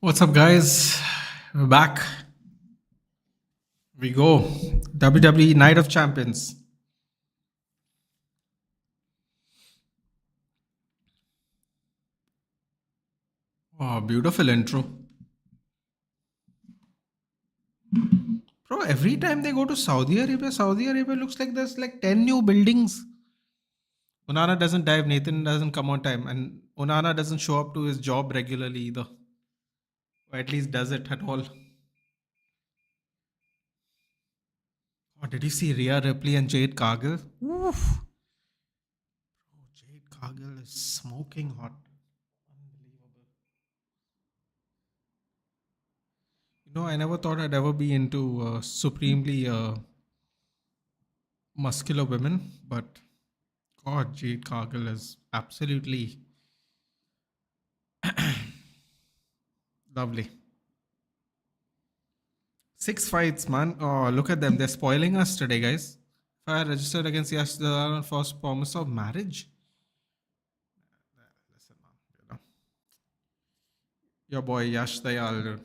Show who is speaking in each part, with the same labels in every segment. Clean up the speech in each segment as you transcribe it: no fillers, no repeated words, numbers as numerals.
Speaker 1: What's up, guys? We're back. We go. WWE Night of Champions. Oh, beautiful intro. Bro, every time they go to Saudi Arabia looks like there's like 10 new buildings. Onana doesn't dive, Nathan doesn't come on time, and Onana doesn't show up to his job regularly either. Or at least does it at all. Oh, did you see Rhea Ripley and Jade Cargill? Oof. Oh, Jade Cargill is smoking hot. Unbelievable. I never thought I'd ever be into supremely muscular women, but God, Jade Cargill is absolutely lovely. 6 fights, man. Oh, look at them. They're spoiling us today, guys. If I registered against Yash Dalal on false promise of marriage, listen, man. Your boy Yash Dayal, dude.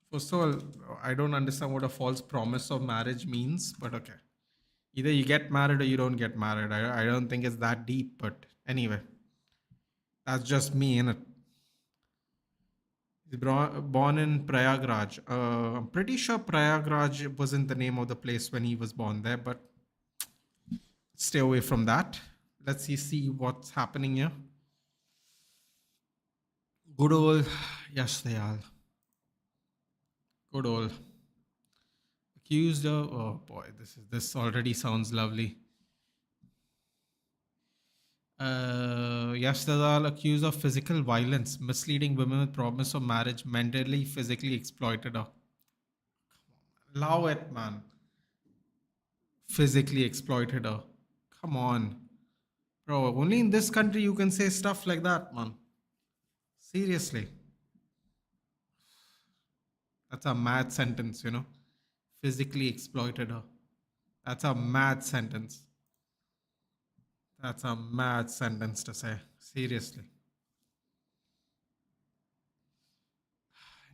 Speaker 1: First of all, I don't understand what a false promise of marriage means, but okay. Either you get married or you don't get married. I don't think it's that deep, but anyway, that's just me, innit? He's born in Prayagraj. I'm pretty sure Prayagraj wasn't the name of the place when he was born there, but stay away from that. Let's see what's happening here. Good old Yash Dayal. Good old accused of. Oh boy, this already sounds lovely. Yash Dayal accused of physical violence, misleading women with promise of marriage, mentally, physically exploited her. Allow it, man. Physically exploited her. Come on. Bro, only in this country you can say stuff like that, man. Seriously. That's a mad sentence. Physically exploited her. That's a mad sentence. That's a mad sentence to say. Seriously.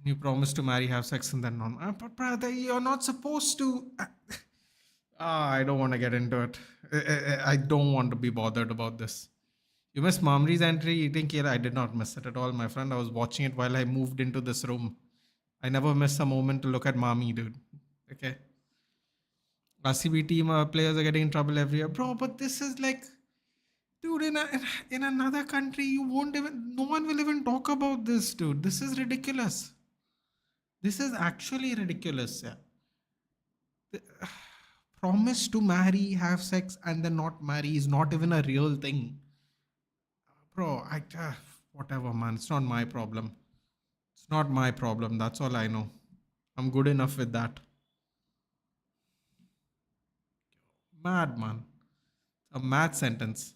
Speaker 1: You promise to marry, have sex, and then non. But brother, you're not supposed to. I don't want to get into it. I don't want to be bothered about this. You missed Mamri's entry eating kera. I did not miss it at all, my friend. I was watching it while I moved into this room. I never miss a moment to look at Mommy, dude. Okay. RCB team players are getting in trouble every year. Bro, but this is like, dude, in another country, no one will even talk about this, dude. This is ridiculous. This is actually ridiculous. Yeah. Promise to marry, have sex, and then not marry is not even a real thing. Bro, whatever, man. It's not my problem. It's not my problem. That's all I know. I'm good enough with that. Mad, man. A mad sentence.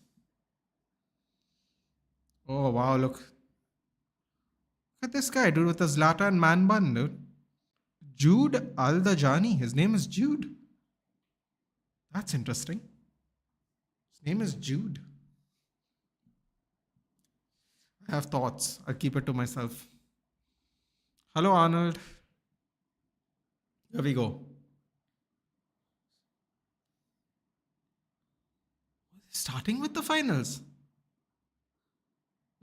Speaker 1: Oh, wow. Look at this guy, dude, with a Zlatan man bun, dude. Jude Aldajani. His name is Jude. That's interesting. His name is Jude. I have thoughts. I'll keep it to myself. Hello, Arnold. Here we go. Starting with the finals.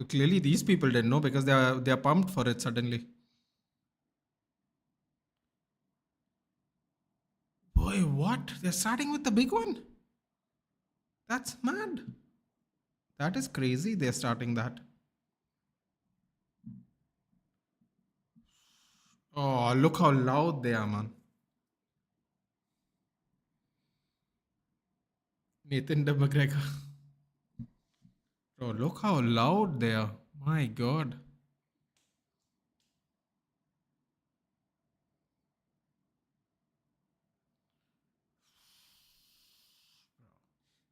Speaker 1: Clearly, these people didn't know because they are pumped for it suddenly. Boy, what? They're starting with the big one? That's mad. That is crazy. They're starting that. Oh, look how loud they are, man. Nathan de McGregor. Bro, look how loud they are. My God.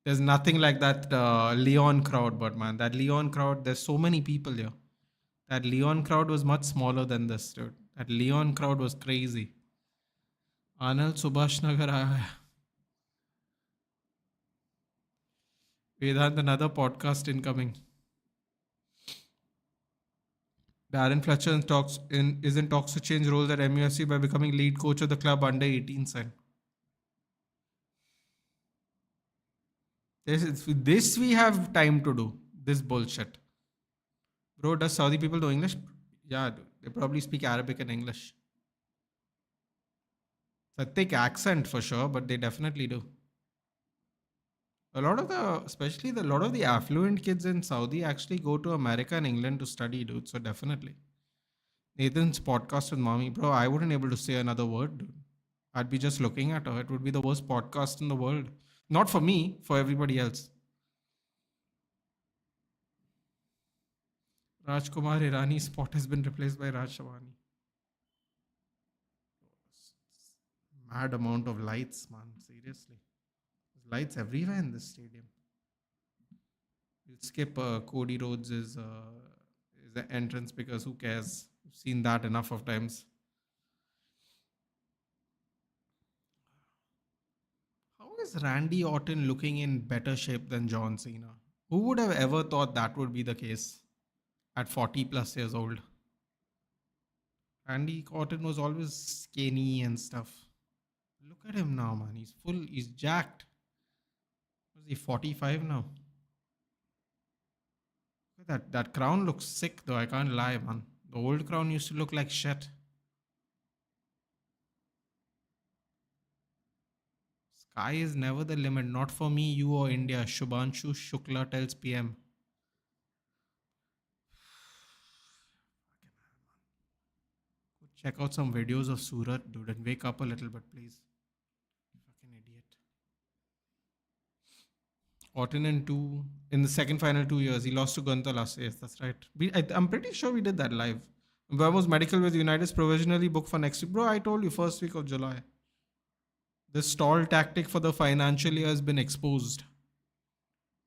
Speaker 1: There's nothing like that Leon crowd, but man, that Leon crowd, there's so many people here. That Leon crowd was much smaller than this, dude. That Leon crowd was crazy. Anil Subhash Nagar. Vedant, another podcast incoming. Darren Fletcher is in talks to change roles at MUFC by becoming lead coach of the club under 18 side. This we have time to do. This bullshit. Bro, does Saudi people know English? Yeah, dude. They probably speak Arabic and English. It's a thick accent for sure, but they definitely do. Especially a lot of the affluent kids in Saudi actually go to America and England to study, dude. So definitely. Nathan's podcast with mommy, bro, I wouldn't able to say another word, dude. I'd be just looking at her. It would be the worst podcast in the world. Not for me, for everybody else. Rajkumar Irani's spot has been replaced by Raj Shavani. Mad amount of lights, man. Seriously. There's lights everywhere in this stadium. We'll skip Cody Rhodes' is the entrance because who cares? We've seen that enough of times. How is Randy Orton looking in better shape than John Cena? Who would have ever thought that would be the case at 40 plus years old? Randy Orton was always skinny and stuff. Look at him now, man. He's full, he's jacked. Is he 45 now? Look at that crown looks sick though, I can't lie, man. The old crown used to look like shit. Sky is never the limit, not for me, you or India. Shubhanshu Shukla tells PM. Check out some videos of Surat, dude, and wake up a little bit, please. Fucking idiot. Orton in the second final 2 years, he lost to Gunther last year. Yes, that's right. I'm pretty sure we did that live. Vermo's medical with United is provisionally booked for next week. Bro, I told you, first week of July. The stall tactic for the financial year has been exposed.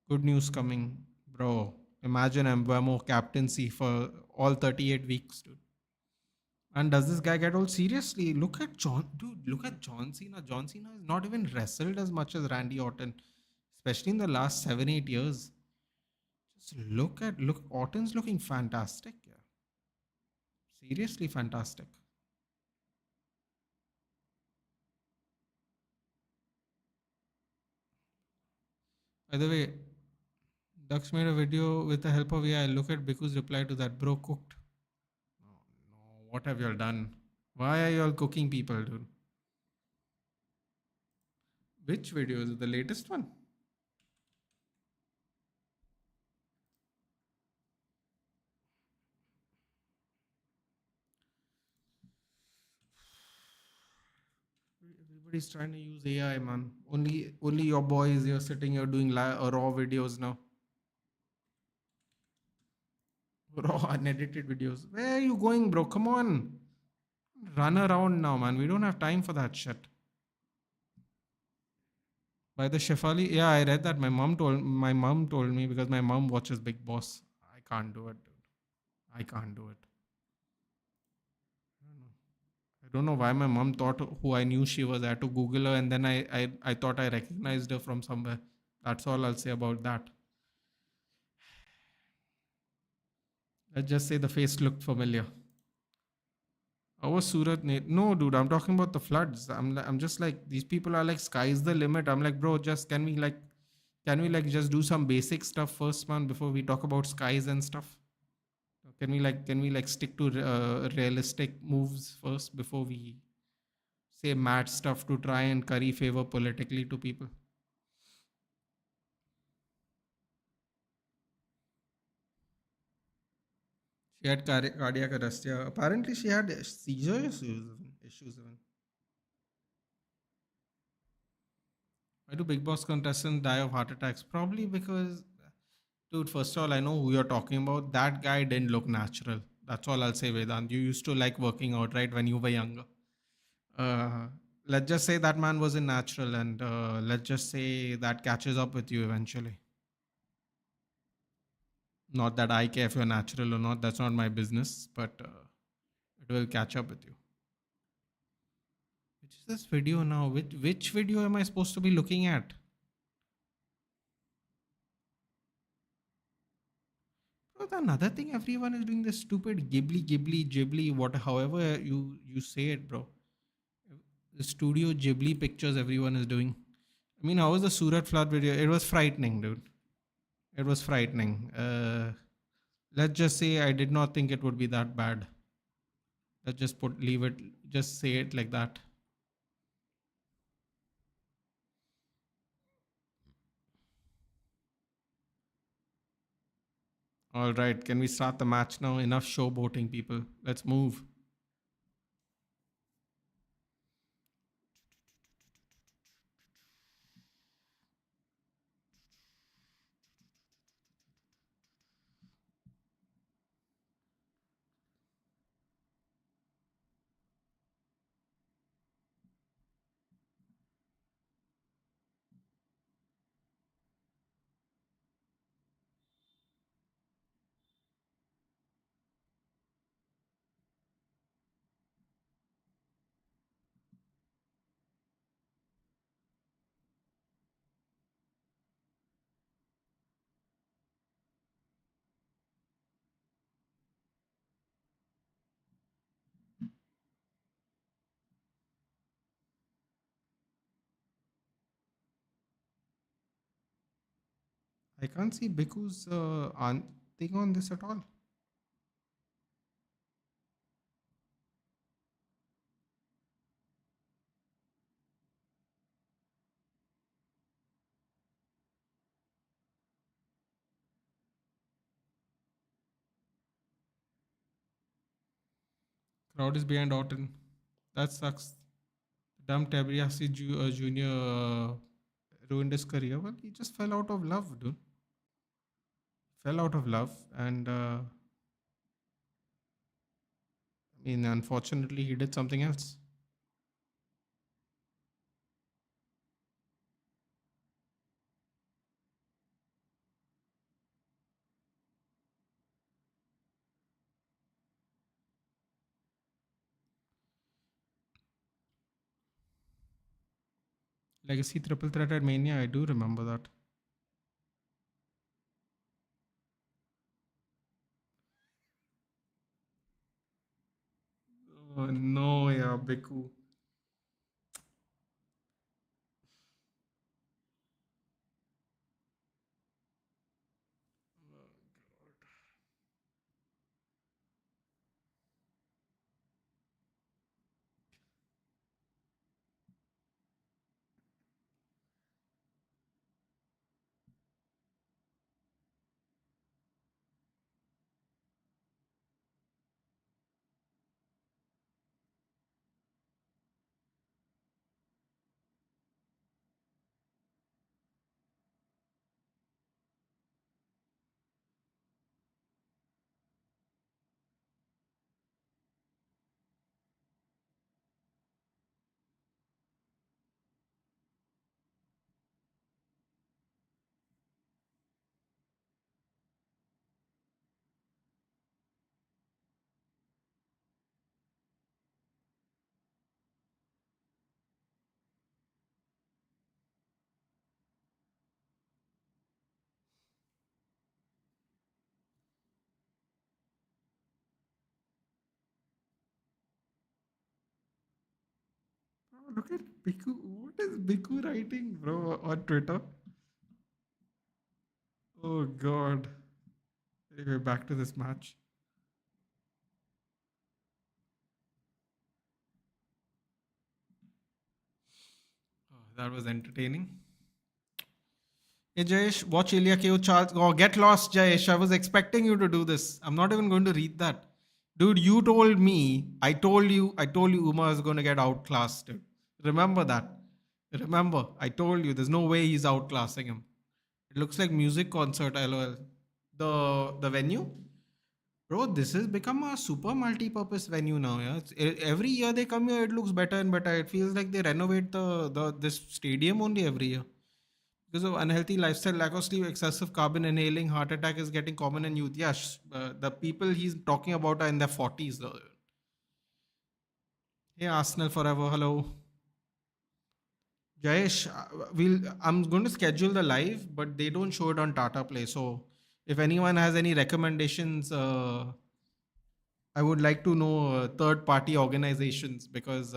Speaker 1: Good news coming, bro. Imagine Mbemo captaincy for all 38 weeks, dude. And does this guy get old? Seriously, look at John Cena. John Cena has not even wrestled as much as Randy Orton, especially in the last 7-8 years. Just look, Orton's looking fantastic. Yeah. Seriously fantastic. By the way, Dux made a video with the help of AI. Look at Biku's reply to that. Bro, cooked. No, what have y'all done? Why are y'all cooking people, dude? Which video? Is it the latest one? Everybody's trying to use AI, man. Only your boys, you're sitting here doing raw videos now. Raw unedited videos. Where are you going, bro? Come on. Run around now, man. We don't have time for that shit. By the Shefali, yeah, I read that. My mom told me because my mom watches Big Boss. I can't do it, dude. I can't do it. I don't know why my mom thought who I knew she was. I had to Google her and then I thought I recognized her from somewhere. That's all I'll say about that. Let's just say the face looked familiar. How was Surat? No, dude, I'm talking about the floods. I'm just like, these people are like, sky's the limit. I'm like, bro, just can we like just do some basic stuff first, man, before we talk about skies and stuff? Can we stick to realistic moves first before we say mad stuff to try and curry favor politically to people? She had cardiac arrest. Yeah, apparently she had seizure issues even. Why do Big Boss contestants die of heart attacks? Probably because, dude, first of all, I know who you're talking about. That guy didn't look natural. That's all I'll say, Vedant. You used to like working out, right, when you were younger. Uh, let's just say that man wasn't natural, and let's just say that catches up with you eventually. Not that I care if you're natural or not. That's not my business, but it will catch up with you. Which is this video now? Which video am I supposed to be looking at? was another thing everyone is doing? This stupid ghibli, what, however you say it, bro. The studio Ghibli pictures everyone is doing. I mean, how was the Surat flood video? It was frightening, dude. It was frightening. Let's just say I did not think it would be that bad. Let's just leave it, just say it like that. All right, can we start the match now? Enough showboating, people. Let's move. I can't see Biku's thing on this at all. Crowd is behind Orton. That sucks. Dumb Tabriasi Jr. Ruined his career. Well, he just fell out of love, dude. Fell out of love, and I mean, unfortunately, he did something else. Legacy triple threat at Mania. I do remember that. Oh no, yeah, Biku. Oh, look at Biku. What is Biku writing, bro, on Twitter? Oh god. Anyway, back to this match. Oh, that was entertaining. Hey Jayesh, watch Ilya KO Charles. Oh, get lost, Jayesh. I was expecting you to do this. I'm not even going to read that. Dude, you told me. I told you Uma is going to get outclassed, dude. Remember that. Remember, I told you there's no way he's outclassing him. It looks like music concert, lol. The venue? Bro, this has become a super multi-purpose venue now. Yeah, every year they come here, it looks better and better. It feels like they renovate the this stadium only every year. Because of unhealthy lifestyle, lack of sleep, excessive carbon inhaling, heart attack is getting common in youth. Yes, the people he's talking about are in their 40s. Hey, Arsenal forever. Hello. Jayesh, I'm going to schedule the live, but they don't show it on Tata Play. So If anyone has any recommendations, I would like to know third party organizations because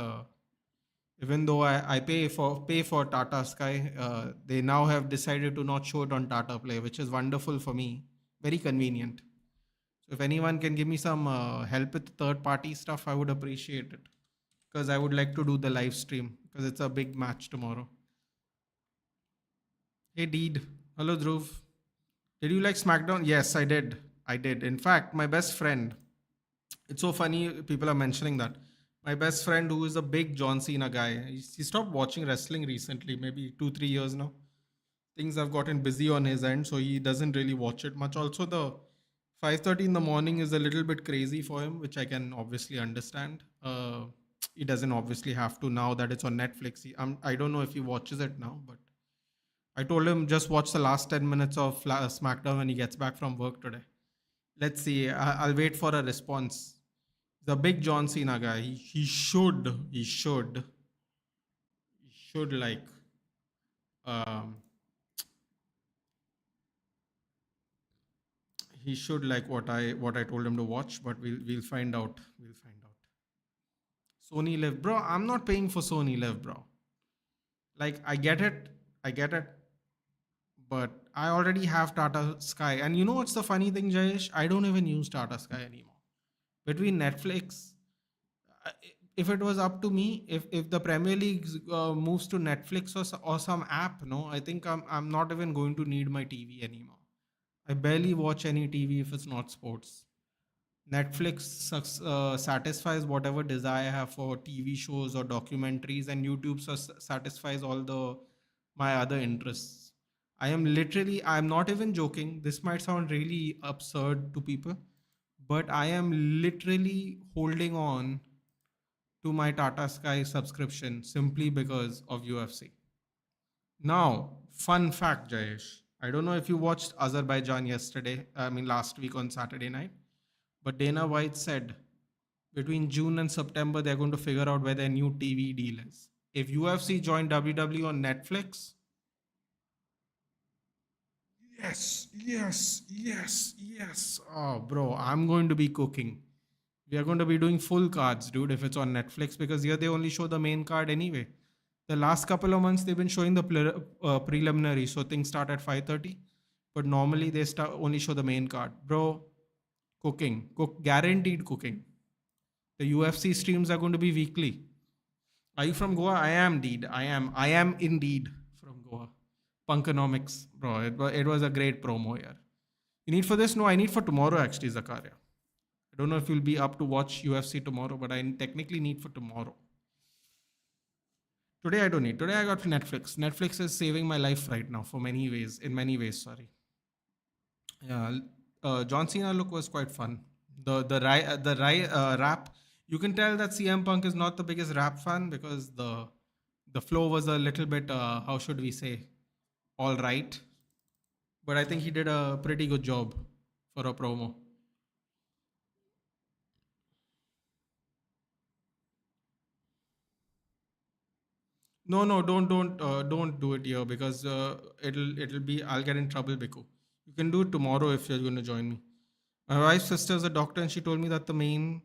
Speaker 1: even though I pay for Tata Sky, they now have decided to not show it on Tata Play, which is wonderful for me. Very convenient. So if anyone can give me some help with third party stuff, I would appreciate it because I would like to do the live stream because it's a big match tomorrow. Hey, Deed. Hello, Dhruv. Did you like SmackDown? Yes, I did. I did. In fact, my best friend, it's so funny people are mentioning that. My best friend, who is a big John Cena guy, he stopped watching wrestling recently, maybe 2, 3 years now. Things have gotten busy on his end, so he doesn't really watch it much. Also, the 5:30 in the morning is a little bit crazy for him, which I can obviously understand. He doesn't obviously have to now that it's on Netflix. I don't know if he watches it now, but I told him just watch the last 10 minutes of SmackDown when he gets back from work today. Let's see. I'll wait for a response. The big John Cena guy. He should like um he should like what I told him to watch, but we'll find out. We'll find out. Sony Live, bro. I'm not paying for Sony Live, bro. Like I get it, but I already have Tata Sky. And you know what's the funny thing, Jayesh? I don't even use Tata Sky anymore. Between Netflix, uh, if it was up to me, if the Premier League moves to Netflix or some app, no, I think I'm not even going to need my TV anymore. I barely watch any TV if it's not sports. Netflix satisfies whatever desire I have for TV shows or documentaries, and YouTube satisfies all the my other interests. I'm not even joking. This might sound really absurd to people, but I am literally holding on to my Tata Sky subscription simply because of UFC. Now, fun fact, Jayesh. I don't know if you watched Azerbaijan last week on Saturday night, but Dana White said between June and September, they're going to figure out where their new TV deal is. If UFC joined WWE on Netflix, yes. Oh, bro, I'm going to be cooking. We are going to be doing full cards, dude, if it's on Netflix, because here they only show the main card anyway. The last couple of months, they've been showing the preliminary, so things start at 5:30. But normally they only show the main card. Bro, guaranteed cooking. The UFC streams are going to be weekly. Are you from Goa? I am indeed. I am indeed from Goa. Punkonomics, bro. It was a great promo here. You need for this? No, I need for tomorrow actually, Zakaria. I don't know if you'll be up to watch UFC tomorrow, but I technically need for tomorrow. Today I don't need. Today I got Netflix. Netflix is saving my life right now for many ways. In many ways, sorry. Yeah, John Cena look was quite fun. Rap. You can tell that CM Punk is not the biggest rap fan because the flow was a little bit how should we say, all right. But I think he did a pretty good job for a promo. No, don't do it here because it'll be I'll get in trouble, Biku. You can do it tomorrow if you're going to join me. My wife's sister is a doctor, and she told me that the main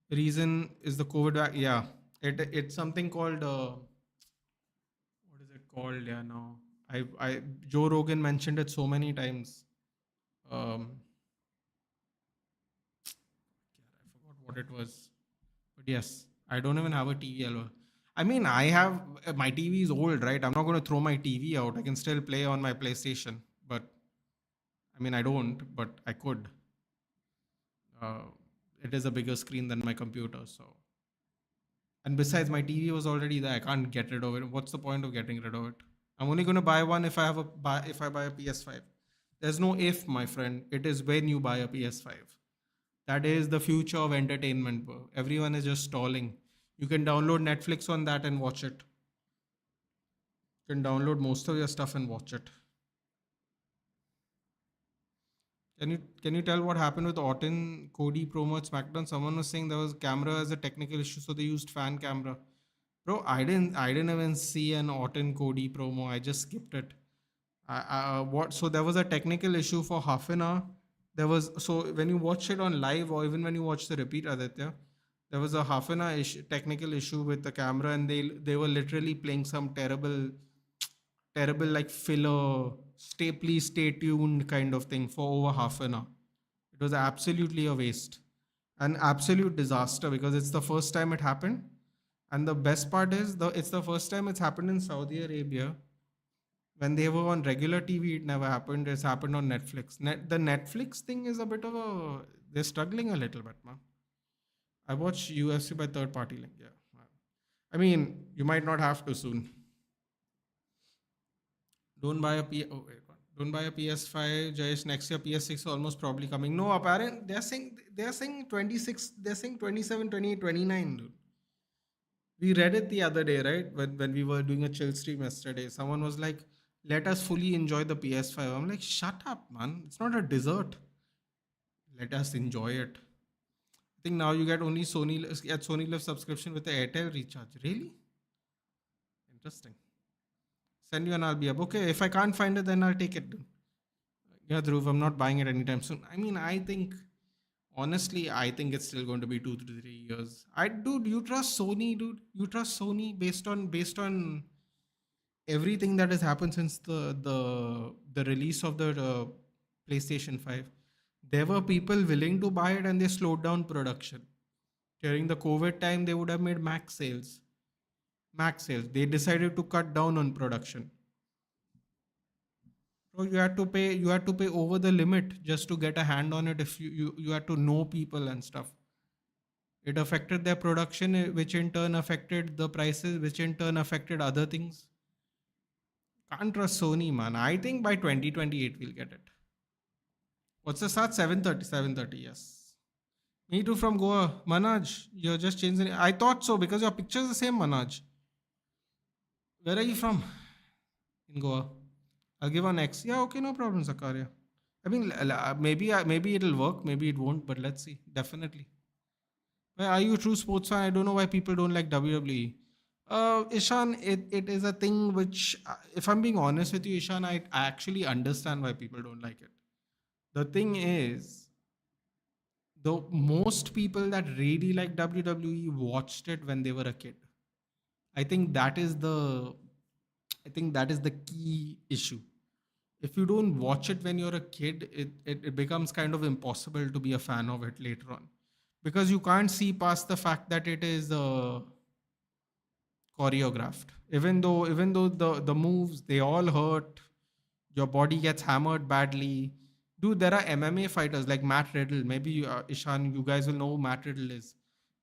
Speaker 1: reason is the COVID. Yeah, it's something called what is it called? Yeah, no, I Joe Rogan mentioned it so many times. Um, I forgot what it was, but yes, I don't even have a TV. I mean, I have my TV is old, right? I'm not going to throw my TV out. I can still play on my PlayStation, but I mean, I don't, but I could. Uh, it is a bigger screen than my computer, so. And besides, my TV was already there. I can't get rid of it. What's the point of getting rid of it? I'm only going to buy one if I buy a PS5. There's no if, my friend. It is when you buy a PS5. That is the future of entertainment, bro. Everyone is just stalling. You can download Netflix on that and watch it. You can download most of your stuff and watch it. Can you tell what happened with Orton Cody promo at SmackDown? Someone was saying there was camera as a technical issue, so they used fan camera. Bro, I didn't even see an Orton Cody promo. I just skipped it. What? So there was a technical issue for half an hour. There was, so when you watch it on live or even when you watch the repeat, Aditya, there was a half an hour technical issue with the camera, and they were literally playing some terrible like filler, please stay tuned kind of thing for over half an hour. It was absolutely a waste, an absolute disaster, because it's the first time it happened, and the best part is it's the first time it's happened in Saudi Arabia. When they were on regular TV, it never happened. It's happened on Netflix. The Netflix thing is a bit of a, they're struggling a little bit, man. I watch UFC by third party link. Yeah, I mean, you might not have to soon. Don't buy a P. Oh wait, what? Don't buy a PS5. Jayesh, next year PS6 is almost probably coming. No, apparent they're saying 26. They're saying 27, 28, 29. Dude. We read it the other day, right? When we were doing a chill stream yesterday, someone was like, "Let us fully enjoy the PS5." I'm like, "Shut up, man! It's not a dessert. Let us enjoy it." I think now you get only Sony Live subscription with the Airtel recharge. Really interesting. Send you an RB up. Okay, if I can't find it, then I'll take it. Yeah, Dhruv, I'm not buying it anytime soon. I mean, honestly, I think it's still going to be 2 to 3 years. Dude, you trust Sony, dude. You trust Sony based on everything that has happened since the release of the PlayStation 5. There were people willing to buy it, and they slowed down production. During the COVID time, they would have made max sales. Max sales. They decided to cut down on production. So you had to pay over the limit just to get a hand on it. If you had to know people and stuff. It affected their production, which in turn affected the prices, which in turn affected other things. Can't trust Sony, man. I think by 2028 we'll get it. What's the start? 7:30. 7:30. Yes. Me too, from Goa. Manaj, you're just changing. I thought so because your picture is the same, Manaj. Where are you from? In Goa. I'll give an X. Yeah, okay, no problem, Zakaria. I mean, maybe it'll work, maybe it won't, but let's see. Definitely. Well, are you a true sports fan? I don't know why people don't like WWE. Ishan, it is a thing which, if I'm being honest with you, Ishan, I actually understand why people don't like it. The thing is, the most people that really like WWE watched it when they were a kid. I think that is the I think that is the key issue. If you don't watch it when you're a kid, it becomes kind of impossible to be a fan of it later on, because you can't see past the fact that it is choreographed. Even though the moves, they all hurt, your body gets hammered badly. Dude, there are MMA fighters like Matt Riddle. Maybe Ishan, you guys will know who Matt Riddle is.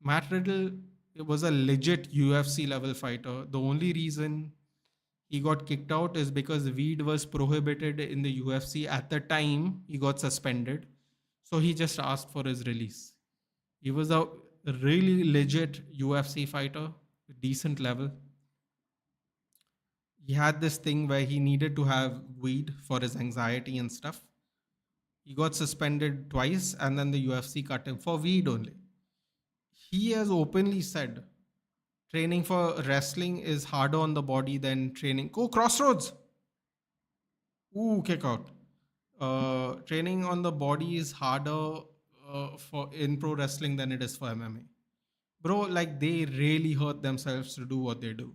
Speaker 1: Matt Riddle, it was a legit UFC level fighter. The only reason he got kicked out is because weed was prohibited in the UFC at the time he got suspended. So he just asked for his release. He was a really legit UFC fighter, decent level. He had this thing where he needed to have weed for his anxiety and stuff. He got suspended twice, and then the UFC cut him for weed only. He has openly said training for wrestling is harder on the body than training. Go Crossroads! Ooh, kick out. Training on the body is harder for in pro wrestling than it is for MMA. Bro, like they really hurt themselves to do what they do.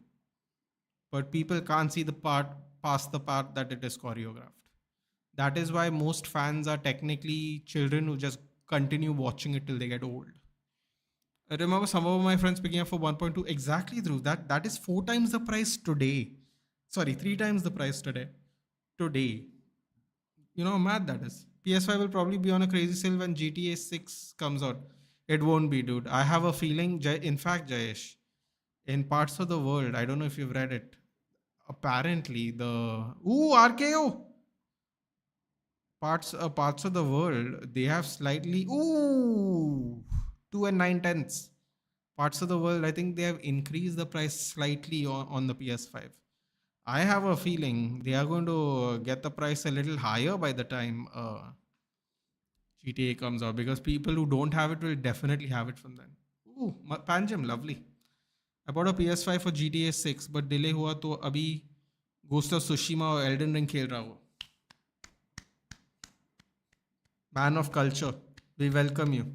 Speaker 1: But people can't see the part past the part that it is choreographed. That is why most fans are technically children who just continue watching it till they get old. I remember some of my friends picking up for 1.2 exactly through that is 4 times the price today. Sorry, 3 times the price today. Today. You know how mad that is. PS5 will probably be on a crazy sale when GTA 6 comes out. It won't be, dude. I have a feeling, in fact, Jayesh, in parts of the world, I don't know if you've read it, apparently RKO! Parts of the world, they have slightly 2 and 9/10. Parts of the world, I think they have increased the price slightly on the PS5. I have a feeling they are going to get the price a little higher by the time GTA comes out, because people who don't have it will definitely have it from then. Panjam, lovely. I bought a PS5 for GTA 6, but delay हुआ तो अभी Ghost of Tsushima और Elden Ring खेल रहा हो. Man of culture. We welcome you.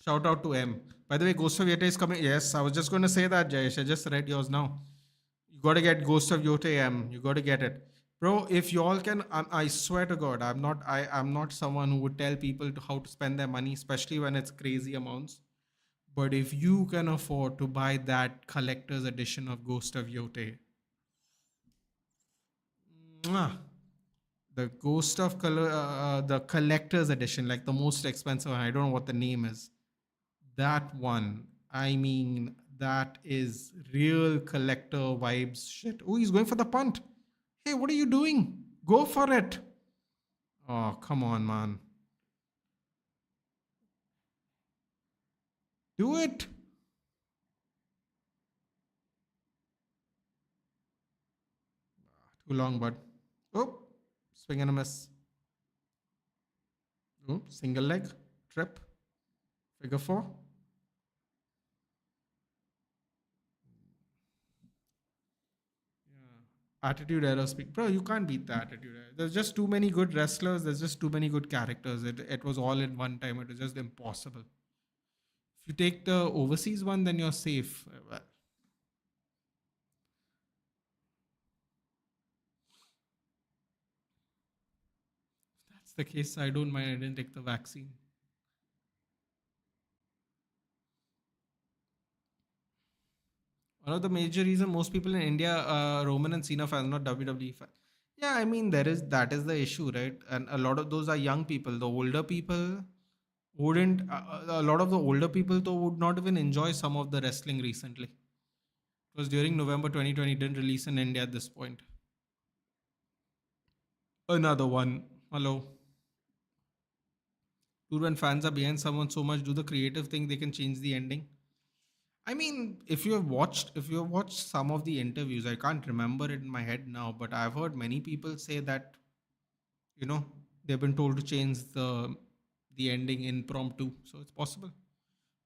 Speaker 1: Shout out to M. By the way, Ghost of Yota is coming. Yes, I was just going to say that, Jayesh. I just read yours now. You got to get Ghost of Yota M. You got to get it, bro. If y'all can, I swear to God, I'm not someone who would tell people how to spend their money, especially when it's crazy amounts. But if you can afford to buy that collector's edition of Ghost of Yota, mwah, the Ghost of Color, the collector's edition, like the most expensive one. I don't know what the name is. That one, I mean, that is real collector vibes shit. Oh, he's going for the punt. Hey, what are you doing? Go for it. Oh, come on, man. Do it. Too long, bud. Oh, swing and a miss. Oh, single leg, trip, figure four. Attitude error speak. Bro, you can't beat the attitude error. There's just too many good wrestlers. There's just too many good characters. It was all in one time. It was just impossible. If you take the overseas one, then you're safe. Well, if that's the case, I don't mind. I didn't take the vaccine. One of the major reason most people in India, Roman and Cena fans, not WWE fans. Yeah, I mean that is the issue, right? And a lot of those are young people. The older people wouldn't. A lot of the older people though would not even enjoy some of the wrestling recently. It was during November 2020, didn't release in India at this point. Another one. Hello. Dude, when fans are behind someone so much, do the creative thing they can change the ending? I mean, if you have watched some of the interviews, I can't remember it in my head now, but I've heard many people say that, you know, they've been told to change the ending impromptu. So it's possible.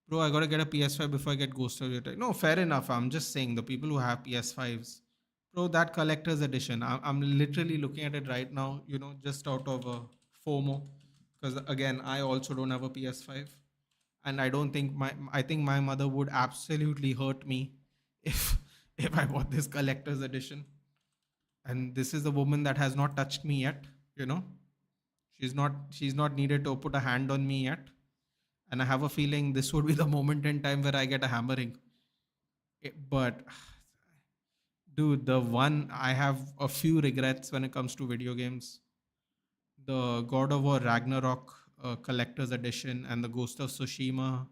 Speaker 1: Bro, I gotta get a PS5 before I get Ghost of Your Time. No, fair enough. I'm just saying the people who have PS5s. Bro, that collector's edition. I'm literally looking at it right now, you know, just out of FOMO. Because again, I also don't have a PS5. And I think my mother would absolutely hurt me if if I bought this collector's edition. And this is a woman that has not touched me yet, you know. She's not needed to put a hand on me yet. And I have a feeling this would be the moment in time where I get a hammering. But dude, the one I have a few regrets when it comes to video games. The God of War Ragnarok collector's edition and the Ghost of Tsushima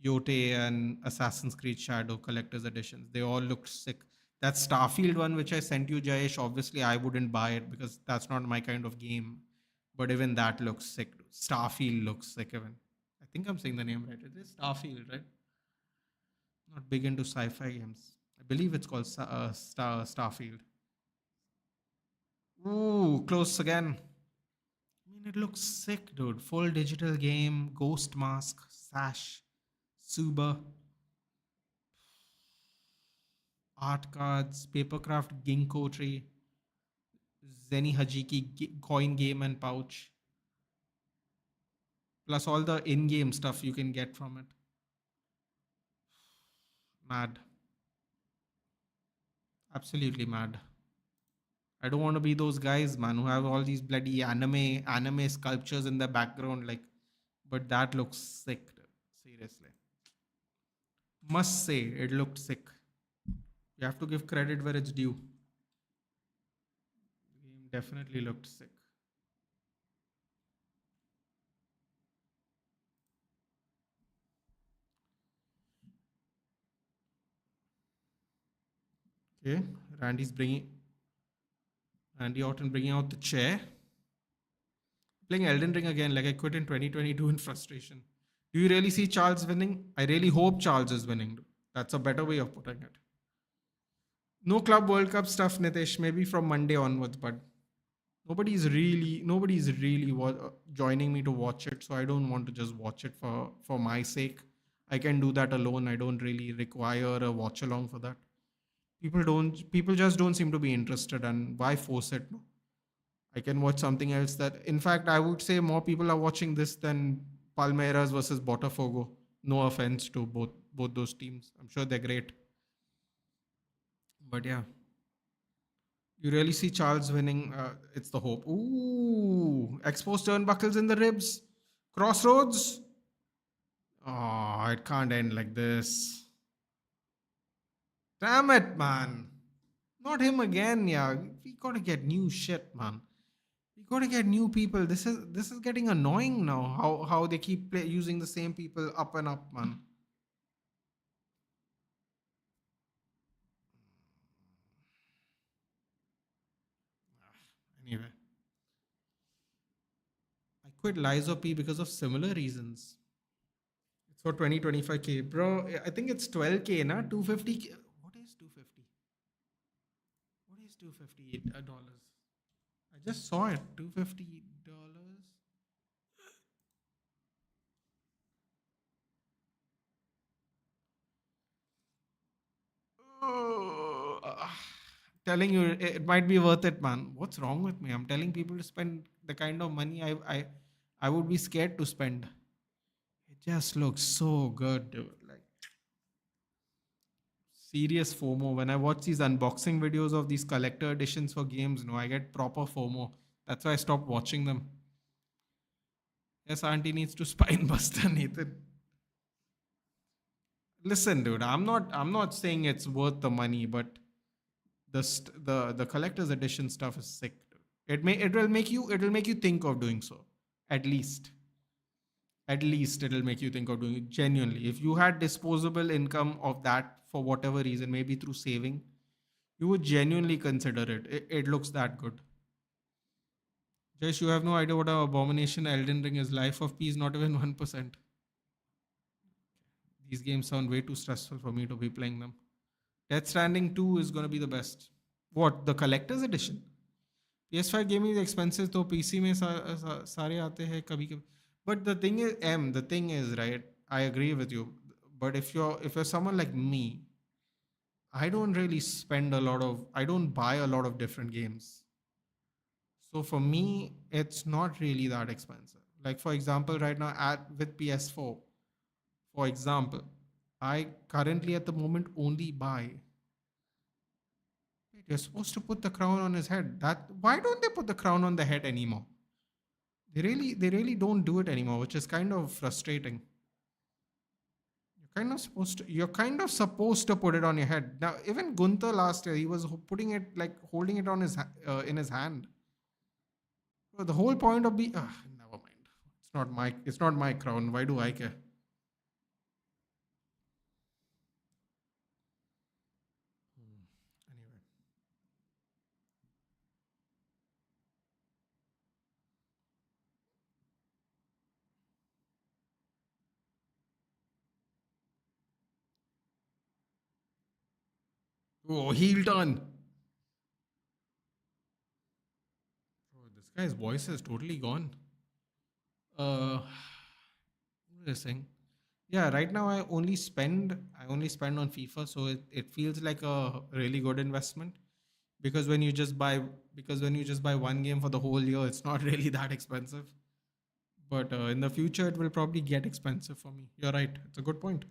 Speaker 1: Yote and Assassin's Creed Shadow collector's editions. They all looked sick. That Starfield one, which I sent you, Jayesh, obviously I wouldn't buy it because that's not my kind of game. But even that looks sick. Starfield looks sick, even. I think I'm saying the name right. It is Starfield, right? Not big into sci fi games. I believe it's called Starfield. Ooh, close again. I mean, it looks sick, dude. Full digital game, ghost mask, sash, Suba. Art cards, papercraft ginkgo tree, Zeni Hajiki coin game and pouch, plus all the in-game stuff you can get from it. Mad. Absolutely mad. I don't want to be those guys, man, who have all these bloody anime sculptures in the background, like, but that looks sick, dude. Seriously. Must say, it looked sick. You have to give credit where it's due. The game definitely looked sick. Okay, Randy Orton bringing out the chair. Playing Elden Ring again, like I quit in 2022 in frustration. Do you really see Charles winning? I really hope Charles is winning. That's a better way of putting it. No Club World Cup stuff, Nitesh. Maybe from Monday onwards, but nobody's really joining me to watch it. So I don't want to just watch it for my sake. I can do that alone. I don't really require a watch along for that. People just don't seem to be interested, and why force it? No? I can watch something else that, in fact, I would say more people are watching this than Palmeiras versus Botafogo. No offense to both those teams. I'm sure they're great. But yeah, you really see Charles winning. It's the hope. Ooh, exposed turnbuckles in the ribs. Crossroads. Oh, it can't end like this. Damn it, man. Not him again, yeah. We gotta get new shit, man. We gotta get new people. This is getting annoying now. How they keep using the same people up and up, man. Anyway, I quit Lizo P because of similar reasons. It's for 2025K, bro. I think it's 12K, na 250K. What is 250? What is $250? I just saw it. $250. Oh, telling you it might be worth it, man. What's wrong with me? I'm telling people to spend the kind of money I would be scared to spend. It just looks so good, dude. Like serious FOMO. When I watch these unboxing videos of these collector editions for games, no, I get proper FOMO. That's why I stopped watching them. Yes, Auntie needs to spine buster Nathan. Listen, dude, I'm not saying it's worth the money, but the collector's edition stuff is sick. It will make you think of doing so. At least. At least it'll make you think of doing it genuinely. If you had disposable income of that for whatever reason, maybe through saving, you would genuinely consider it. It looks that good. Just you have no idea what an abomination Elden Ring is. Life of Peace, not even 1%. These games sound way too stressful for me to be playing them. Death Stranding 2 is going to be the best. What? The collector's edition? PS5 gaming is expensive, तो PC में सारे आते हैं कभी कभी. But the thing is, right? I agree with you. But if you're someone like me, I don't buy a lot of different games. So for me, it's not really that expensive. Like for example, right now at with PS4, for example, I currently at the moment only buy. Wait, you're supposed to put the crown on his head. That why don't they put the crown on the head anymore? They really don't do it anymore, which is kind of frustrating. You're kind of supposed to put it on your head. Now, even Gunther last year, he was putting it like holding it on in his hand. So the whole point of never mind. It's not my crown. Why do I care? Anyway. Oh, heel turn. Bro, this guy's voice is totally gone. What was I saying? Yeah, right now I only spend on FIFA, so it feels like a really good investment because when you just buy one game for the whole year, it's not really that expensive. But in the future, it will probably get expensive for me. You're right. It's a good point.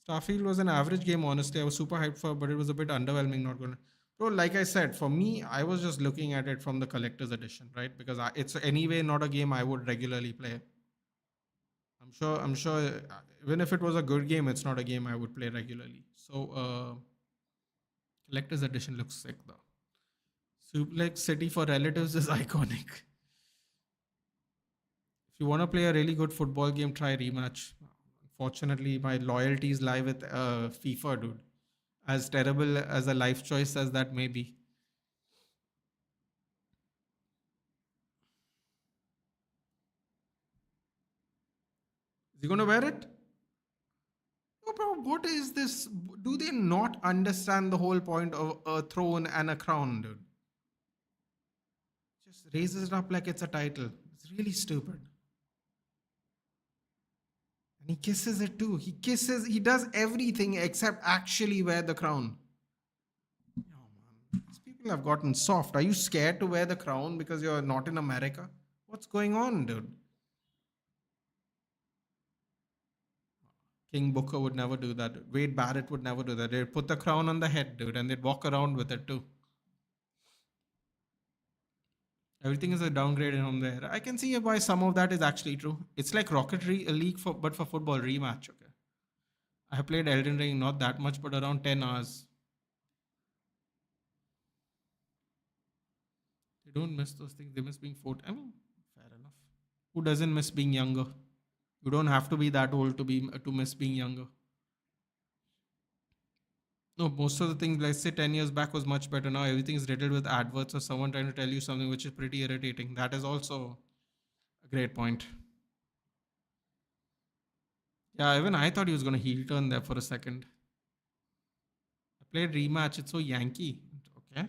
Speaker 1: Starfield was an average game, honestly. I was super hyped for, but it was a bit underwhelming. Not gonna. So, like I said, for me, I was just looking at it from the collector's edition, right? Because it's anyway not a game I would regularly play. I'm sure, even if it was a good game, it's not a game I would play regularly. So, collector's edition looks sick though. Suplex City for relatives is iconic. If you want to play a really good football game, try rematch. Unfortunately, my loyalties lie with FIFA, dude. As terrible as a life choice as that may be. Is he gonna wear it? No, bro. What is this? Do they not understand the whole point of a throne and a crown, dude? Just raises it up like it's a title. It's really stupid. And he kisses it too. He does everything except actually wear the crown. People have gotten soft. Are you scared to wear the crown because you're not in America? What's going on, dude? King Booker would never do that. Wade Barrett would never do that. They'd put the crown on the head, dude, and they'd walk around with it too. Everything is a downgrade from there. I can see why some of that is actually true. It's like League for but for football rematch. Okay, I have played Elden Ring not that much, but around 10 hours. They don't miss those things. They miss being 40. I mean, fair enough. Who doesn't miss being younger? You don't have to be that old to miss being younger. No, most of the things, let's say 10 years back, was much better. Now everything is riddled with adverts or someone trying to tell you something which is pretty irritating. That is also a great point. Yeah, even I thought he was going to heel turn there for a second. I played rematch. It's so Yankee. Okay.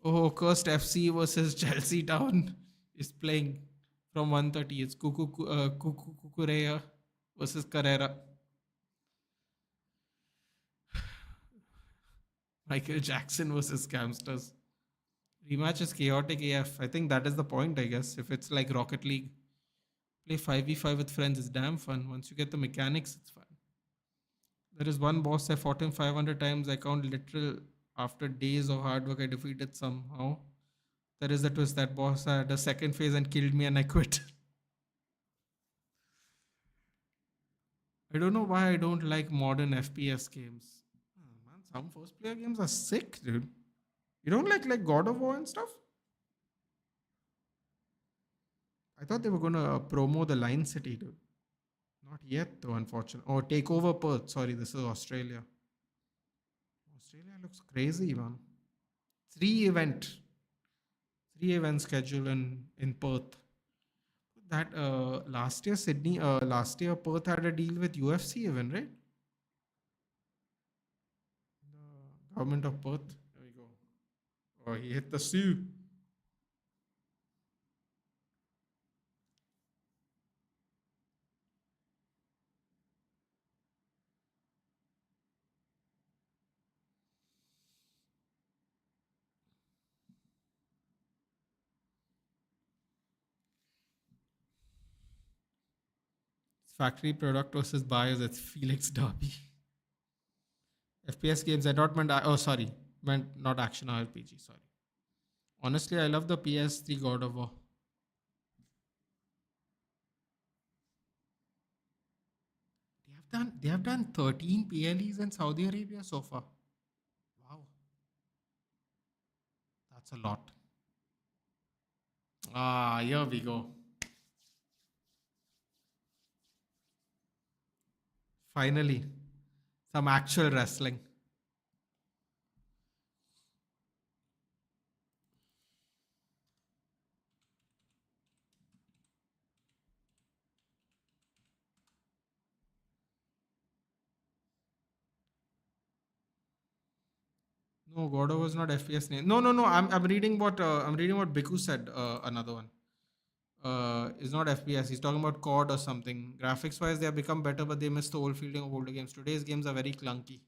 Speaker 1: Oh, Cursed FC versus Chelsea Town is playing from 1:30. It's Kukurea versus Carrera. Michael Jackson versus Scamsters. Rematch is chaotic AF. I think that is the point, I guess. If it's like Rocket League, play 5v5 with friends is damn fun. Once you get the mechanics, it's fun. There is one boss I fought him 500 times. I count literal after days of hard work. I defeated somehow. There is a twist. That boss had a second phase and killed me, and I quit. I don't know why I don't like modern FPS games. Oh, man, some first player games are sick, dude. You don't like God of War and stuff? I thought they were gonna promo the Line City, dude. Not yet, though, unfortunately. Oh, take over Perth. Sorry, this is Australia. Australia looks crazy, man. Three event, three event schedule in Perth. That last year last year Perth had a deal with UFC even, right? The government of Perth. There we go. Oh, he hit the Sioux. Factory product versus buyers. It's Felix Derby. FPS games. I not meant. Oh, sorry, meant not action RPG. Sorry. Honestly, I love the PS3 God of War. They have done 13 PLEs in Saudi Arabia so far. Wow, that's a lot. Ah, here we go. Finally, some actual wrestling. No, God of War is not FPS name. No, no, no. I'm reading what Biku said. Another one. Is not FPS. He's talking about COD or something. Graphics wise, they have become better, but they miss the old feeling of older games. Today's games are very clunky.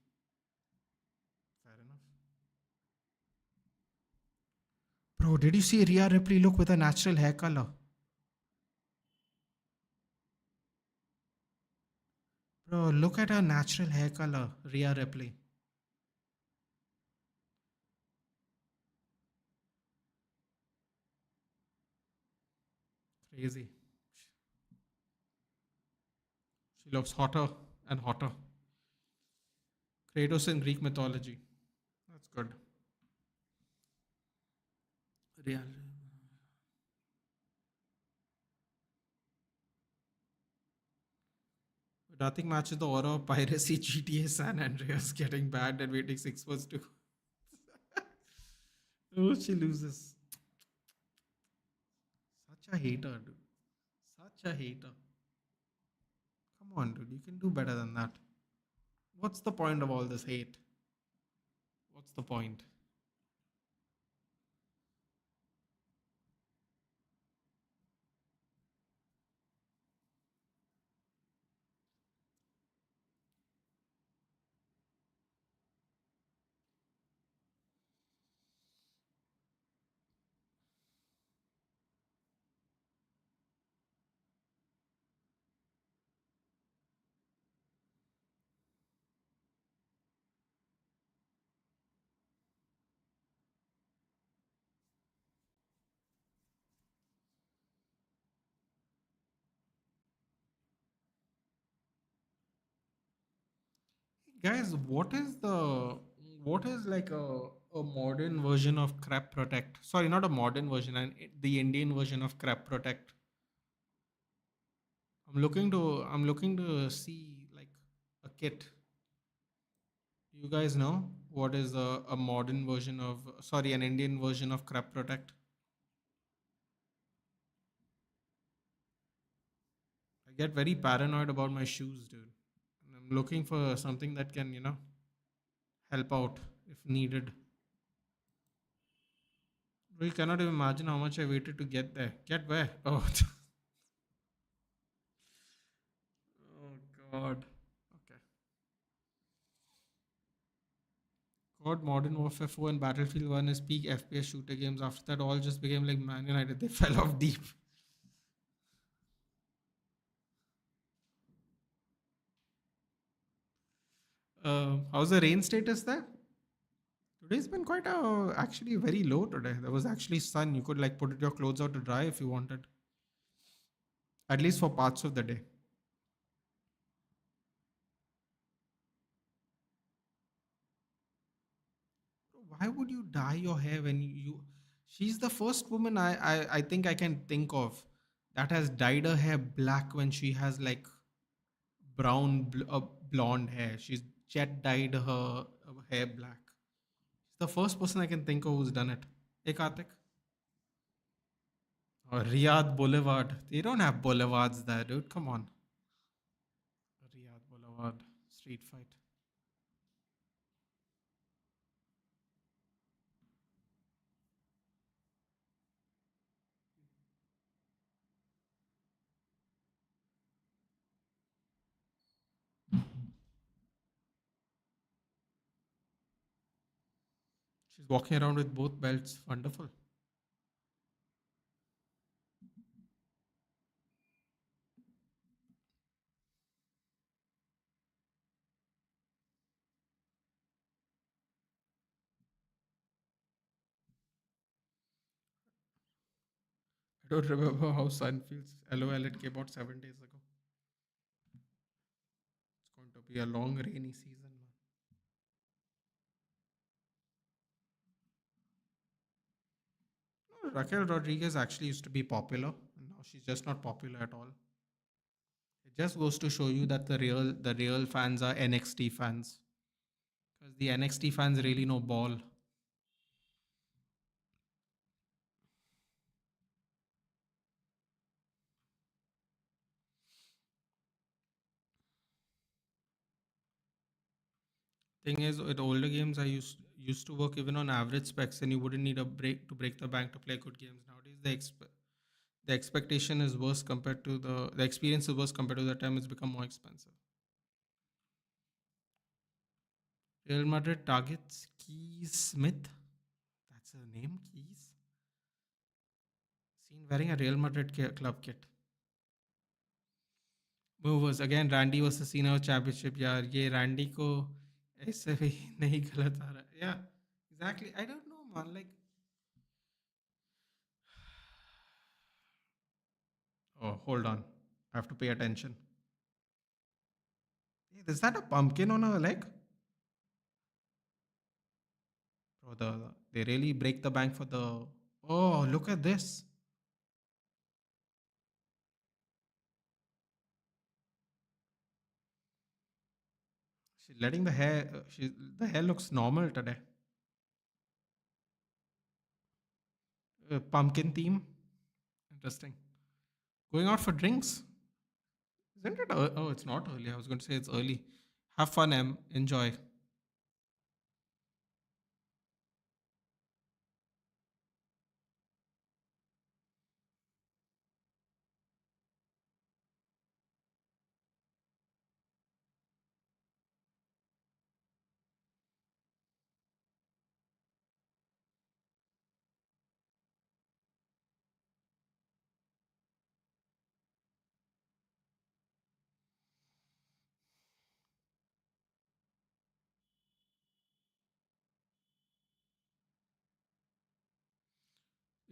Speaker 1: Fair enough. Bro, did you see Rhea Ripley look with a natural hair color? Bro, look at her natural hair color, Rhea Ripley. Crazy. She looks hotter and hotter. Kratos in Greek mythology. That's good. Real. Nothing matches the aura of piracy GTA San Andreas getting banned and waiting 6 months to. Oh, she loses. Such a hater, dude. Such a hater. Come on, dude. You can do better than that. What's the point of all this hate? What's the point? Guys, what is like a modern version of crap protect? Sorry, not a modern version, and the Indian version of crap protect. I'm looking to see like a kit. You guys know what is a modern version of, sorry, an Indian version of crap protect? I get very paranoid about my shoes, dude. And I'm looking for something that can, help out if needed. We cannot even imagine how much I waited to get there. Get where? Oh, oh God. Okay. God, Modern Warfare 4 and Battlefield 1 is peak FPS shooter games. After that, all just became like Man United. They fell off deep. How's the rain status there? Today's been quite actually very low today. There was actually sun. You could like put your clothes out to dry if you wanted, at least for parts of the day. Why would you dye your hair when she's the first woman I think I can think of that has dyed her hair black when she has like blonde hair. She's jet dyed her hair black. She's the first person I can think of who's done it. Hey Karthik. Or Riyadh Boulevard. They don't have boulevards there, dude. Come on. Riyadh Boulevard. Street fight. She's walking around with both belts. Wonderful. I don't remember how sun feels. LOL, it came out 7 days ago. It's going to be a long rainy season, man. No, Raquel Rodriguez actually used to be popular, and now she's just not popular at all. It just goes to show you that the real fans are NXT fans, because the NXT fans really know ball. Thing is, with older games, I used to work even on average specs, and you wouldn't need a break to break the bank to play good games. Nowadays, the expectation is worse compared to the experience is worse compared to the time it's become more expensive. Real Madrid targets Keys Smith. That's her name, Keys. Seen wearing a Real Madrid club kit. Movers again. Randy versus Cena championship. यार ये Randy को ऐसे भी नहीं गलत आ रहा. Yeah, exactly. I don't know, man. Like, oh, hold on. I have to pay attention. Hey, is that a pumpkin on her leg? Bro, they really break the bank for the. Oh, look at this. She's letting the hair. The hair looks normal today. Pumpkin theme. Interesting. Going out for drinks. Isn't it? Oh, it's not early. I was going to say it's early. Have fun, Em. Enjoy.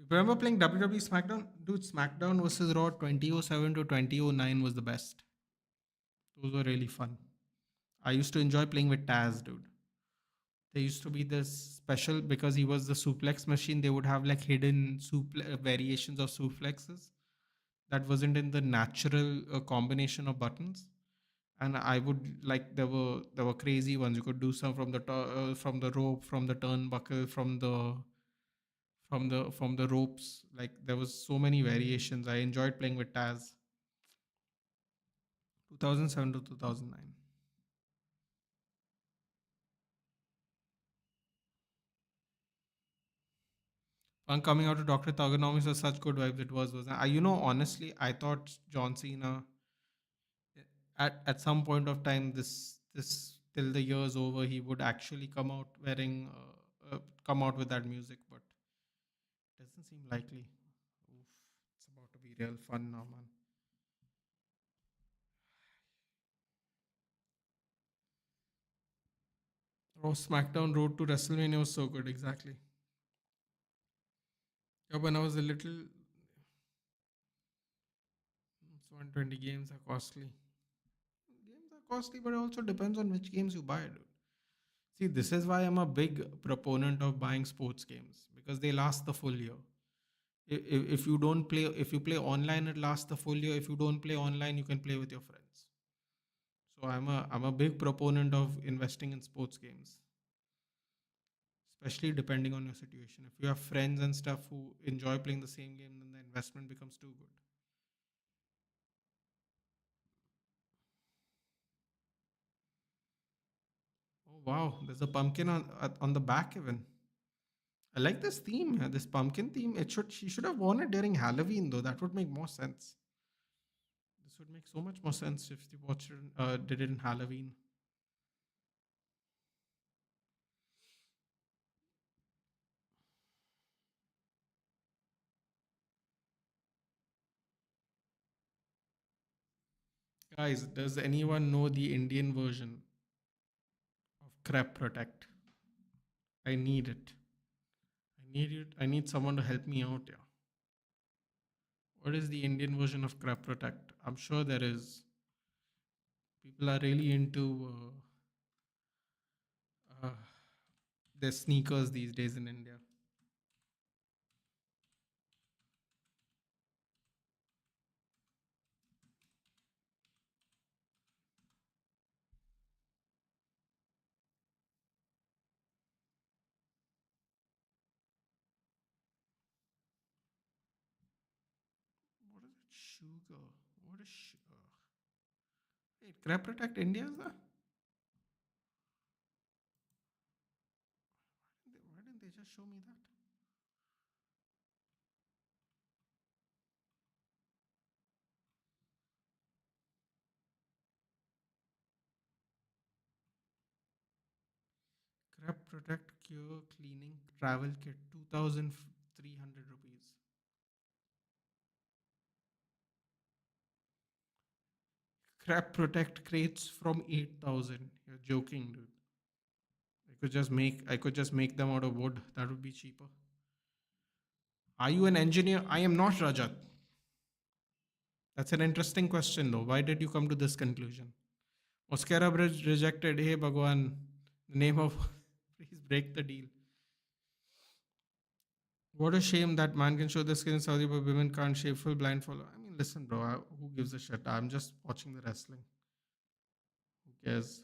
Speaker 1: You remember playing WWE SmackDown? Dude, SmackDown versus Raw 2007 to 2009 was the best. Those were really fun. I used to enjoy playing with Taz, dude. There used to be this special because he was the suplex machine. They would have like hidden variations of suplexes that wasn't in the natural combination of buttons. And I would like there were crazy ones. You could do some from from the rope, from the turnbuckle, from the ropes. Like there was so many variations. I enjoyed playing with Taz. 2007 to 2009. Punk coming out to Dr. Thugonomics was such good vibes. It was. Honestly, I thought John Cena at some point of time, this till the year's over, he would actually come out with that music, but doesn't seem likely. Oof, it's about to be real fun now, man. Oh, SmackDown Road to WrestleMania was so good. Exactly. Yeah, when I was a little, it's 120 games are costly. Games are costly, but it also depends on which games you buy, dude. See, this is why I'm a big proponent of buying sports games because they last the full year. If you don't play, if you play online, it lasts the full year. If you don't play online, you can play with your friends. So I'm a big proponent of investing in sports games, especially depending on your situation. If you have friends and stuff who enjoy playing the same game, then the investment becomes too good. Oh wow, there's a pumpkin on the back even. I like this theme, yeah, this pumpkin theme. It should She should have worn it during Halloween though. That would make more sense. This would make so much more sense if the watcher did it in Halloween. Guys, does anyone know the Indian version of Crep Protect? I need it. I need it. I need someone to help me out. Yeah. What is the Indian version of Crep Protect? I'm sure there is. People are really into their sneakers these days in India. What is it? Sugar. What is sugar? Wait, Crep Protect India is that? Why didn't they just show me that? Crep Protect Cure Cleaning Travel Kit, 2,300 rupees. Crep Protect crates from 8,000. You're joking, dude. I could just make them out of wood. That would be cheaper. Are you an engineer? I am not, Rajat. That's an interesting question though. Why did you come to this conclusion? Mosquera Bridge rejected. Hey Bhagwan. The name of please break the deal. What a shame that man can show the skin in Saudi but women can't shave full blindfold. I mean, listen, bro, who gives a shit? I'm just watching the wrestling. Who cares?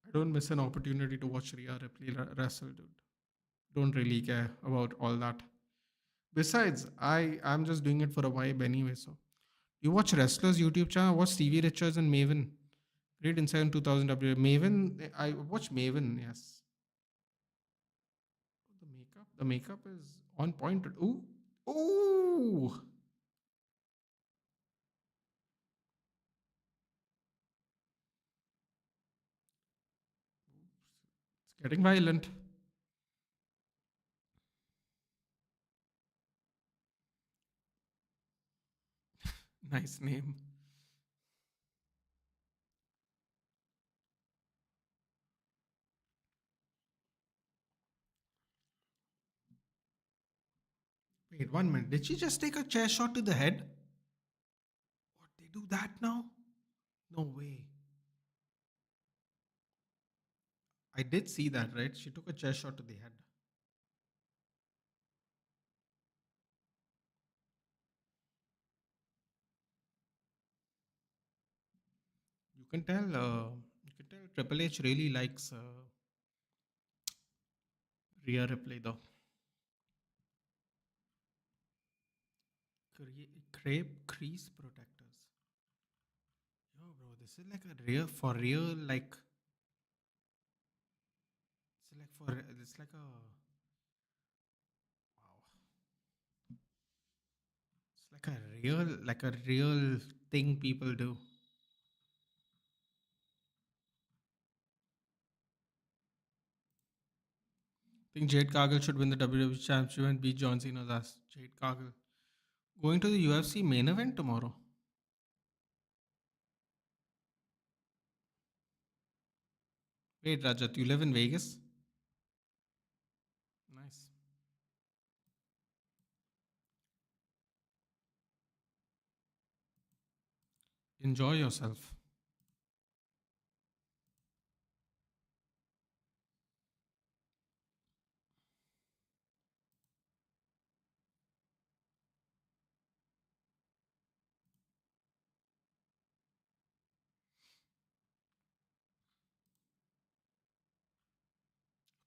Speaker 1: I don't miss an opportunity to watch Rhea Ripley wrestle, dude. Don't really care about all that. Besides, I'm just doing it for a vibe anyway. So you watch wrestlers YouTube channel. Watch Stevie Richards and Maven. Great insight in 2000 W. Maven, I watch Maven. Yes, the makeup is on point. Ooh, ooh, it's getting violent. Nice name. Wait 1 minute. Did she just take a chair shot to the head? What, they do that now? No way. I did see that, right? She took a chair shot to the head. You can tell. You can tell Triple H really likes Rhea Ripley though. Crepe crease protectors. Yo, bro, this is like a real for real. It's like a wow. It's like a real thing people do. I think Jade Cargill should win the WWE Championship and beat John Cena's ass. Jade Cargill going to the UFC main event tomorrow. Wait, Rajat, you live in Vegas? Nice. Enjoy yourself.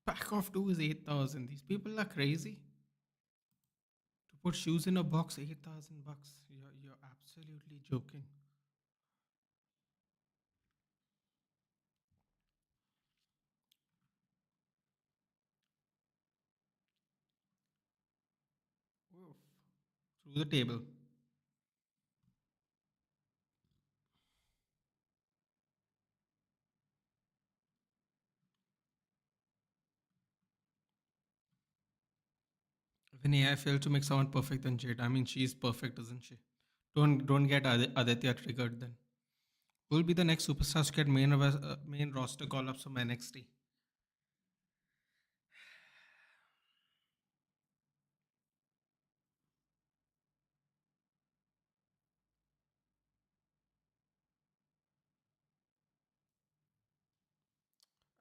Speaker 1: Pack of two is 8,000. These people are crazy. To put shoes in a box, 8,000 bucks. You're absolutely joking. Oof. Through the table. When AI failed to make someone perfect than Jade, I mean, she's perfect, isn't she? Don't get Aditya triggered then. Who will be the next superstar to get main roster call ups from NXT?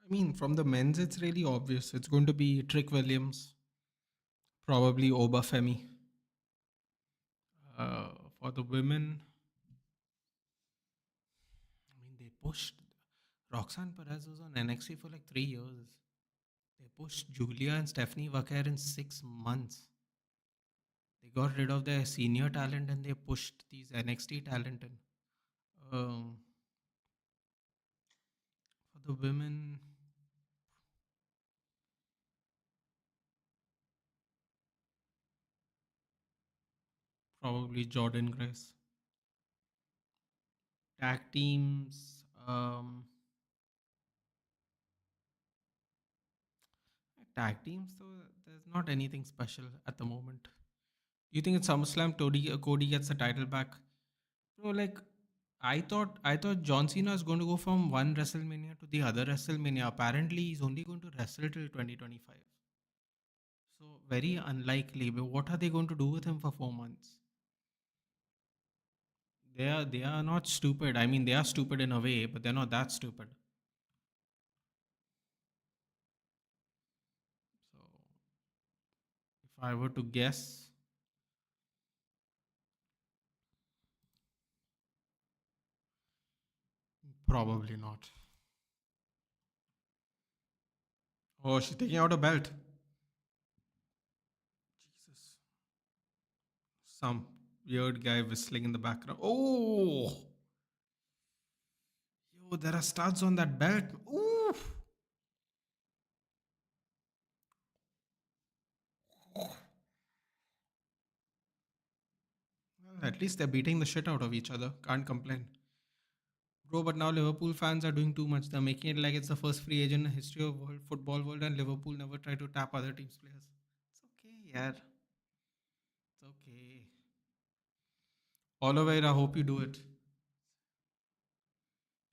Speaker 1: I mean, from the men's, it's really obvious. It's going to be Trick Williams, probably Oba Femi. For the women, I mean, they pushed Roxanne Perez was on NXT for like 3 years. They pushed Julia and Stephanie Vaquer in 6 months. They got rid of their senior talent and they pushed these NXT talent in. Um, for the women, probably Jordan Grace. Tag teams, tag teams, though, there's not anything special at the moment. Do you think it's SummerSlam Cody gets the title back? Bro, like I thought John Cena is going to go from one WrestleMania to the other WrestleMania. Apparently, he's only going to wrestle till 2025. So very unlikely. But what are they going to do with him for 4 months? They are not stupid. I mean, they are stupid in a way, but they're not that stupid. So if I were to guess, probably not. Oh, she's taking out a belt. Jesus. Some weird guy whistling in the background. Oh, yo, there are studs on that belt. Ooh. Well, at least they're beating the shit out of each other. Can't complain. Bro, but now Liverpool fans are doing too much. They're making it like it's the first free agent in the history of world football world, and Liverpool never try to tap other teams' players. It's okay, yeah. It's okay. Oliveira, I hope you do it.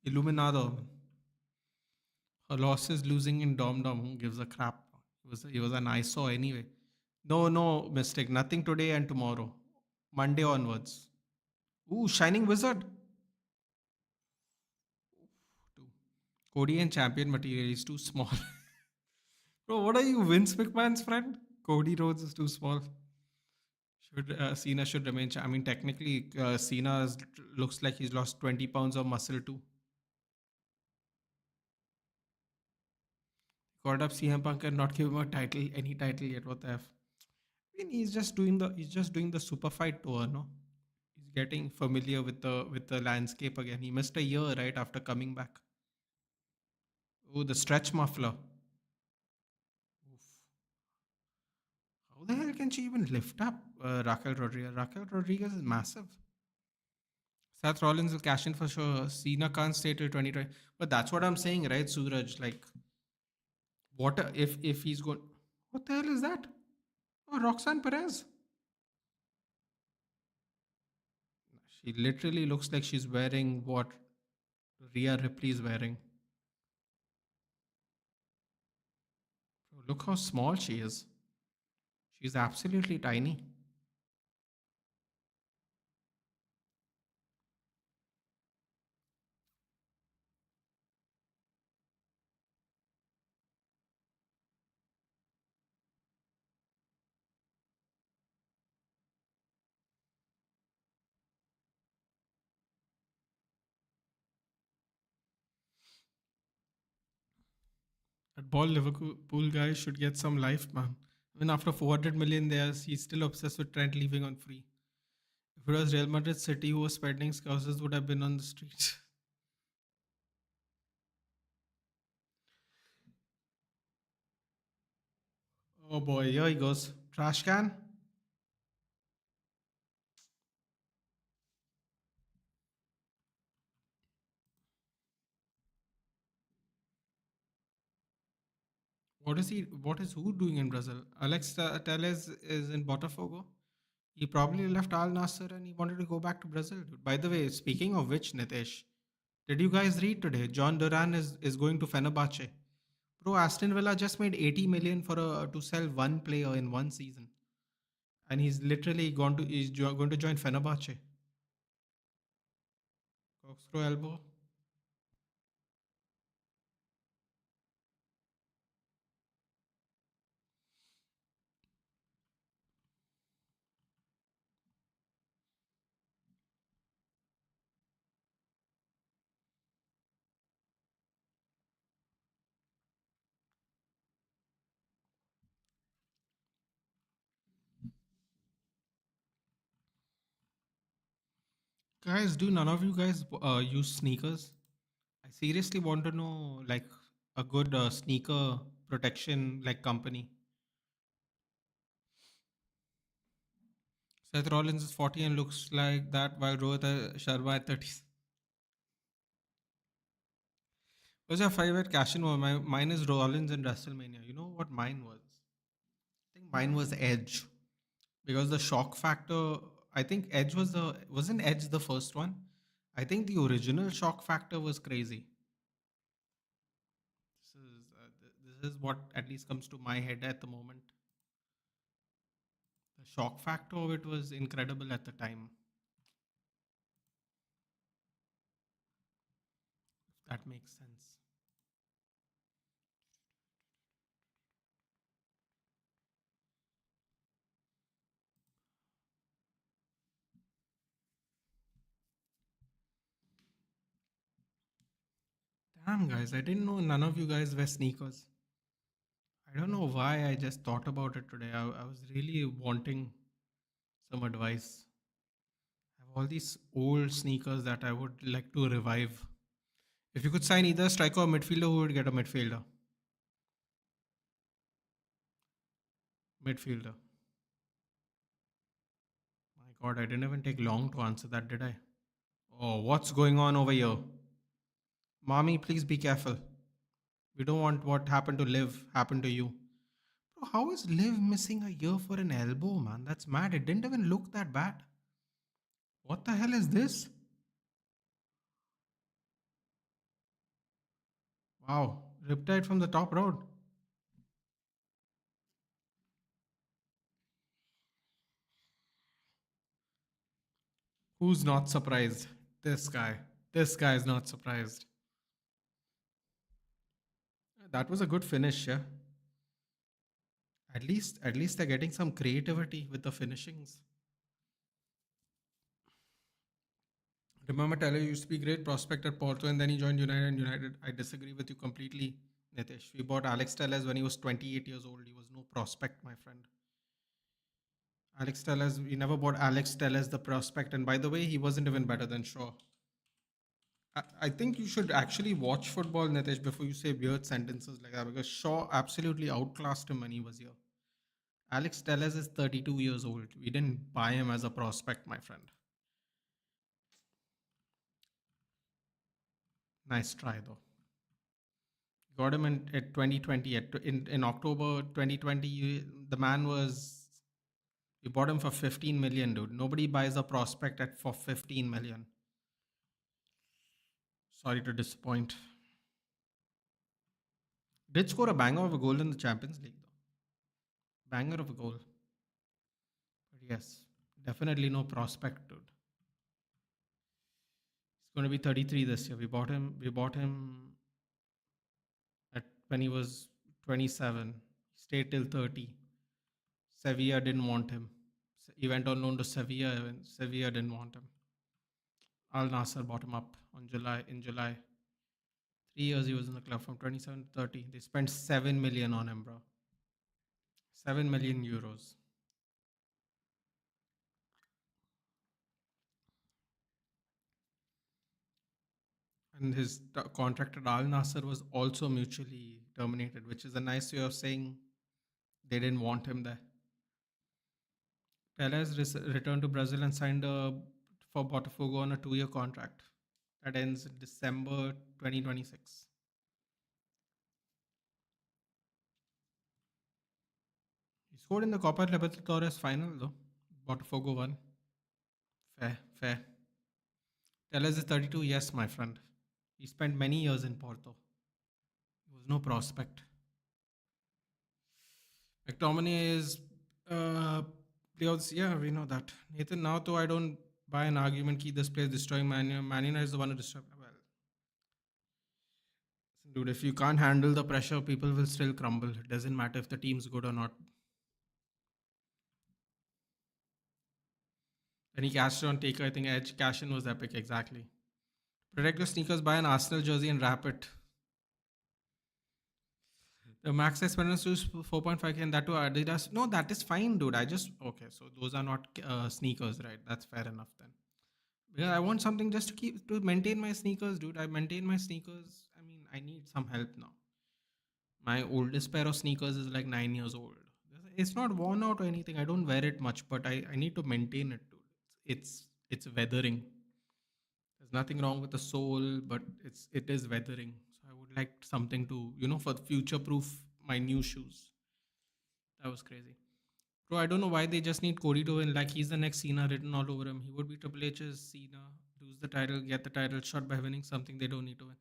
Speaker 1: Illuminado. Her loss is losing in Dom Dom. Who gives a crap? He was an eyesore anyway. No, no mistake. Nothing today and tomorrow. Monday onwards. Ooh, Shining Wizard. Two. Cody and champion material is too small. Bro, what are you, Vince McMahon's friend? Cody Rhodes is too small. Should Cena should remain? I mean, technically, looks like he's lost 20 pounds of muscle too. Called up CM Punk and not give him a title, any title yet. What the f? I mean, he's just doing the super fight tour, no? He's getting familiar with the landscape again. He missed a year right after coming back. Oh, the stretch muffler. Oof. How the hell can she even lift up Raquel Rodriguez? Raquel Rodriguez is massive. Seth Rollins will cash in for sure. Cena can't stay till 2020. But that's what I'm saying, right, Suraj? Like, if he's going. What the hell is that? Oh, Roxanne Perez. She literally looks like she's wearing what Rhea Ripley is wearing. Look how small she is. She's absolutely tiny. That ball Liverpool guy should get some life, man. Even after 400 million there, he's still obsessed with Trent leaving on free. If it was Real Madrid City who was spending, Scousers would have been on the streets. Oh boy, here he goes. Trash can? What is who doing in Brazil? Alex Telles is in Botafogo. He probably left Al Nasser and he wanted to go back to Brazil. Dude. By the way, speaking of which, Nitesh, did you guys read today? John Duran is going to Fenerbahce. Bro, Aston Villa just made 80 million to sell one player in one season, and he's literally going to join Fenerbahce. Corkscrew elbow. Guys, do none of you guys use sneakers? I seriously want to know like a good sneaker protection like company. Seth Rollins is 40 and looks like that, while Rohit Sharma at 30. What's your favorite cash in? Mine is Rollins and WrestleMania. You know what mine was? I think mine was Edge because the shock factor. I think Edge wasn't Edge the first one. I think the original shock factor was crazy. This is what at least comes to my head at the moment. The shock factor of it was incredible at the time. If that makes sense. Damn, guys, I didn't know none of you guys wear sneakers. I don't know why I just thought about it today. I was really wanting some advice. I have all these old sneakers that I would like to revive. If you could sign either a striker or midfielder, who would get a midfielder? Midfielder. My God, I didn't even take long to answer that, did I? Oh, what's going on over here? Mommy, please be careful. We don't want what happened to Liv happen to you. Bro, how is Liv missing a year for an elbow, man? That's mad. It didn't even look that bad. What the hell is this? Wow, riptide from the top road. Who's not surprised? This guy. This guy is not surprised. That was a good finish, yeah. At least they're getting some creativity with the finishings. Remember, Taylor used to be a great prospect at Porto, and then he joined United. And United, I disagree with you completely, Nitish. We bought Alex Telles when he was 28 years old. He was no prospect, my friend. Alex Telles, we never bought Alex Telles, the prospect. And by the way, he wasn't even better than Shaw. I think you should actually watch football, Nitish, before you say weird sentences like that, because Shaw absolutely outclassed him when he was here. Alex Telles is 32 years old. We didn't buy him as a prospect, my friend. Nice try, though. Got him in at 2020. In October 2020, the man was. We bought him for 15 million, dude. Nobody buys a prospect at for 15 million. Sorry to disappoint. Did score a banger of a goal in the Champions League, though. Banger of a goal. But yes, definitely no prospect, dude. He's going to be 33 this year. We bought him. We bought him at when he was 27. He stayed till 30. Sevilla didn't want him. He went on loan to Sevilla and Sevilla didn't want him. Al Nasser bought him up in July. 3 years he was in the club from 27 to 30. They spent 7 million on him, bro. 7 million euros. And his contract at Al Nasser was also mutually terminated, which is a nice way of saying they didn't want him there. Telles returned to Brazil and signed for Botafogo on a 2-year contract that ends in December 2026. He scored in the Copa Libertadores final though. Botafogo won. Fair, fair. Telles is 32. Yes, my friend. He spent many years in Porto. He was no prospect. McTominay is playoffs. Yeah, we know that. Nathan, now though I don't buy an argument key this player destroying Man United. Man United is the one who destroyed. Well, dude, if you can't handle the pressure, people will still crumble. It doesn't matter if the team's good or not. Then he cashed on Taker. I think Edge cash in was epic. Exactly. Protect your sneakers, buy an Arsenal jersey and wrap it. The max expense is 4.5K and that to Adidas. No, that is fine, dude. I just okay. So those are not sneakers, right? That's fair enough then. Because I want something just to keep to maintain my sneakers, dude. I maintain my sneakers. I mean, I need some help now. My oldest pair of sneakers is like 9 years old. It's not worn out or anything. I don't wear it much, but I need to maintain it, dude. It's weathering. There's nothing wrong with the sole, but it is weathering. So I would like something to for future proof my new shoes. That was crazy. Bro, I don't know why they just need Cody to win. Like he's the next Cena written all over him. He would be Triple H's Cena, lose the title, get the title shot by winning something they don't need to win.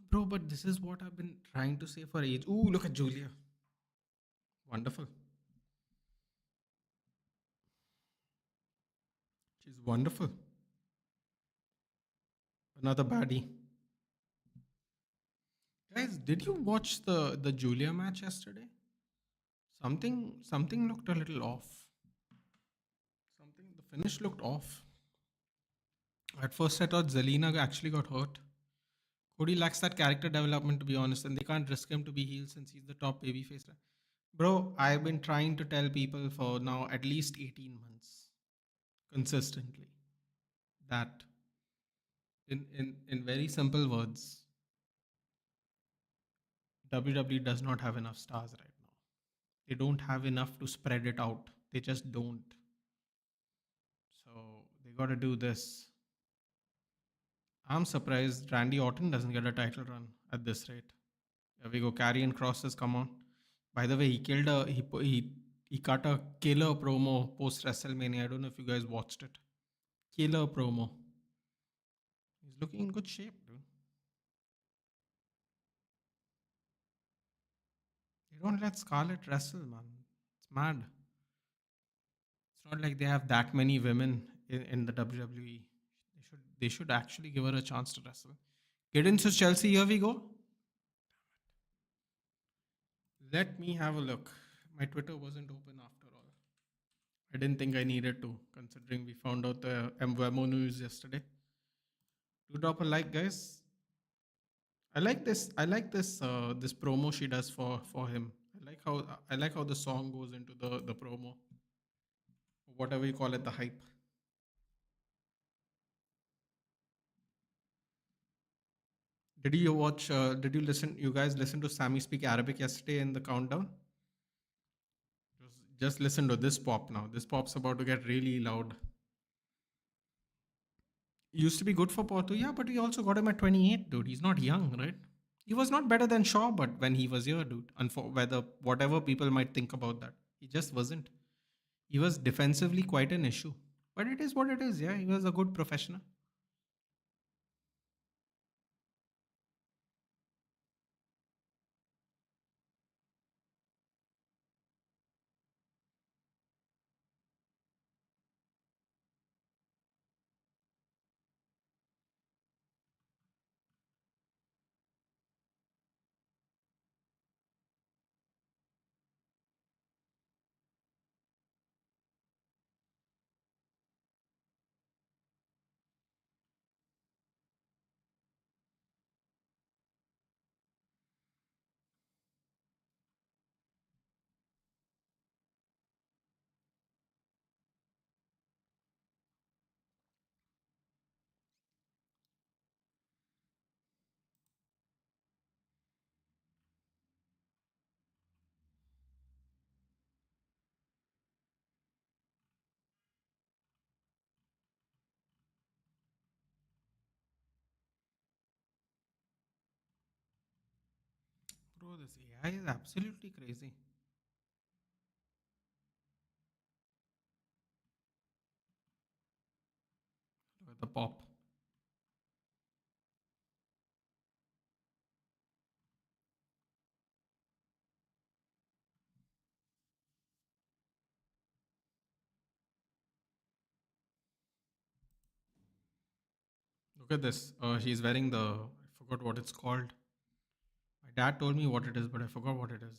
Speaker 1: Bro, but this is what I've been trying to say for age. Ooh, look at Julia. Wonderful. She's wonderful. Another baddie. Guys, did you watch the Julia match yesterday? Something looked a little off. Something the finish looked off. At first, I thought Zelina actually got hurt. Cody lacks that character development, to be honest, and they can't risk him to be heel since he's the top babyface. Bro, I've been trying to tell people for now at least 18 months consistently that in very simple words, WWE does not have enough stars right now. They don't have enough to spread it out. They just don't. So they got to do this. I'm surprised Randy Orton doesn't get a title run at this rate. There we go. Carry and crosses. Come on. By the way, he cut a killer promo post WrestleMania. I don't know if you guys watched it. Killer promo. He's looking in good shape, dude. They don't let Scarlett wrestle, man. It's mad. It's not like they have that many women in the WWE. They should actually give her a chance to wrestle. Get into Chelsea. Here we go. Let me have a look. My Twitter wasn't open after all. I didn't think I needed to, considering we found out the Mwemo news yesterday. Do drop a like, guys. I like this. I like this. This promo she does for him. I like how the song goes into the promo, whatever you call it, the hype. Did you watch? Did you listen? You guys listen to Sammy speak Arabic yesterday in the countdown? Just listen to this pop now. This pop's about to get really loud. Used to be good for Porto, yeah, but we also got him at 28, dude. He's not young, right? He was not better than Shaw, but when he was here, dude, and for whether whatever people might think about that, he just wasn't. He was defensively quite an issue. But it is what it is, yeah. He was a good professional. Bro, this AI is absolutely crazy. Look at the pop. Look at this. He's wearing the. I forgot what it's called. My dad told me what it is, but I forgot what it is.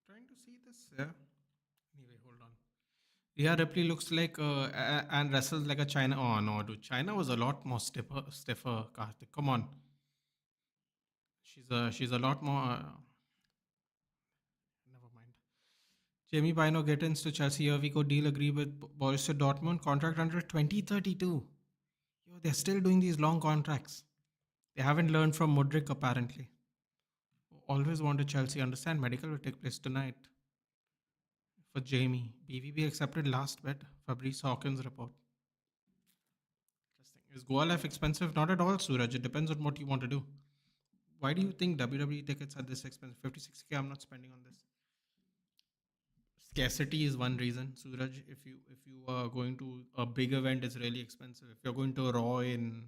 Speaker 1: Trying to see this. Yeah. Anyway, hold on. Yeah, Ripley looks like and wrestles like a China. Oh no, dude, China was a lot more stiffer. Karthik, come on, she's a lot more. Never mind. Jamie Bino gets to Chelsea. Here we go. Deal agree with Borussia Dortmund. Contract under 2032. Yo, they're still doing these long contracts. They haven't learned from Mudrik apparently. Always wanted Chelsea. Understand medical will take place tonight for Jamie. BVB accepted last bet. Fabrice Hawkins report. Interesting. Is Goa Life expensive? Not at all, Suraj. It depends on what you want to do. Why do you think WWE tickets are this expensive? 56K, I'm not spending on this. Scarcity is one reason, Suraj. If you are going to a big event, it's really expensive. If you're going to a Raw in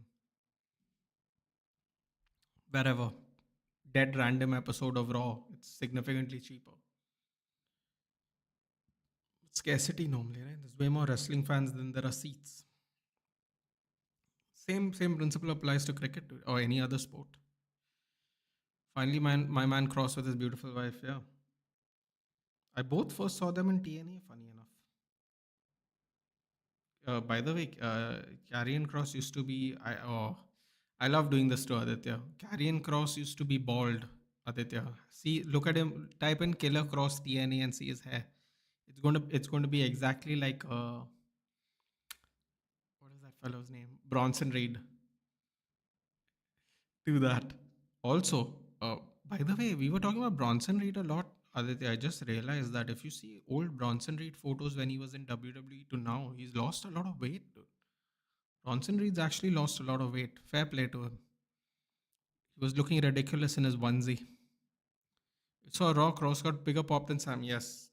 Speaker 1: wherever, dead random episode of Raw, it's significantly cheaper. Scarcity normally, right? There's way more wrestling fans than there are seats. Same principle applies to cricket or any other sport. Finally, my man crossed with his beautiful wife. Yeah, I both first saw them in TNA. Funny enough. By the way, Carrion Cross used to be. I love doing this to Aditya. Karrion Cross used to be bald, Aditya. See, look at him. Type in Killer Cross DNA and see his hair. It's going to be exactly like what is that fellow's name? Bronson Reed. Do that. Also, by the way, we were talking about Bronson Reed a lot. Aditya, I just realized that if you see old Bronson Reed photos when he was in WWE to now, he's lost a lot of weight, dude. Bronson Reed's actually lost a lot of weight. Fair play to him. He was looking ridiculous in his onesie. So Raw Cross got bigger pop than Sam. Yes,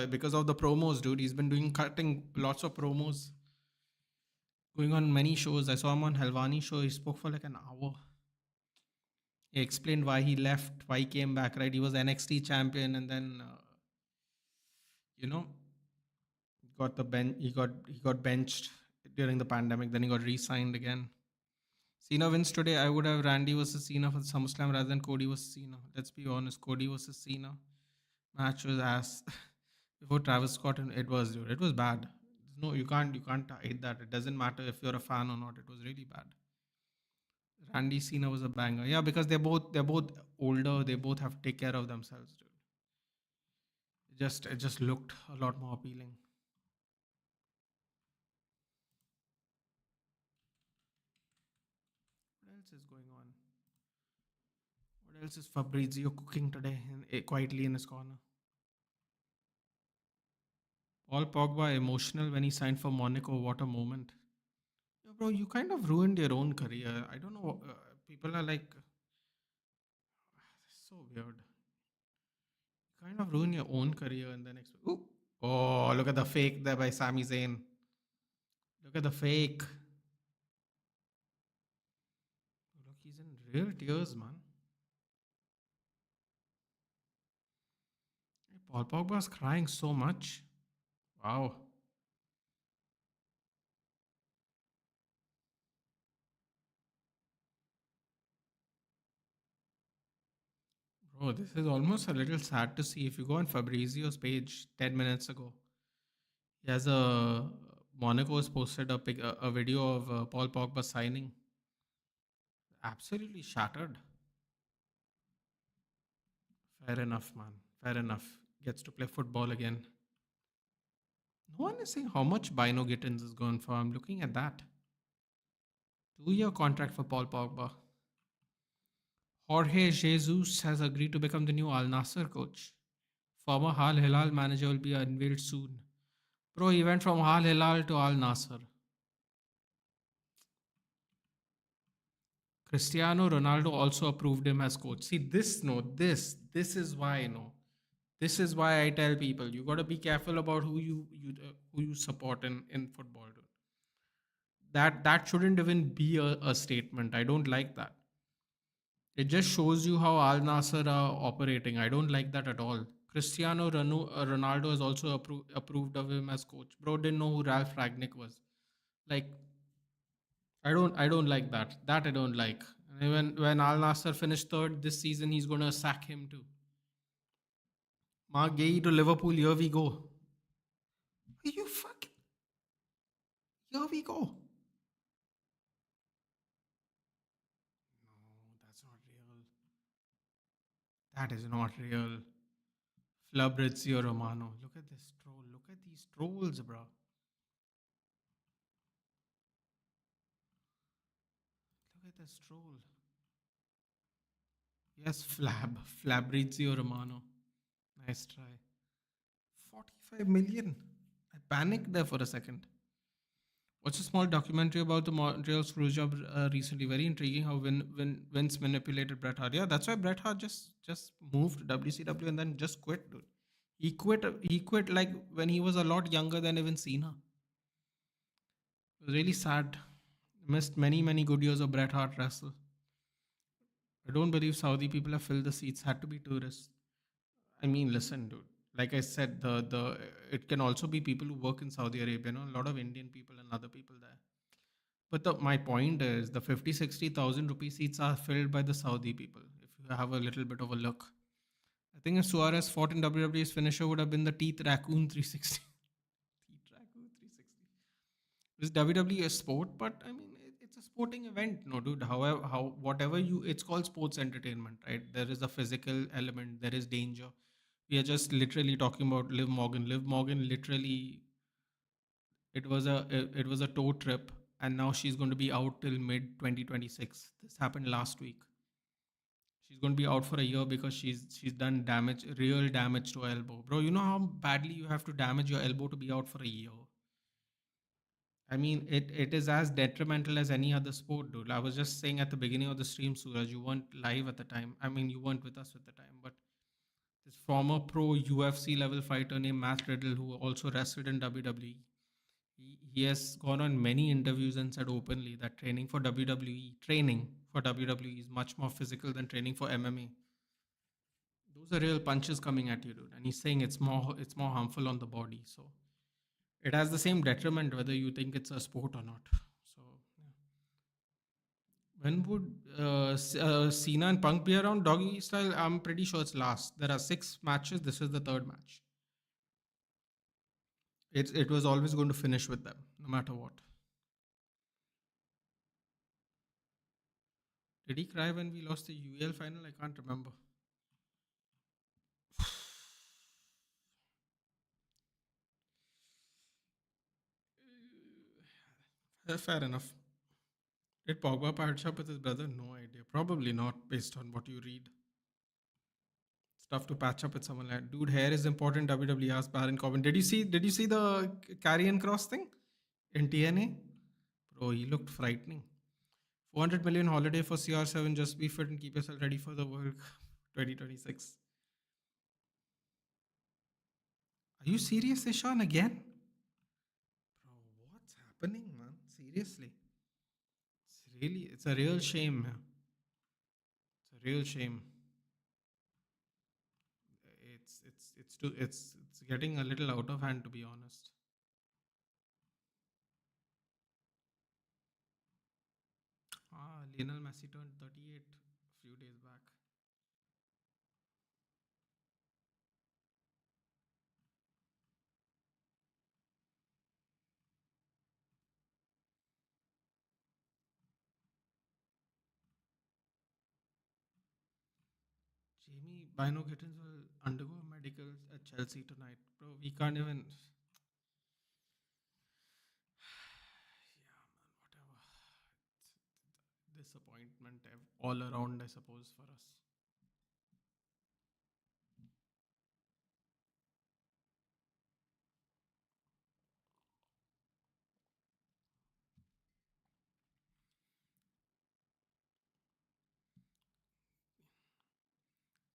Speaker 1: because of the promos, dude. He's been doing cutting lots of promos, going on many shows. I saw him on Helvani show. He spoke for like an hour. He explained why he left, why he came back. Right, he was NXT champion, and then you know got the bench. He got benched during the pandemic. Then he got re-signed again. Cena wins today. I would have Randy versus Cena for SummerSlam rather than Cody versus Cena. Let's be honest. Cody versus Cena match was ass. Before Travis Scott, and it was, dude. It was bad. No, you can't hide that. It doesn't matter if you're a fan or not. It was really bad. Randy Cena was a banger. Yeah, because they're both older. They both have to take care of themselves, dude. It just looked a lot more appealing. What else is going on? What else is Fabrizio cooking today quietly in his corner? Paul Pogba emotional when he signed for Monaco. What a moment. Yeah, bro, you kind of ruined your own career. I don't know. People are like, so weird. Kind of ruin your own career and then Ooh. Oh, look at the fake there by Sami Zayn. Look at the fake. Look, he's in real tears, man. Paul Pogba's crying so much. Wow. Bro, this is almost a little sad to see. If you go on Fabrizio's page 10 minutes ago, he has a Monaco has posted a video of Paul Pogba signing. Absolutely shattered. Fair enough, man. Fair enough. Gets to play football again. No one is saying how much Bino Gittins is going for. I'm looking at that. 2-year contract for Paul Pogba. Jorge Jesus has agreed to become the new Al Nassr coach. Former Al Hilal manager will be unveiled soon. Bro, he went from Al Hilal to Al Nassr. Cristiano Ronaldo also approved him as coach. See, this is why, no. This is why I tell people you got to be careful about who you support in football. Dude. That shouldn't even be a statement. I don't like that. It just shows you how Al Nassr are operating. I don't like that at all. Ronaldo has also approved of him as coach. Bro didn't know who Ralph Ragnick was. Like, I don't like that. That I don't like. And when Al Nassr finished third this season, he's gonna sack him too. Mark Gay to Liverpool. Here we go. You fucking. Here we go. No, that's not real. That is not real. Fabrizio Romano. Look at this troll. Look at these trolls, bro. Look at this troll. Yes, Fabrizio Romano. Nice try. 45 million. I panicked there for a second. Watched a small documentary about the Montreal Screwjob recently. Very intriguing how Vince manipulated Bret Hart. Yeah, that's why Bret Hart just moved to WCW and then just quit, dude. He quit. He quit like when he was a lot younger than even Cena. It was really sad. Missed many good years of Bret Hart wrestle. I don't believe Saudi people have filled the seats. Had to be tourists. I mean, listen, dude. Like I said, the it can also be people who work in Saudi Arabia. You know, a lot of Indian people and other people there. But my point is the 50, 60,000 rupee seats are filled by the Saudi people. If you have a little bit of a look, I think if Suarez fought in WWE's finisher would have been the Teeth Raccoon 360. Teeth Raccoon 360. Is WWE a sport? But I mean, it's it's a sporting event, no, dude. However, how whatever you, it's called sports entertainment, right? There is a physical element, there is danger. We are just literally talking about Liv Morgan. Liv Morgan literally, it was a tour trip, and now she's going to be out till mid 2026. This happened last week. She's going to be out for a year because she's done damage, real damage to her elbow, bro. You know how badly you have to damage your elbow to be out for a year. I mean, it is as detrimental as any other sport, dude. I was just saying at the beginning of the stream, Suraj, you weren't live at the time. I mean, you weren't with us at the time, but this former pro UFC level fighter named Matt Riddle, who also wrestled in WWE, he has gone on many interviews and said openly that training for WWE is much more physical than training for MMA. Those are real punches coming at you, dude. And he's saying it's more harmful on the body. So it has the same detriment whether you think it's a sport or not. So yeah. When would Cena and Punk be around doggy style? I'm pretty sure it's last. There are 6 matches. This is the third match. It was always going to finish with them, no matter what. Did he cry when we lost the UEL final? I can't remember. Fair enough. Did Pogba patch up with his brother? No idea. Probably not, based on what you read. It's tough to patch up with someone like dude. Hair is important. WWE asked Baron Corbin. Did you see the carrion cross thing in TNA? Bro, he looked frightening. 400 million holiday for CR7. Just be fit and keep yourself ready for the World Cup 2026. Are you serious, Ishan, again? Bro, what's happening, man? Seriously. It's a real shame, man. It's a real shame. It's getting a little out of hand, to be honest. Lionel Messi turned 38 a few days back. Jamie Bino Gittins will undergo medical at Chelsea tonight. Bro, we can't even. Yeah, man, whatever. Disappointment all around, I suppose, for us.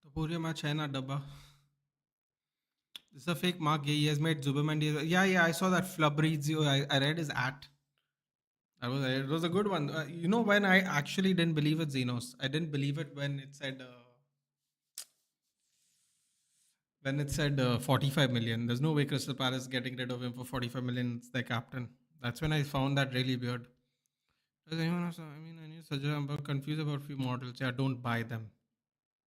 Speaker 1: तो पूरे match है ना डब्बा. This is a fake mark. He has made Zuberman. Yeah, yeah, I saw that Flub reads you. I read his at. It was a good one. You know, when I actually didn't believe it, Xenos, I didn't believe it when it said 45 million. There's no way Crystal Palace getting rid of him for 45 million. It's their captain. That's when I found that really weird. Does anyone else? I mean, I need suggest. I'm confused about few models. Yeah, don't buy them.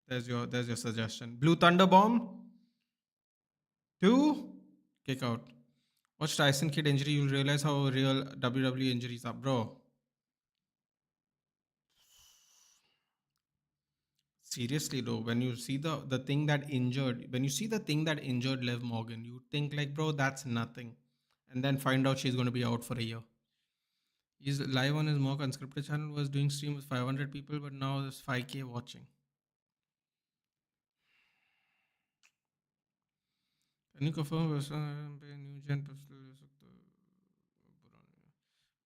Speaker 1: There's your suggestion. Blue Thunder Bomb 2 kick out. Watch Tyson Kidd injury. You'll realize how real WWE injuries are, bro. Seriously though, when you see the thing that injured Liv Morgan, you think like, bro, that's nothing, and then find out she's going to be out for a year. He's live on his mock unscripted channel, was doing stream with 500 people, but now there's 5K watching. Can you confirm new gen pistol?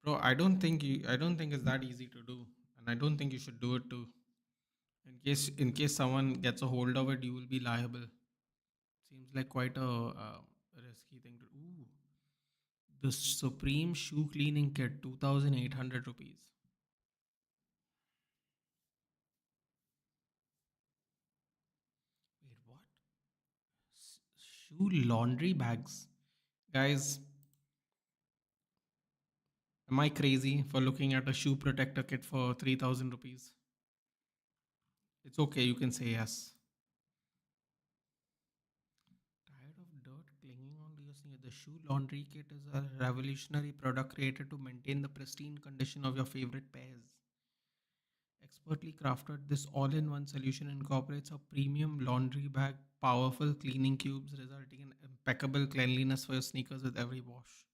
Speaker 1: Bro, I don't think it's that easy to do, and I don't think you should do it too. In case someone gets a hold of it, you will be liable. Seems like quite a risky thing to. Ooh, the Supreme Shoe Cleaning Kit, 2,800 rupees. Wait, what? Shoe laundry bags, guys. Am I crazy for looking at a shoe protector kit for 3,000 rupees? It's okay, you can say yes. Tired of dirt clinging onto your sneaker. The shoe laundry kit is a revolutionary product created to maintain the pristine condition of your favorite pairs. Expertly crafted, this all in one solution incorporates a premium laundry bag, powerful cleaning cubes, resulting in impeccable cleanliness for your sneakers with every wash.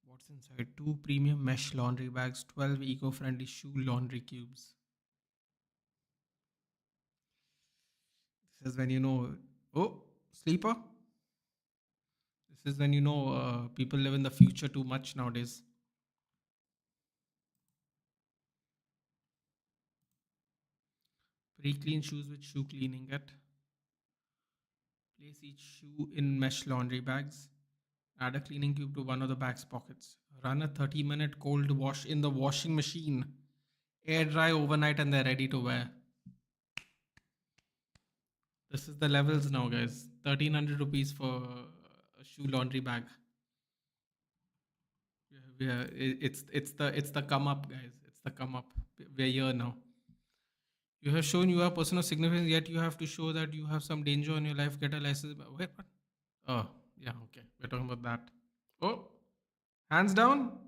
Speaker 1: What's inside? Two premium mesh laundry bags, 12 eco friendly shoe laundry cubes. This is when you know, oh, sleeper. This is when you know people live in the future too much nowadays. Pre clean shoes with shoe cleaning kit. Place each shoe in mesh laundry bags. Add a cleaning cube to one of the bag's pockets. Run a 30-minute cold wash in the washing machine. Air dry overnight and they're ready to wear. This is the levels now, guys. 1300 rupees for a shoe laundry bag. Yeah, it's the come up, guys. It's the come up. We're here now. You have shown you are a person of significance, yet you have to show that you have some danger in your life. Get a license. Wait, what? Oh, yeah, okay. We're talking about that. Oh, hands down.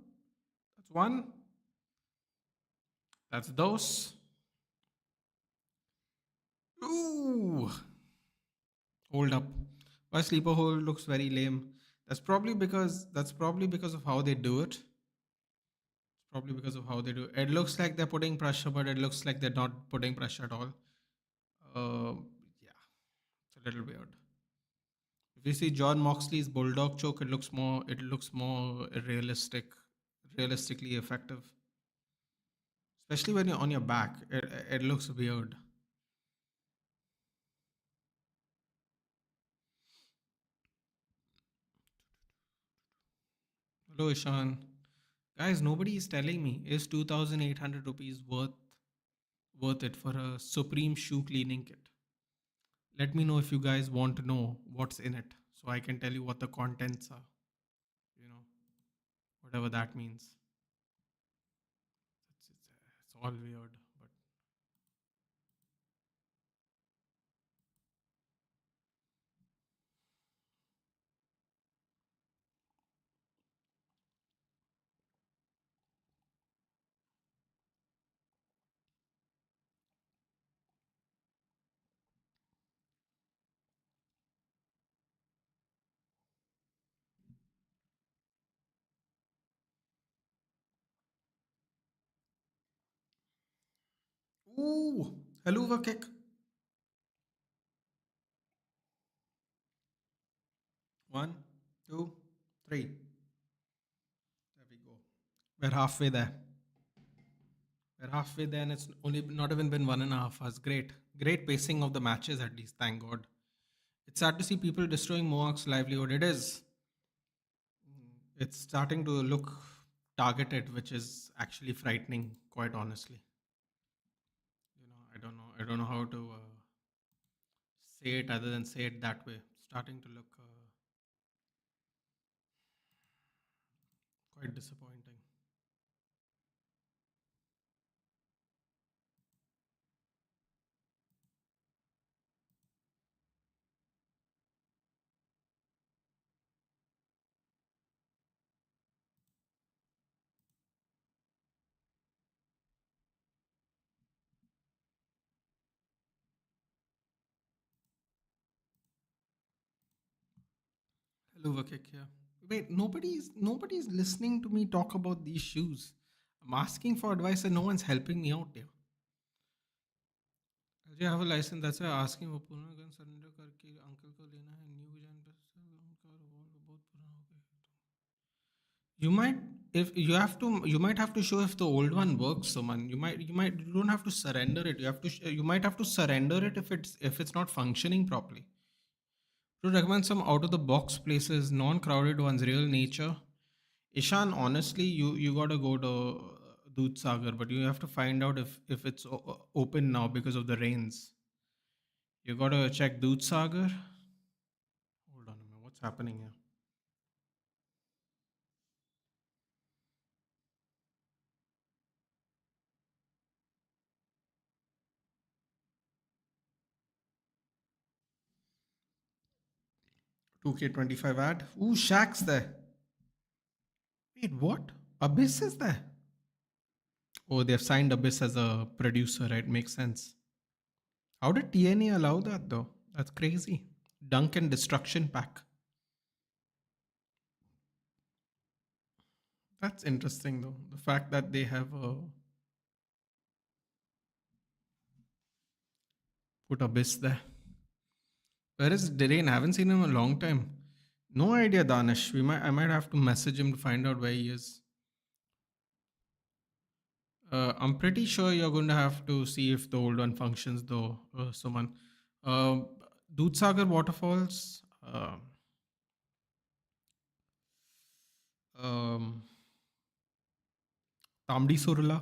Speaker 1: That's one. That's those. Ooh, hold up. Why sleeper hold looks very lame? That's probably because of how they do it. It's probably because of how they do it. It looks like they're putting pressure, but it looks like they're not putting pressure at all. Yeah, it's a little weird. If you see John Moxley's bulldog choke, it looks more realistically effective. Especially when you're on your back, it looks weird. Hello, Ishan. Guys, nobody is telling me is 2,800 rupees worth it for a supreme shoe cleaning kit. Let me know if you guys want to know what's in it, so I can tell you what the contents are. You know, whatever that means. It's all weird, but ooh, haluva kick. One, two, three. There we go. We're halfway there. We're halfway there, and it's only not even been 1.5 hours. Great, great pacing of the matches at least. Thank God. It's sad to see people destroying Mohawk's livelihood. It is. It's starting to look targeted, which is actually frightening, quite honestly. I don't know how to say it other than say it that way. Starting to look quite disappointing. Hello, kick here. Wait, nobody's listening to me talk about these shoes. I'm asking for advice and no one's helping me out here. Do you have a license? That's why asking वो पुराना gun surrender करके uncle को लेना है new जन पे उनका revolver बहुत पुराना हो गया है you might if you might have to show if the old one works someone you don't have to surrender it you might have to surrender it if it's not functioning properly. To recommend some out of the box places, non crowded ones, real nature. Ishan, honestly, you gotta go to Dudh Sagar, but you have to find out if it's open now because of the rains. You gotta check Dudh Sagar. Hold on a minute, what's happening here? 2K25 ad. Ooh, Shaq's there. Wait, what? Abyss is there? Oh, they've signed Abyss as a producer, right? Makes sense. How did TNA allow that though? That's crazy. Dunk and Destruction pack. That's interesting though. The fact that they have put Abyss there. Where is Dirain? I haven't seen him in a long time. No idea, Danish. I might have to message him to find out where he is. I'm pretty sure you're going to have to see if the old one functions though, Suman. Uh, Dudsagar Waterfalls. Um, Tamdi Surula.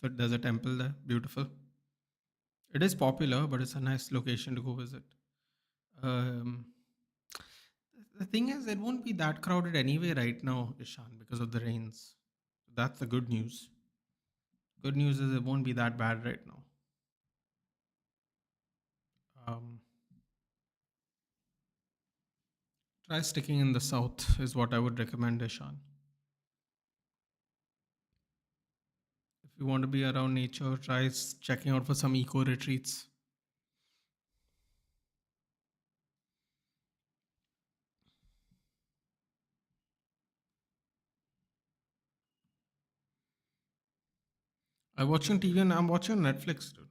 Speaker 1: So there's a temple there. Beautiful. It is popular, but it's a nice location to go visit. Um, the thing is, it won't be that crowded anyway right now, Ishan, because of the rains. That's the good news. Good news is it won't be that bad right now. Um, Try sticking in the south is what I would recommend, Ishan. If you want to be around nature, try checking out for some eco retreats. I'm watching TV and I'm watching Netflix, dude.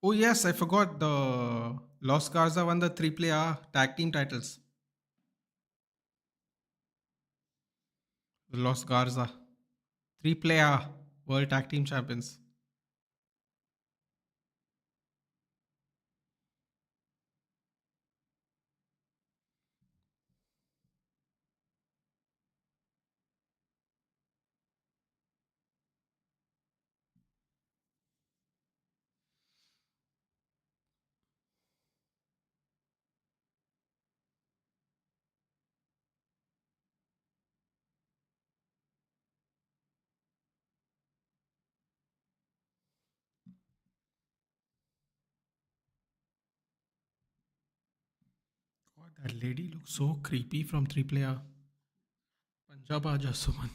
Speaker 1: Oh yes, I forgot the Los Garza won the triple A tag team titles. The Los Garza triple A World Tag Team Champions. God, that lady looks so creepy from triple A. Punjab Aja Suman.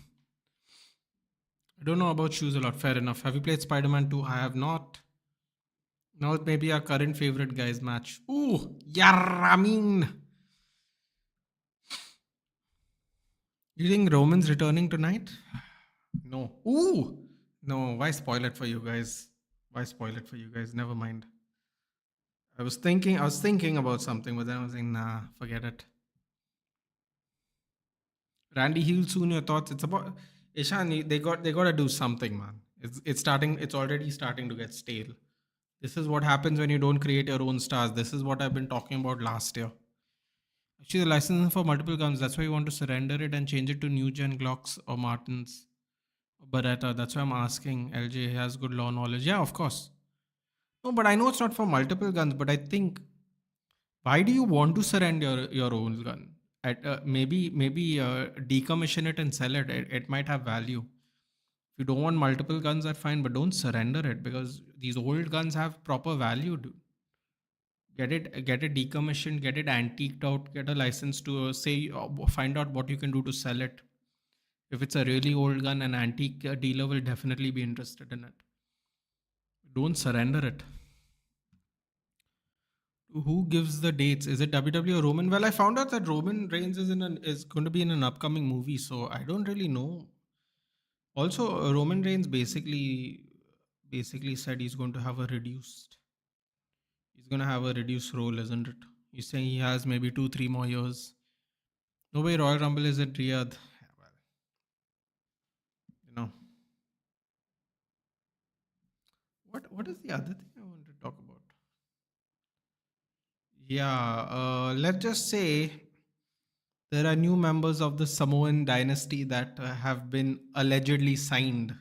Speaker 1: I don't know about shoes a lot. Fair enough. Have you played Spider-Man 2? I have not. Now it may be our current favorite guys match. Ooh, Yaramin. You think Roman's returning tonight? No. Ooh. No, why spoil it for you guys? Why spoil it for you guys? Never mind. I was thinking about something, but then I was like, nah, forget it. Randy Hill soon. Your thoughts? It's about Ishan. They got to do something, man. It's starting. It's already starting to get stale. This is what happens when you don't create your own stars. This is what I've been talking about last year. Actually, the license for multiple guns. That's why you want to surrender it and change it to new gen Glocks or Martins or Beretta. That's why I'm asking. LJ has good law knowledge. Yeah, of course. No, but I know it's not for multiple guns. But I think why do you want to surrender your own gun? Maybe decommission it and sell it. It might have value. If you don't want multiple guns, that's fine, but don't surrender it because these old guns have proper value. Dude. Get it decommissioned, get it antiqued out, get a license to find out what you can do to sell it. If it's a really old gun, an antique dealer will definitely be interested in it. Don't surrender it. Who gives the dates? Is it WWE or Roman? Well, I found out that Roman Reigns is going to be in an upcoming movie, so I don't really know. Also, Roman Reigns basically said he's going to have a reduced role, isn't it? He's saying he has maybe 2-3 more years. No way Royal Rumble is at Riyadh. Yeah, well, you know. What is the other thing I want to talk about? Yeah, let's just say there are new members of the Samoan dynasty that have been allegedly signed.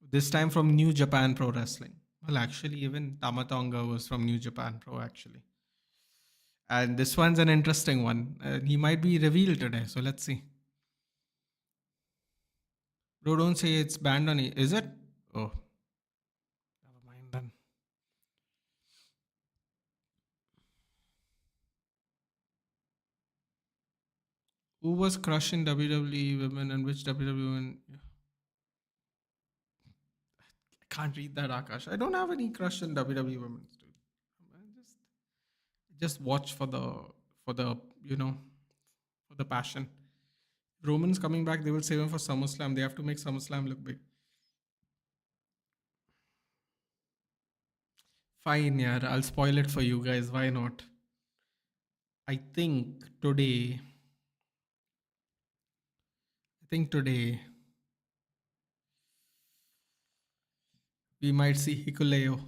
Speaker 1: This time from New Japan Pro Wrestling. Well, actually, even Tamatonga was from New Japan Pro, actually. And this one's an interesting one. He might be revealed today, so let's see. Bro, don't say it's banned on. Is it? Oh, never mind then. Who was crush in WWE women and which WWE women? I can't read that, Akash. I don't have any crush in WWE women, dude. I just watch for the you know for the passion. Roman's coming back. They will save him for SummerSlam. They have to make SummerSlam look big. Fine, yeah. I'll spoil it for you guys. Why not? I think today. I think today we might see Hikuleo.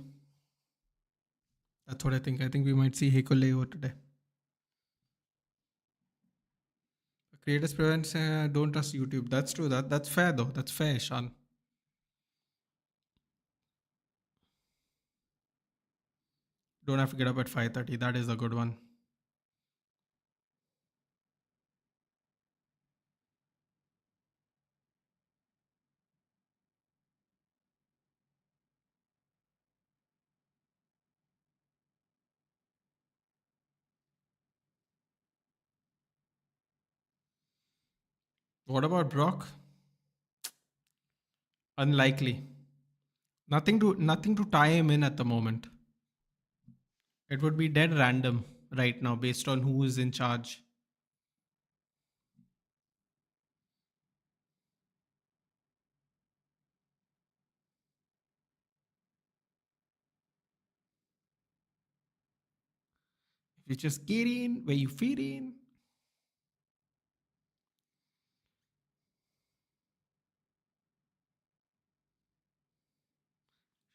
Speaker 1: That's what I think. I think we might see Hikuleo today. Creators prevents don't trust YouTube. That's true. That's fair though. That's fair, Sean. Don't have to get up at 5:30. That is a good one. What about Brock? Unlikely. Nothing to tie him in at the moment. It would be dead random right now based on who is in charge. If you just get in where you fit in.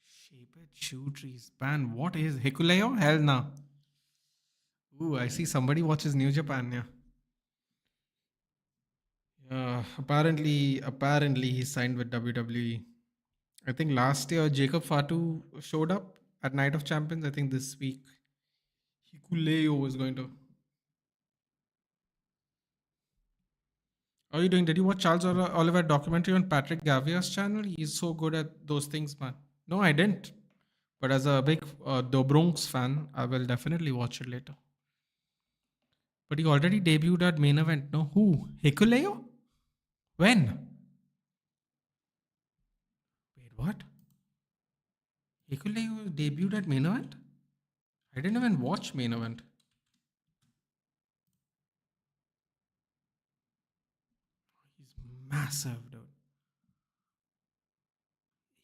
Speaker 1: Shaped shoe trees. Man, what is Hikuleo? Hell no. Ooh, I see somebody watches New Japan. Yeah. Apparently he signed with WWE. I think last year Jacob Fatu showed up at Night of Champions. I think this week Hikuleo was going to. How are you doing? Did you watch Charles Oliver documentary on Patrick Gavier's channel? He's so good at those things, man. No, I didn't. But as a big Dobrunks fan, I will definitely watch it later. But he already debuted at main event. No, who? Hikuleo? When? Wait, what? Hikuleo debuted at main event? I didn't even watch main event. He's massive, dude.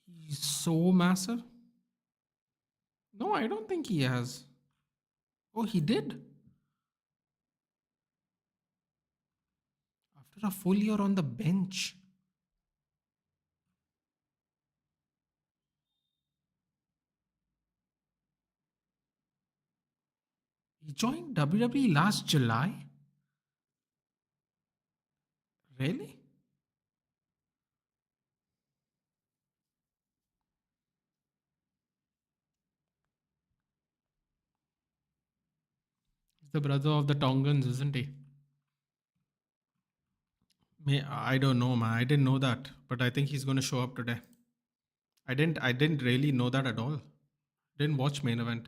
Speaker 1: He's so massive. No, I don't think he has. Oh, he did. After a full year on the bench. He joined WWE last July. Really? He's the brother of the Tongans, isn't he? I don't know, man. I didn't know that, but I think he's going to show up today. I didn't really know that at all. Didn't watch main event.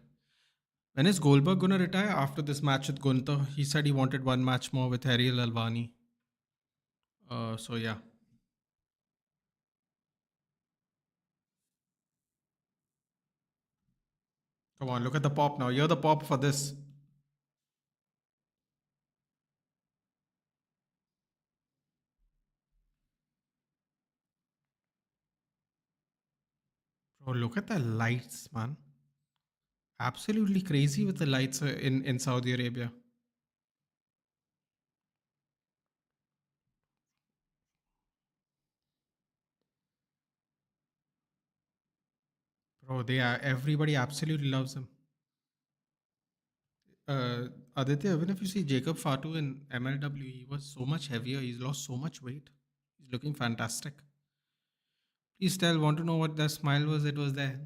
Speaker 1: When is Goldberg gonna retire after this match with Gunther? He said he wanted one match more with Ariel Alvani. So yeah. Come on, look at the pop now. You're the pop for this. Bro, look at the lights, man. Absolutely crazy with the lights in Saudi Arabia. Bro, they are everybody absolutely loves him. Aditya, even if you see Jacob Fatu in MLW, he was so much heavier. He's lost so much weight. He's looking fantastic. Please tell, want to know what the smile was? It was there.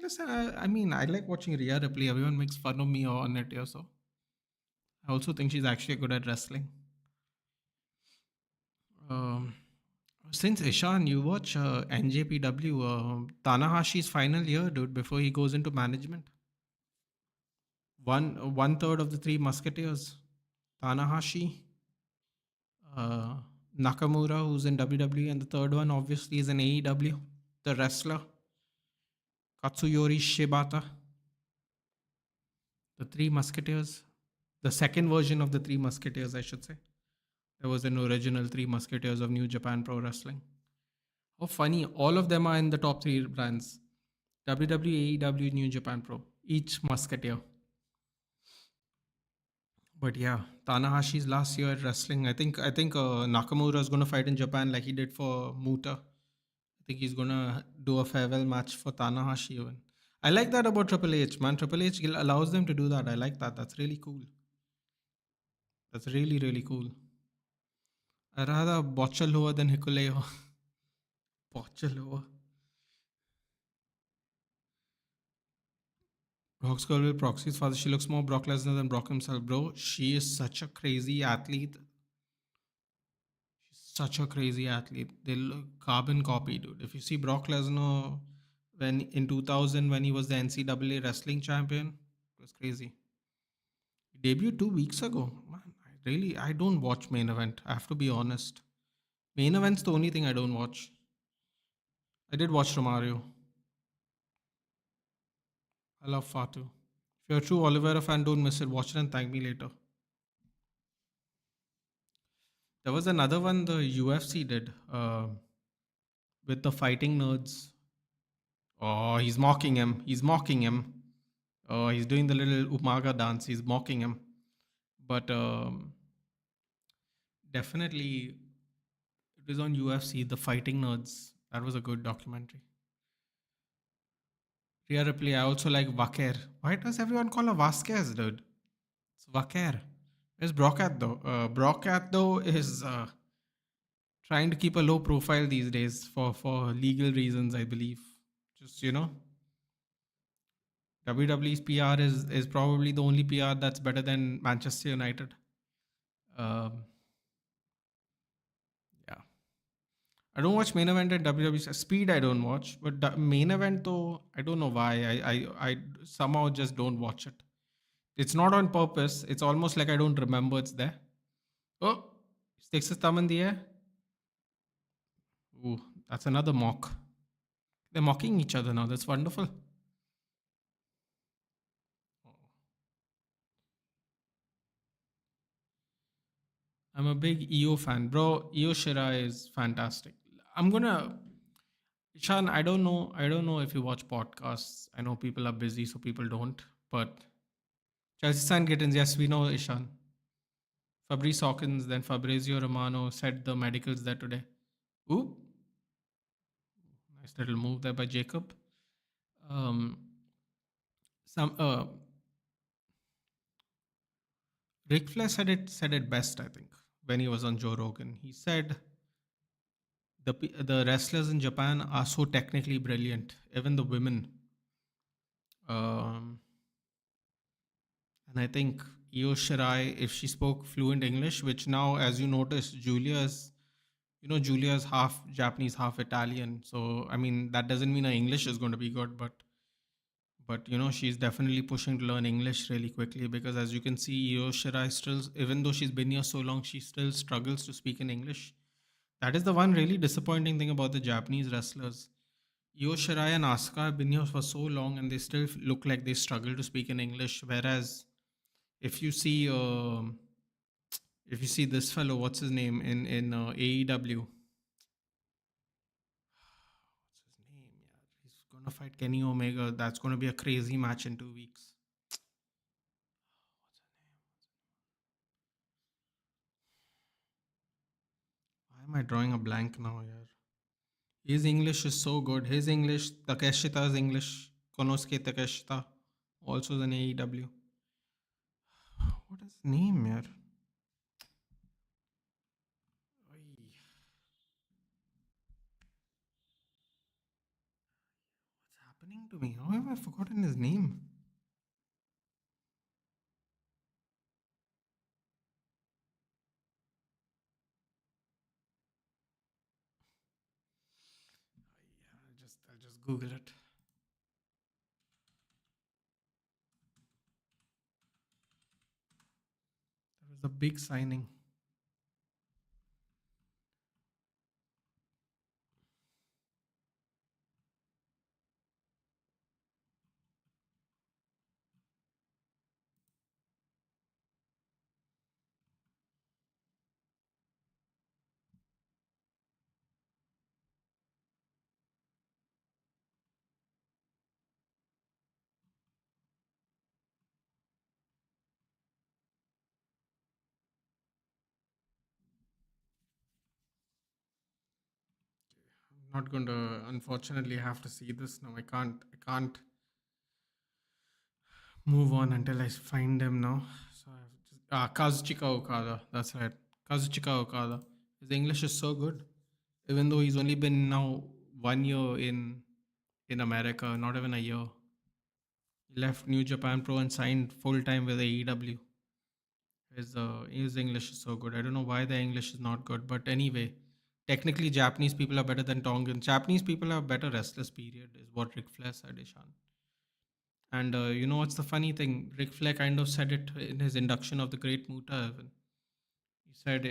Speaker 1: Listen, I like watching Rhea Ripley. Everyone makes fun of me on it here, so I also think she's actually good at wrestling. Um, since Ishan, you watch NJPW, Tanahashi's final year, dude, before he goes into management. One third of the Three Musketeers, Tanahashi, uh, Nakamura, who's in WWE, and the third one obviously is in AEW, the wrestler Katsuyori Shibata, the Three Musketeers, the second version of the Three Musketeers, I should say. There was an original Three Musketeers of New Japan Pro Wrestling. Oh, funny! All of them are in the top three brands: WWE, AEW, New Japan Pro. Each Musketeer. But yeah, Tanahashi's last year at wrestling. I think Nakamura is going to fight in Japan like he did for Muta. I think he's going to do a farewell match for Tanahashi even. I like that about Triple H, man. Triple H allows them to do that. I like that. That's really cool. That's really, really cool. I'd rather Boccialoa than Hikuleo. Boccialoa. Brock's girl will proxy his father. She looks more Brock Lesnar than Brock himself, bro. She is such a crazy athlete. Such a crazy athlete. They look carbon copy, dude. If you see Brock Lesnar when in 2000 when he was the NCAA wrestling champion, it was crazy. He debuted 2 weeks ago. Man, I don't watch main event. I have to be honest. Main event's the only thing I don't watch. I did watch Romario. I love Fatu. If you're a true Oliveira fan, don't miss it. Watch it and thank me later. There was another one the UFC did with the fighting nerds. Oh, he's mocking him. He's mocking him. Oh, he's doing the little Umaga dance. He's mocking him. But definitely, it was on UFC, The Fighting Nerds. That was a good documentary. Rhea Ripley, I also like Vaquer. Why does everyone call her Vasquez, dude? It's Vaquer. Where's Brocat, though? Brocat, though, is trying to keep a low profile these days for legal reasons, I believe. Just, WWE's PR is probably the only PR that's better than Manchester United. Um, yeah. I don't watch main event at WWE. Speed I don't watch, but the main event though I don't know why I somehow just don't watch it. It's not on purpose. It's almost like I don't remember it's there. Oh, sticks his thumb in the air. Ooh, that's another mock. They're mocking each other now. That's wonderful. I'm a big EO fan, bro. EO Shirai is fantastic. I'm gonna Ishan. I don't know if you watch podcasts. I know people are busy, so people don't. But Chelsea San Gittins, yes, we know Ishan. Fabrice Hawkins, then Fabrizio Romano said the medicals there today. Ooh, nice little move there by Jacob. Um, some Ric Flair said it best, I think, when he was on Joe Rogan. He said the wrestlers in Japan are so technically brilliant, even the women. Um, and I think Io Shirai, if she spoke fluent English, which now, as you notice, Julia's half Japanese, half Italian. So I mean, that doesn't mean her English is going to be good, but she's definitely pushing to learn English really quickly because as you can see, Io Shirai still, even though she's been here so long, she still struggles to speak in English. That is the one really disappointing thing about the Japanese wrestlers. Io Shirai and Asuka have been here for so long and they still look like they struggle to speak in English. Whereas if you see this fellow, what's his name in AEW? What's his name? Yeah, he's gonna fight Kenny Omega. That's gonna be a crazy match in 2 weeks. Why am I drawing a blank now here? His English is so good. His English, Takeshita's English, Konosuke Takeshita, also in AEW. What is his name here? What's happening to me? How have I forgotten his name? Yeah, I'll just Google it. That was a big signing. Not going to unfortunately have to see this now. I can't move on until I find him now. So I have just Kazuchika Okada. That's right. Kazuchika Okada. His English is so good. Even though he's only been now 1 year in America, not even a year. He left New Japan Pro and signed full time with AEW. His English is so good. I don't know why the English is not good, but anyway, technically Japanese people are better than Tongans. Japanese people have better restless period, is what Ric Flair said, Ishan. And you know what's the funny thing? Ric Flair kind of said it in his induction of the Great Muta. Even. He said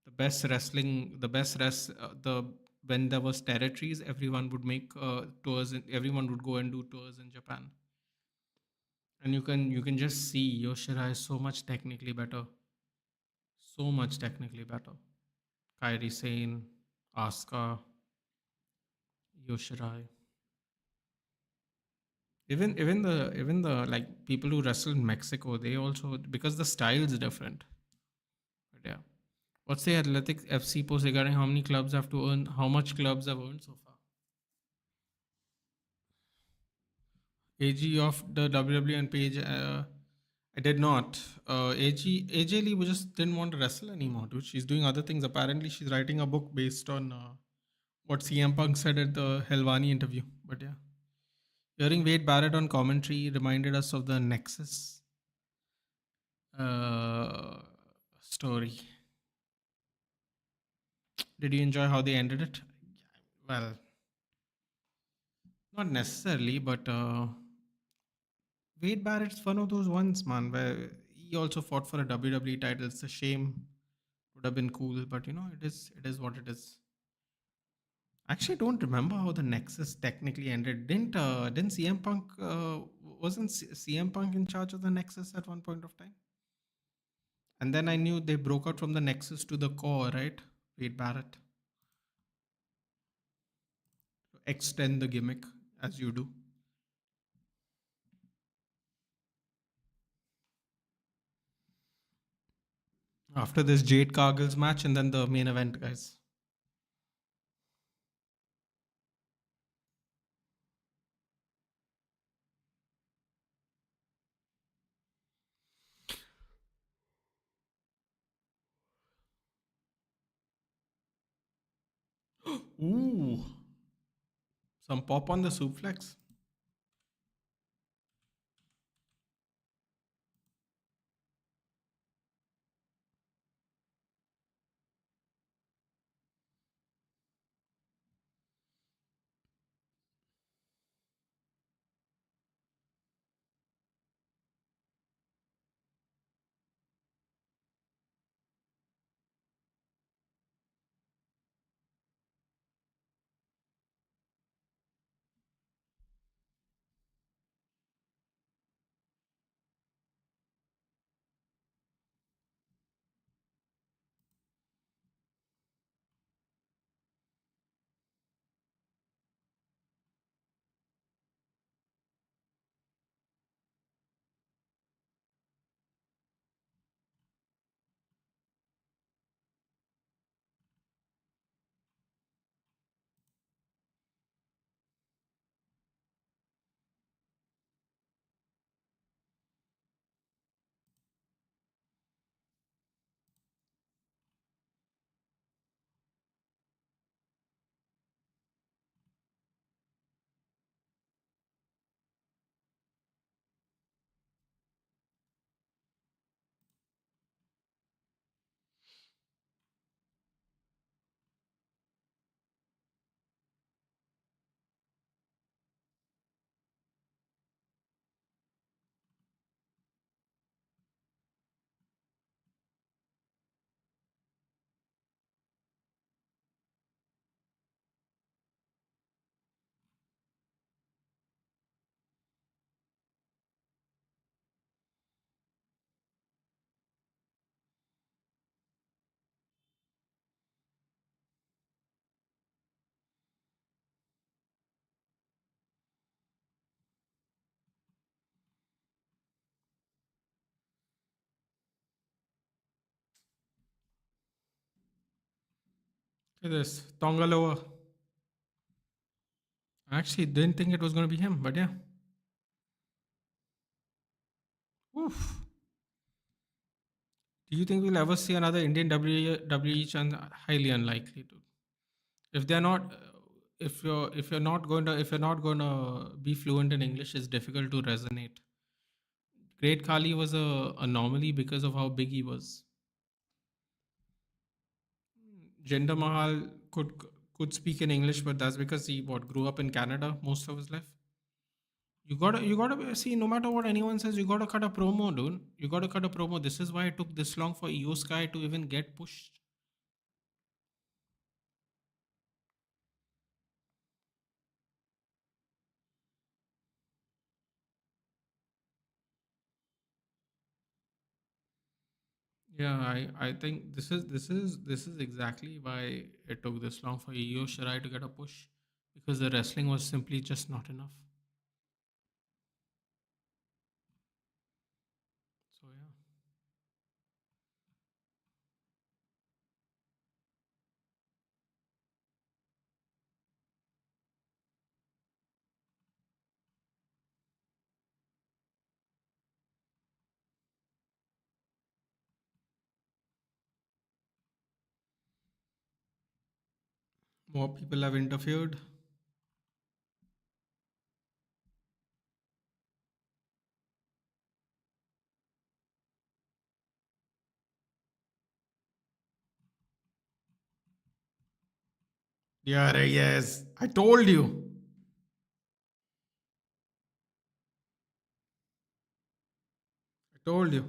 Speaker 1: the best rest, the when there was territories, everyone would make tours. Everyone would go and do tours in Japan, and you can just see Yoshira is so much technically better, so much technically better. Kairi Sane, Asuka, Yoshirai. Even the like people who wrestle in Mexico, they also because the style is different. But yeah. What's the Athletics FC post regarding how many clubs have to earn how much clubs have earned so far? AG of the WWE and page I did not. AJ Lee just didn't want to wrestle anymore, dude. She's doing other things. Apparently she's writing a book based on what CM Punk said at the Helvani interview. But yeah. Hearing Wade Barrett on commentary reminded us of the Nexus uh, story. Did you enjoy how they ended it? Well, not necessarily, but Wade Barrett's one of those ones, man, where he also fought for a WWE title. It's a shame. Would have been cool, but it is what it is. Actually, I don't remember how the Nexus technically ended. Didn't CM Punk wasn't CM Punk in charge of the Nexus at one point of time? And then I knew they broke out from the Nexus to the core, right? Wade Barrett. Extend the gimmick as you do. After this Jade Cargill's match and then the main event, guys. Ooh, some pop on the suplex. Look at this. Tongaloa. I actually didn't think it was going to be him, but yeah. Oof. Do you think we'll ever see another Indian WWE champ? Highly unlikely to. If they're not, if you're not going to be fluent in English, it's difficult to resonate. Great Kali was a anomaly because of how big he was. Jinder Mahal could speak in English, but that's because he what grew up in Canada most of his life. See, no matter what anyone says, you gotta cut a promo, dude. You gotta cut a promo. This is why it took this long for Io Sky to even get pushed. Yeah, I think this is exactly why it took this long for Io Shirai to get a push because the wrestling was simply just not enough. So yeah, more people have interfered. Yeah, yes. I told you. I told you.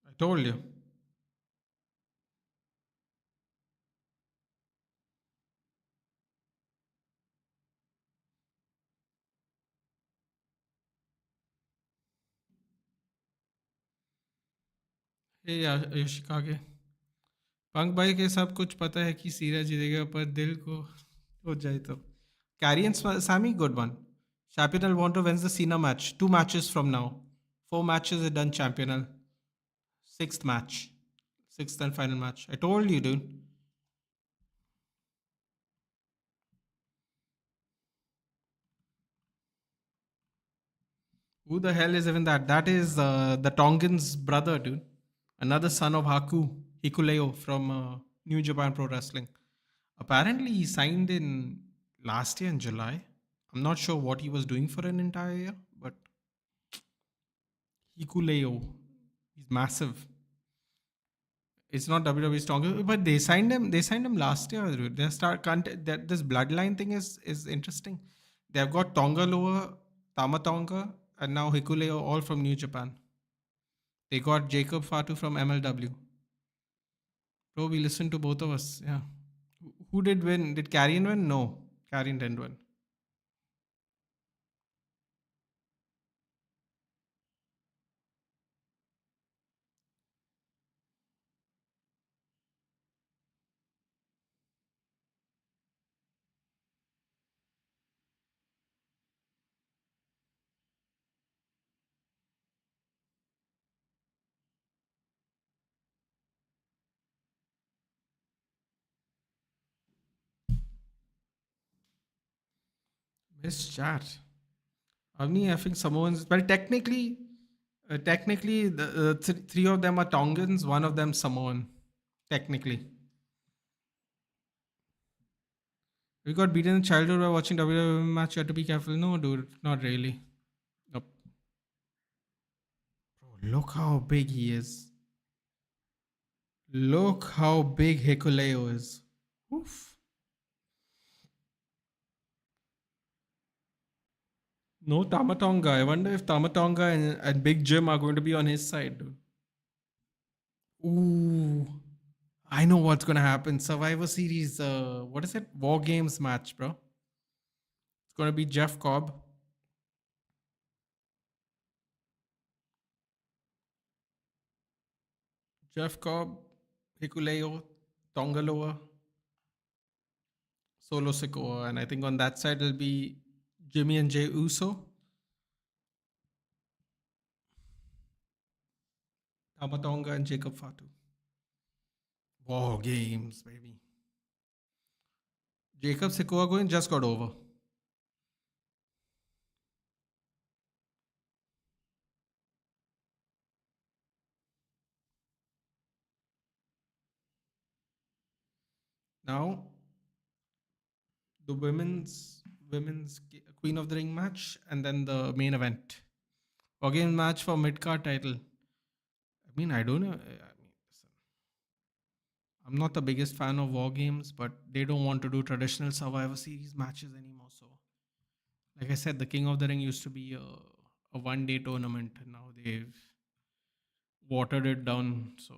Speaker 1: I told you. Hey, Yoshikage. पंक भाई के सब कुछ पता है कि सीरा जीतेगा पर दिल को हो जाए तो Carrion Sammy, good one. Champion want to wins the Cena match. 2 matches from now. 4 matches are done champion. Sixth match. Sixth and final match. I told you, dude. Who the hell is even that? That is the Tongan's brother, dude. Another son of Hikuleo from New Japan Pro Wrestling. Apparently, he signed in last year in July. I'm not sure what he was doing for an entire year, but Hikuleo, he's massive. It's not WWE strong, but they signed him. They signed him last year. Dude. They start that this bloodline thing is interesting. They've got Tonga Loa, Tamatonga, and now Hikuleo all from New Japan. They got Jacob Fatu from MLW. Bro, we listened to both of us. Yeah. Who did win? Did Carrion win? No. Carrion didn't win. Miss chat. Avni, I think Samoans. Well, technically, the three of them are Tongans. One of them Samoan. Technically, we got beaten in childhood by watching WWE match. You have to be careful. No, dude, not really. Nope. Bro, look how big he is. Look how big Hikuleo is. Oof. No Tamatonga. I wonder if Tamatonga and Big Jim are going to be on his side, dude. Ooh. I know what's gonna happen. Survivor Series, what is it? War Games match, bro. It's gonna be Jeff Cobb. Jeff Cobb, Hikuleo, Tongaloa, Solo Sikoa, and I think on that side it'll be Jimmy and Jay Uso. Tamatonga and Jacob Fatu. War games, baby. Jacob Sikoa just got over. Now the women's Queen of the Ring match, and then the main event. War game match for mid card title. I mean, I don't know. Listen, I'm not the biggest fan of war games, but they don't want to do traditional Survivor Series matches anymore. So, like I said, the King of the Ring used to be a 1 day tournament. And now they've watered it down. So,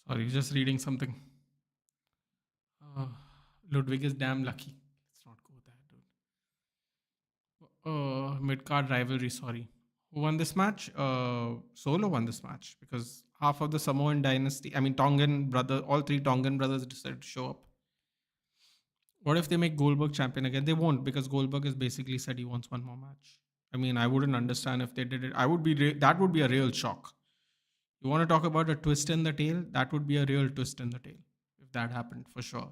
Speaker 1: sorry, just reading something. Uh, Ludwig is damn lucky. Let's not go there, dude. Mid card rivalry, sorry. Who won this match? Solo won this match because half of the Samoan dynasty, I mean, Tongan brother, all three Tongan brothers decided to show up. What if they make Goldberg champion again? They won't because Goldberg has basically said he wants one more match. I mean, I wouldn't understand if they did it. I would be that would be a real shock. You want to talk about a twist in the tail? That would be a real twist in the tail if that happened for sure.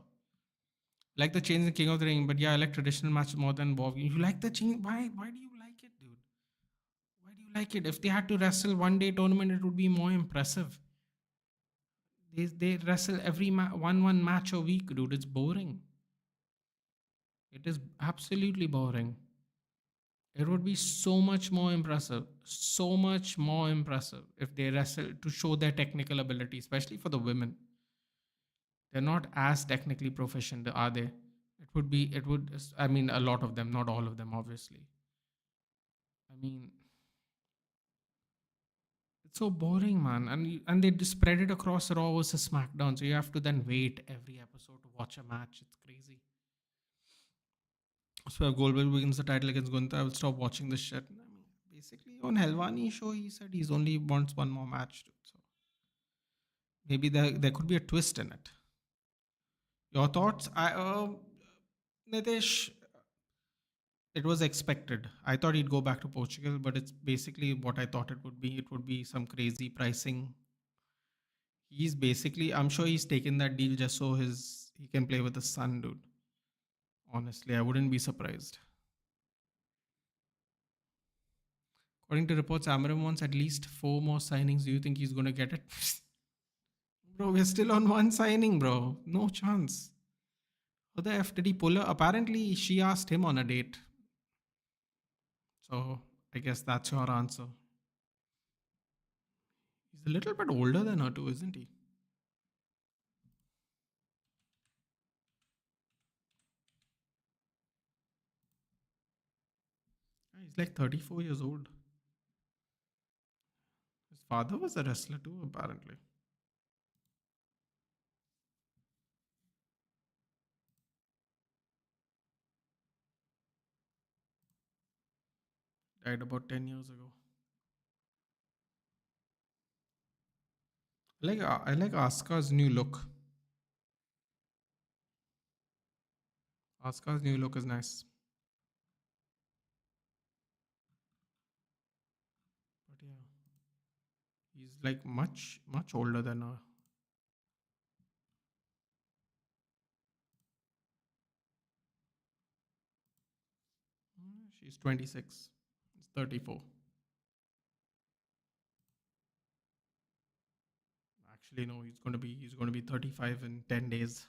Speaker 1: Like the change in King of the Ring, but yeah, I like traditional matches more than War. You like the change? Why do you like it, dude? Why do you like it? If they had to wrestle 1 day tournament, it would be more impressive. They wrestle every one match a week, dude. It's boring. It is absolutely boring. It would be so much more impressive, so much more impressive if they wrestle to show their technical ability, especially for the women. They're not as technically proficient, are they? It would, I mean, a lot of them, not all of them, obviously. I mean, it's so boring, man. And they just spread it across Raw versus SmackDown, so you have to then wait every episode to watch a match. It's crazy. So if Goldberg wins the title against Gunther, I will stop watching this shit. I mean, basically on Helvani show, he said he's only wants one more match. So maybe there could be a twist in it. Your thoughts? Nitesh, it was expected. I thought he'd go back to Portugal, but it's basically what I thought it would be. It would be some crazy pricing. He's basically, I'm sure he's taken that deal just so he can play with his son, dude. Honestly, I wouldn't be surprised. According to reports, Amarim wants at least four more signings. Do you think he's gonna get it? Bro, we're still on one signing, bro. No chance. Who the F did he pull her? Apparently, she asked him on a date. So I guess that's your answer. He's a little bit older than her too, isn't he? Yeah, he's like 34 years old. His father was a wrestler too, apparently. Died about 10 years ago. I like Asuka's new look. Asuka's new look is nice. But yeah, he's like much, much older than her. She's 26. He's 34. Actually, no, he's going to be 35 in 10 days.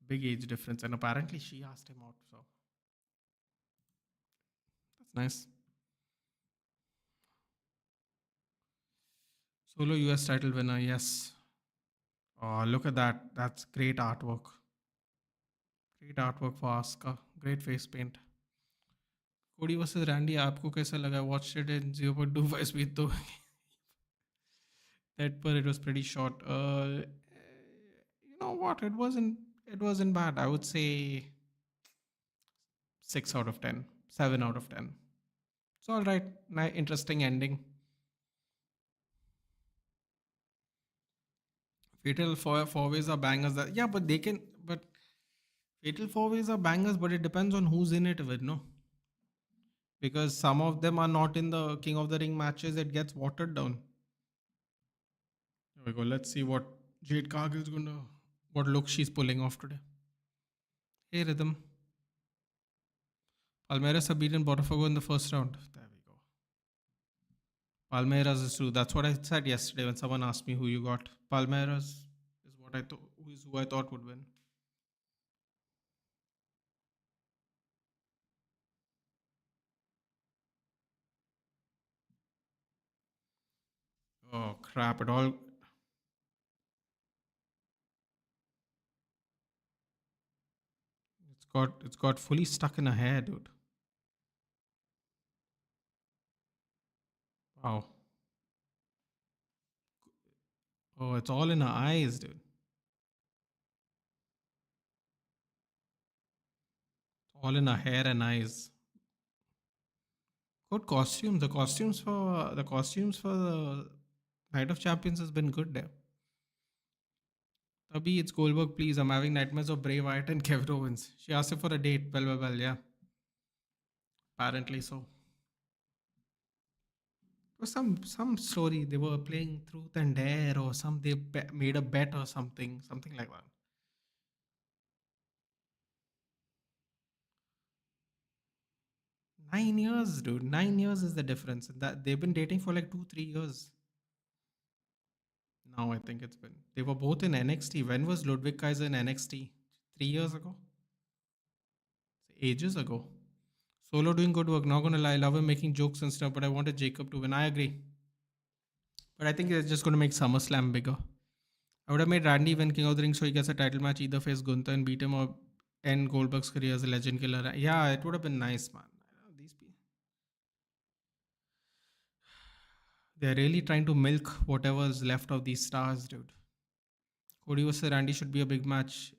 Speaker 1: Big age difference. And apparently she asked him out. So that's nice. Solo US title winner, yes. Oh, look at that. That's great artwork. Great artwork for Asuka. Great face paint. कोडी versus Randy आपको कैसा लगा? Watched it in 0.25 speed though. That part it was pretty short. You know what? It wasn't bad. I would say 6 out of 10, 7 out of 10. It's all right. Interesting ending. Fatal four ways are bangers. Yeah, but they can. But fatal four ways are bangers, but it depends on who's in it with, no? Because some of them are not in the King of the Ring matches. It gets watered down. Here we go. Let's see what Jade Cargill is gonna, what look she's pulling off today. Hey, Rhythm. Palmeiras have beaten Botafogo in the first round. There we go. Palmeiras is true. That's what I said yesterday when someone asked me who you got. Palmeiras is what I thought. Who I thought would win. Oh crap! It's got fully stuck in her hair, dude. Wow. Oh, it's all in her eyes, dude. All in her hair and eyes. Good costumes. The costumes for the Night of Champions has been good there. Abhi, it's Goldberg, please. I'm having nightmares of Bray Wyatt and Kevin Owens. She asked him for a date. Well, yeah. Apparently so. It was some story. They were playing Truth and Dare or some. They made a bet or something like that. 9 years, dude. 9 years is the difference. That they've been dating for like 2-3 years. Now I think it's been. They were both in NXT. When was Ludwig Kaiser in NXT? 3 years ago. Ages ago. Solo doing good work. Not gonna lie, I love him making jokes and stuff, but I wanted Jacob to win. I agree. But I think it's just gonna make SummerSlam bigger. I would have made Randy win King of the Ring so he gets a title match, either face Gunther and beat him or end Goldberg's career as a legend killer. Yeah, it would have been nice, man. These people, they're really trying to milk whatever's left of these stars, dude. Cody versus Randy should be a big match.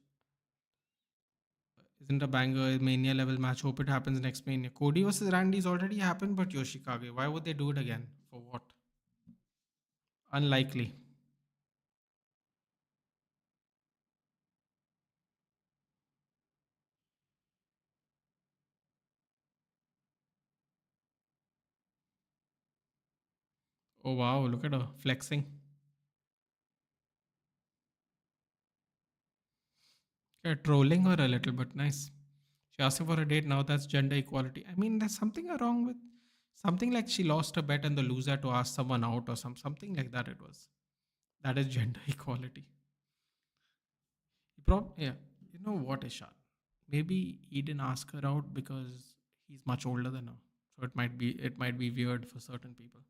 Speaker 1: Isn't a banger Mania level match? Hope it happens next Mania. Cody versus Randy's already happened, but Yoshikage. Why would they do it again? For what? Unlikely. Oh wow, look at her flexing. Yeah, trolling her a little, but nice. She asked him for a date. Now that's gender equality. I mean, there's something wrong with something like she lost a bet and the loser to ask someone out or something like that. It was that is gender equality. Yeah, you know what, Ishan? Maybe he didn't ask her out because he's much older than her, so it might be weird for certain people.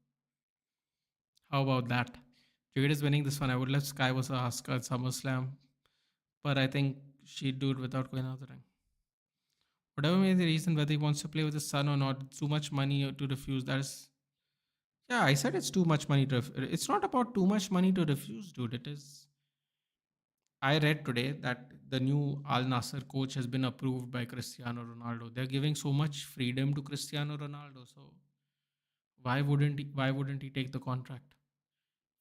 Speaker 1: How about that? Jade is winning this one. I would let Sky was ask her at SummerSlam, but I think she'd do it without going out the ring. Whatever may be the reason whether he wants to play with his son or not, it's too much money to refuse. That is, yeah, I said it's too much money to. It's not about too much money to refuse, dude. It is. I read today that the new Al Nasser coach has been approved by Cristiano Ronaldo. They're giving so much freedom to Cristiano Ronaldo, so why wouldn't he take the contract?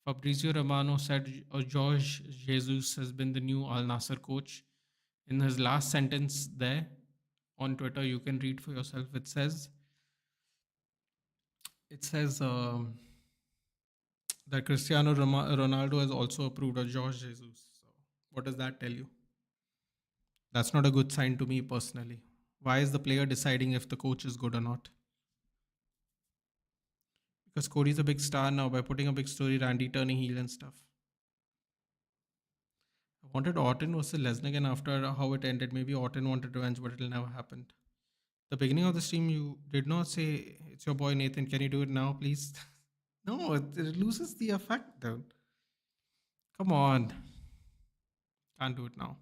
Speaker 1: Fabrizio Romano said Jorge Jesus has been the new Al Nasser coach. In his last sentence there on Twitter, you can read for yourself. It says that Ronaldo has also approved of Jorge Jesus. So, what does that tell you? That's not a good sign to me personally. Why is the player deciding if the coach is good or not? Because Cody's a big star now by putting a big story, Randy turning heel and stuff. I wanted Orton versus Lesnar again after how it ended. Maybe Orton wanted revenge, but it'll never happen. The beginning of the stream, you did not say, "It's your boy Nathan, can you do it now, please?" No, it loses the effect, dude. Come on. Can't do it now.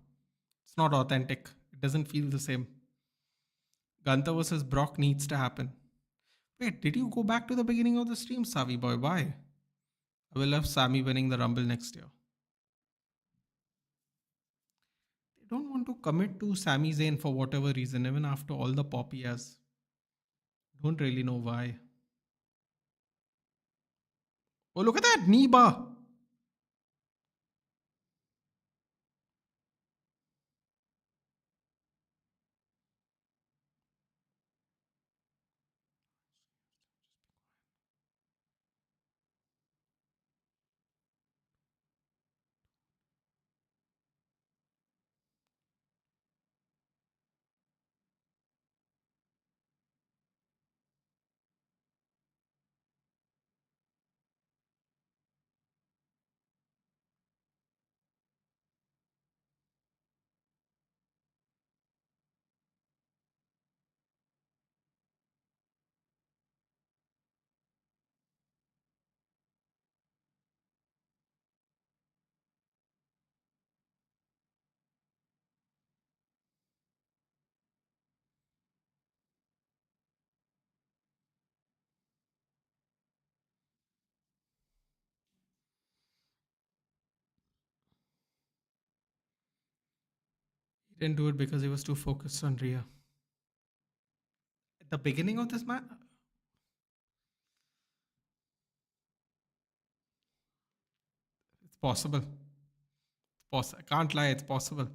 Speaker 1: It's not authentic. It doesn't feel the same. Gunther versus Brock needs to happen. Wait, did you go back to the beginning of the stream, Savi boy? Why? I will love Sammy winning the Rumble next year. They don't want to commit to Sami Zayn for whatever reason, even after all the pop he has. Don't really know why. Oh, look at that knee bar. He didn't do it because he was too focused on Rhea. At the beginning of this match, it's possible. I can't lie, it's possible.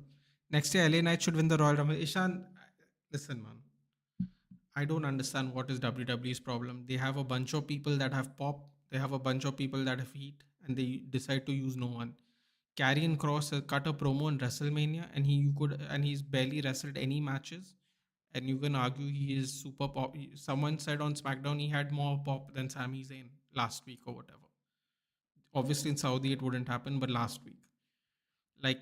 Speaker 1: Next year, LA Knight should win the Royal Rumble. Ishan, listen, man. I don't understand what is WWE's problem. They have a bunch of people that have pop, they have a bunch of people that have heat, and they decide to use no one. Karrion Cross cut a promo in WrestleMania, and he's barely wrestled any matches, and you can argue he is super pop. Someone said on SmackDown he had more pop than Sami Zayn last week or whatever. Obviously in Saudi it wouldn't happen, but last week, like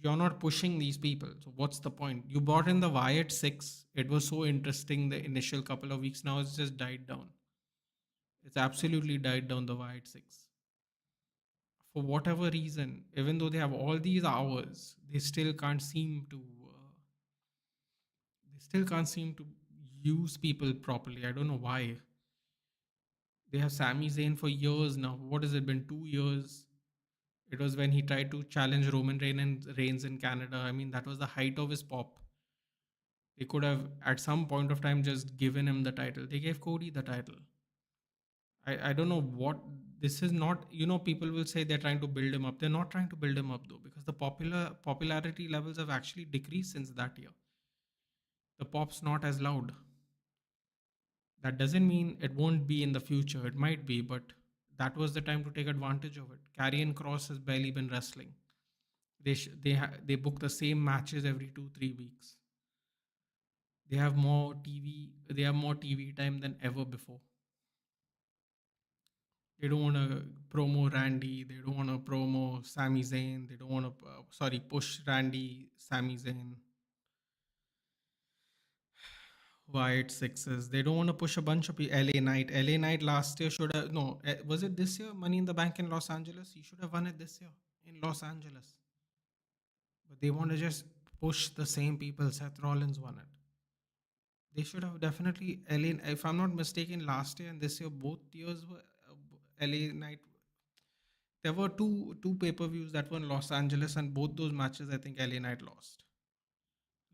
Speaker 1: You're not pushing these people. So what's the point? You brought in the Y at 6. It was so interesting the initial couple of weeks. Now it's just died down. It's absolutely died down the Y at 6. For whatever reason, even though they have all these hours, they still can't seem to use people properly. I don't know why. They have Sami Zayn for years now. What has it been? 2 years. It was when he tried to challenge Reigns in Canada. I mean, that was the height of his pop. They could have, at some point of time, just given him the title. They gave Cody the title. I don't know what this is not. People will say they're trying to build him up. They're not trying to build him up though, because the popularity levels have actually decreased since that year. The pop's not as loud. That doesn't mean it won't be in the future. It might be, but that was the time to take advantage of it. Karrion Cross has barely been wrestling. They book the same matches every 2-3 weeks. They have more TV. They have more TV time than ever before. They don't want to promo Randy. They don't want to promo Sami Zayn. They don't want to push Randy, Sami Zayn, Wyatt Sixes. They don't want to push a bunch of people. LA Knight. LA Knight last year should have no. Was it this year? Money in the Bank in Los Angeles. He should have won it this year in Los Angeles. But they want to just push the same people. Seth Rollins won it. They should have definitely LA. If I'm not mistaken, last year and this year, both years were LA Knight. There were two pay per views that were in Los Angeles, and both those matches I think LA Knight lost.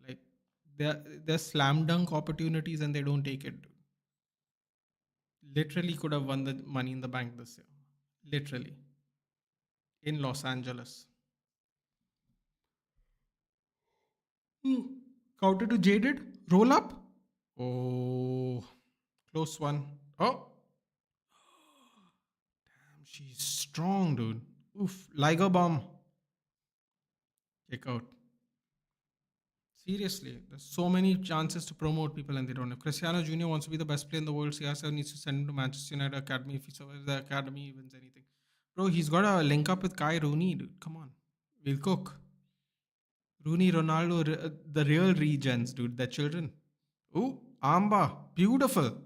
Speaker 1: Like they're slam dunk opportunities and they don't take it. Literally could have won the Money in the Bank this year. Literally in Los Angeles. Hmm. Counter to Jaded. Roll up. Oh, close one. Oh, damn, she's strong, dude. Oof, Liger bomb. Kick out. Seriously, there's so many chances to promote people and they don't. If Cristiano Jr. wants to be the best player in the world, CR7 needs to send him to Manchester United Academy. If he survives the academy, he wins anything. Bro, he's got a link up with Kai Rooney, dude. Come on. We'll cook. Rooney, Ronaldo, the real regens, dude. The children. Ooh, Amba. Beautiful.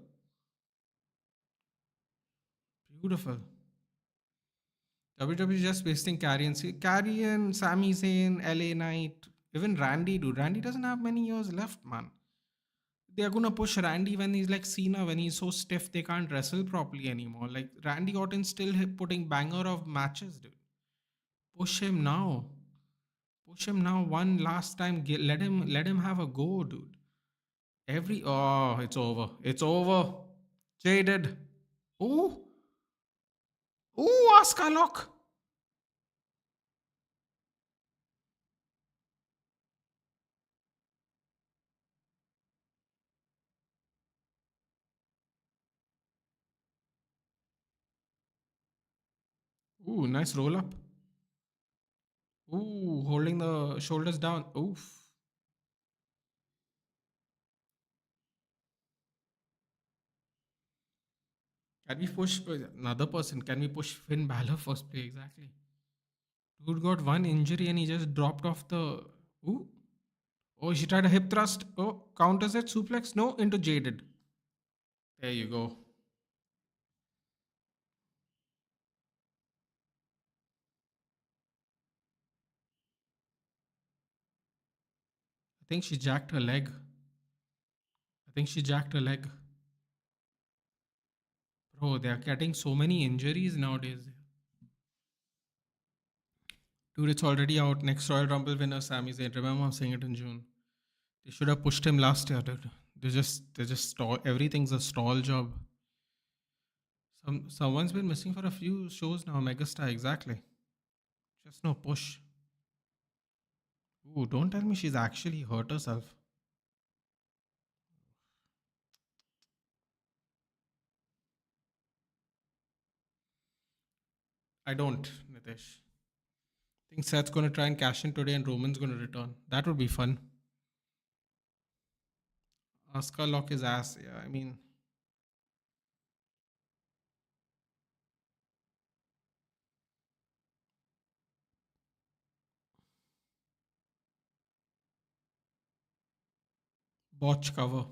Speaker 1: Beautiful. WWE just wasting Carrion. See, Carrion, Sami Zayn, LA Knight, even Randy, dude. Randy doesn't have many years left, man. They're gonna push Randy when he's like Cena, when he's so stiff they can't wrestle properly anymore. Like Randy Orton's still putting banger of matches, dude. Push him now. Push him now. One last time. Let him have a go, dude. It's over. It's over. Jaded. Ooh. Ooh, Asuka lock. Ooh, nice roll up. Ooh, holding the shoulders down. Oof. Can we push another person? Can we push Finn Balor first play? Exactly. Dude got one injury and he just dropped off the. Ooh. Oh, she tried a hip thrust. Oh, counters it, suplex. No, into Jaded. There you go. I think she jacked her leg. I think she jacked her leg. Bro, they are getting so many injuries nowadays. Dude, it's already out. Next Royal Rumble winner, Sami Zayn. Remember, I'm saying it in June. They should have pushed him last year, dude. They just stall. Everything's a stall job. Someone's been missing for a few shows now. Megastar, exactly. Just no push. Ooh, don't tell me she's actually hurt herself. I don't, Nitesh. I think Seth's gonna try and cash in today and Roman's gonna return. That would be fun. Asuka lock his ass. Yeah, I mean, Botch cover.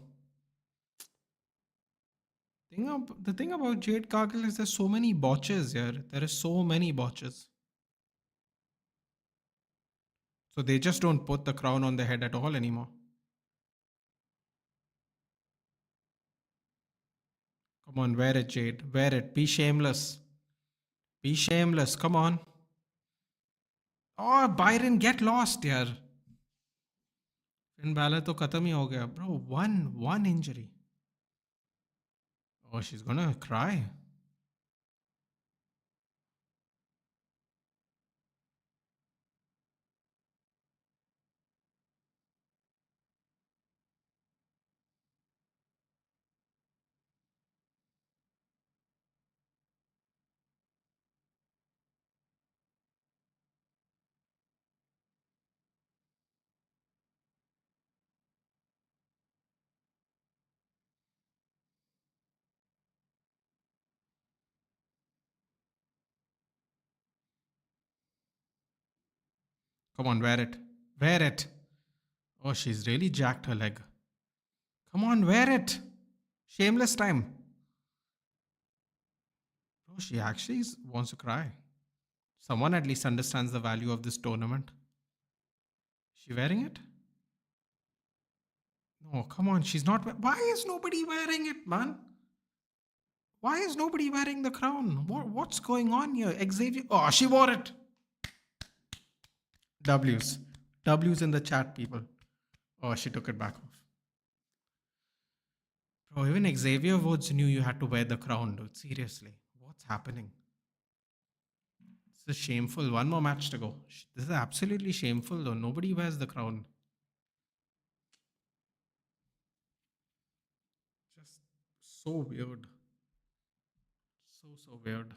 Speaker 1: The thing about Jade Cargill is there's so many botches here. There is so many botches. So they just don't put the crown on the head at all anymore. Come on, wear it, Jade. Wear it. Be shameless. Be shameless. Come on. Oh, Byron, get lost यार. Finn Balor तो खत्म ही हो गया. Bro, one injury. Oh, she's gonna cry. Come on, wear it. Wear it. Oh, she's really jacked her leg. Come on, wear it. Shameless time. Oh, she actually wants to cry. Someone at least understands the value of this tournament. She wearing it? No, come on. She's not. Why is nobody wearing it, man? Why is nobody wearing the crown? What's going on here? Xavier. Oh, she wore it. W's. W's in the chat, people. Oh, she took it back off. Bro, even Xavier Woods knew you had to wear the crown, dude. Seriously. What's happening? This is shameful. One more match to go. This is absolutely shameful, though. Nobody wears the crown. Just so weird. So weird.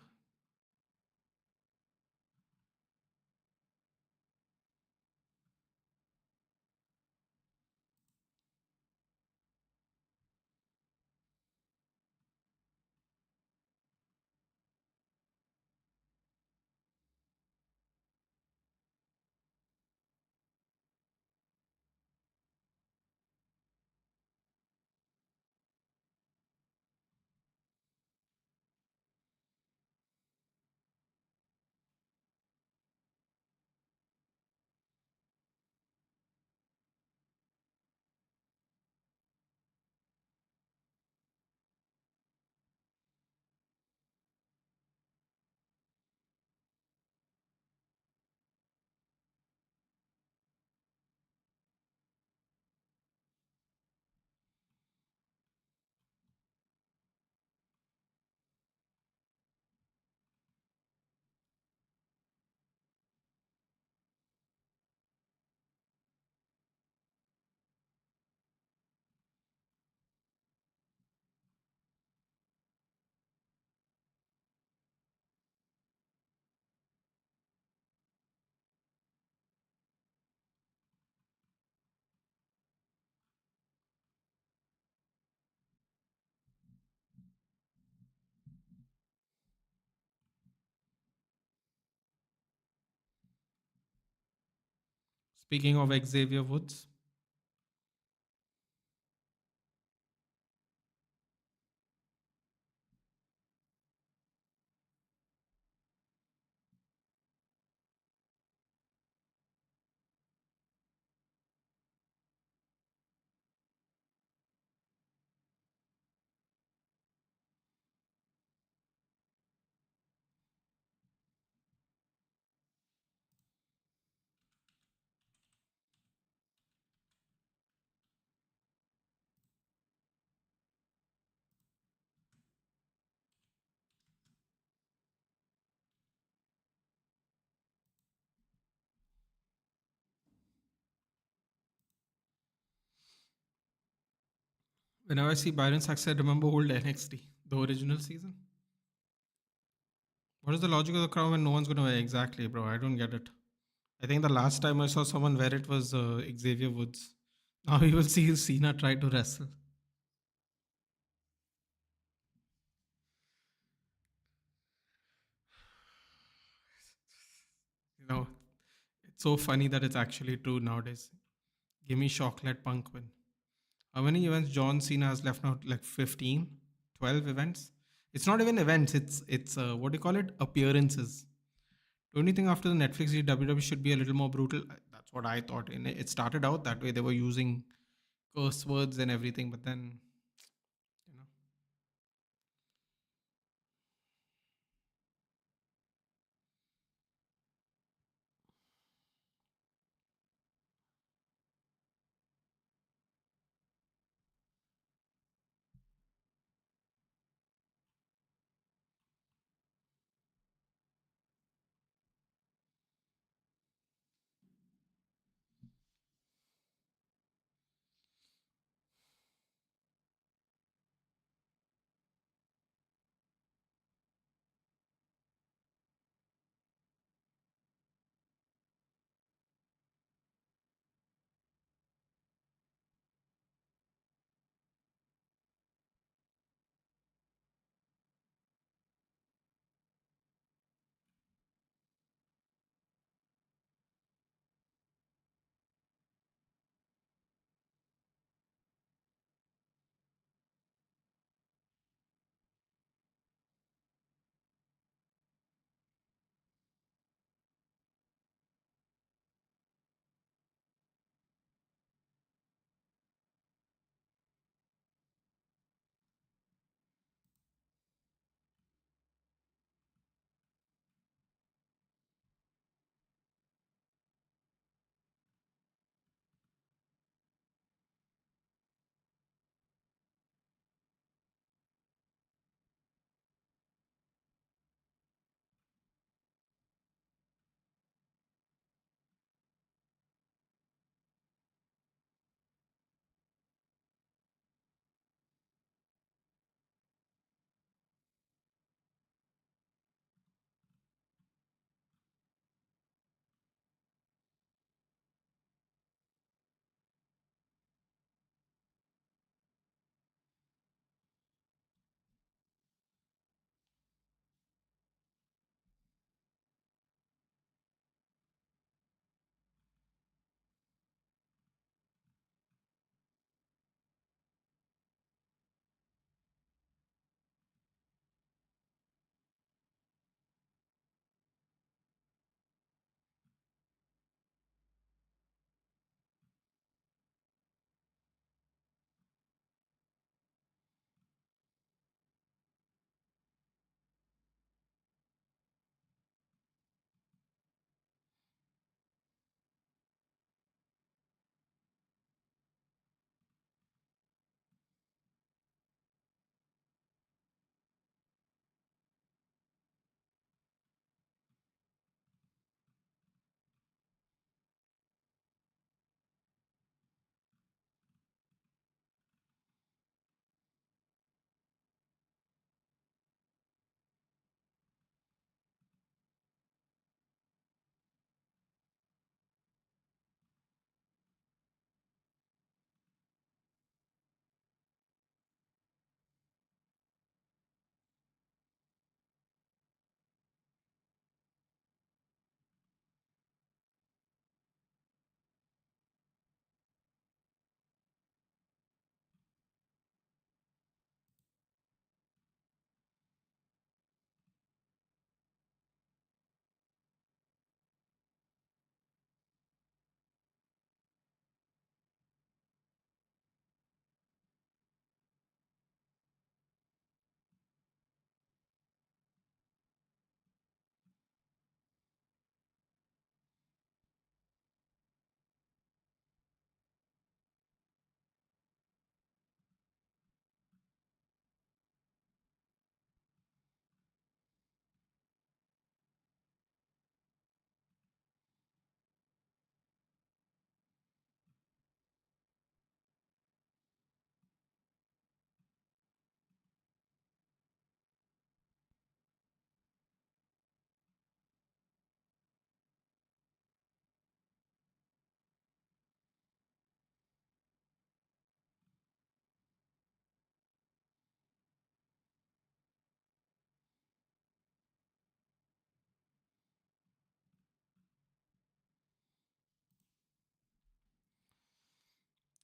Speaker 1: Speaking of Xavier Woods, whenever I see Byron Saxon, I remember old NXT, the original season. What is the logic of the crown when no one's going to wear it? Exactly, bro? I don't get it. I think the last time I saw someone wear it was Xavier Woods. Now we will see Cena try to wrestle. You know, it's so funny that it's actually true nowadays. Give me chocolate punk win. How many events John Cena has left out? Like 15, 12 events. It's not even events. It's what do you call it? Appearances. Don't you think after the Netflix deal, WWE should be a little more brutal? That's what I thought. And it started out that way. They were using curse words and everything, but then you know.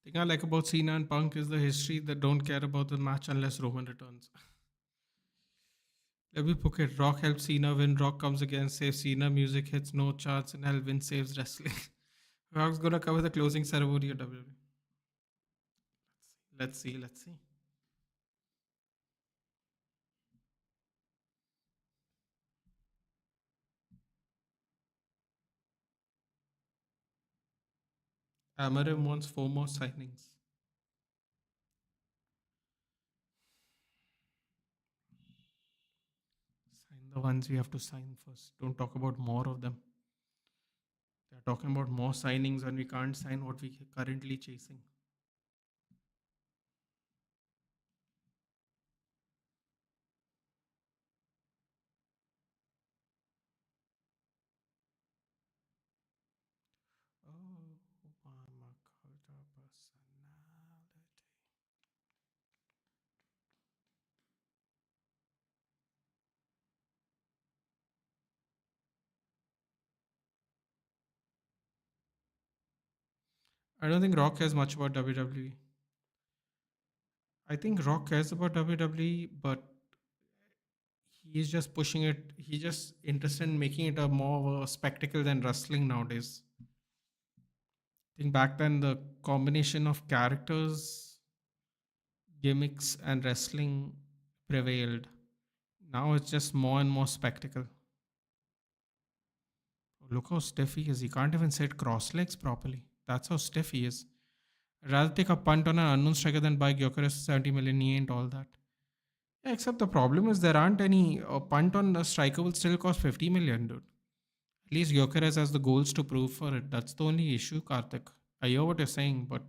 Speaker 1: Thing I like about Cena and Punk is the history that don't care about the match unless Roman returns. Let me book it. Rock helps Cena win. Rock comes again, saves Cena. Music hits, no chance, and hell win saves wrestling. Rock's gonna cover the closing ceremony at WWE. Let's see. Let's see. Amarim wants 4 more signings. Sign the ones we have to sign first. Don't talk about more of them. They're talking about more signings when we can't sign what we currently chasing. Oh, Obama culture personality. I don't think Rock cares much about WWE. I think Rock cares about WWE, but he's just pushing it. He's just interested in making it a more of a spectacle than wrestling nowadays. I think back then the combination of characters, gimmicks, and wrestling prevailed. Now it's just more and more spectacle. Look how stiff he is. He can't even sit cross legs properly. That's how stiff he is. I'd rather take a punt on an unknown striker than buy Gyökeres 70 million. He ain't all that. Yeah, except the problem is there aren't any. A punt on a striker will still cost 50 million, dude. At least Gyökeres has the goals to prove for it. That's the only issue, Karthik. I hear what you're saying, but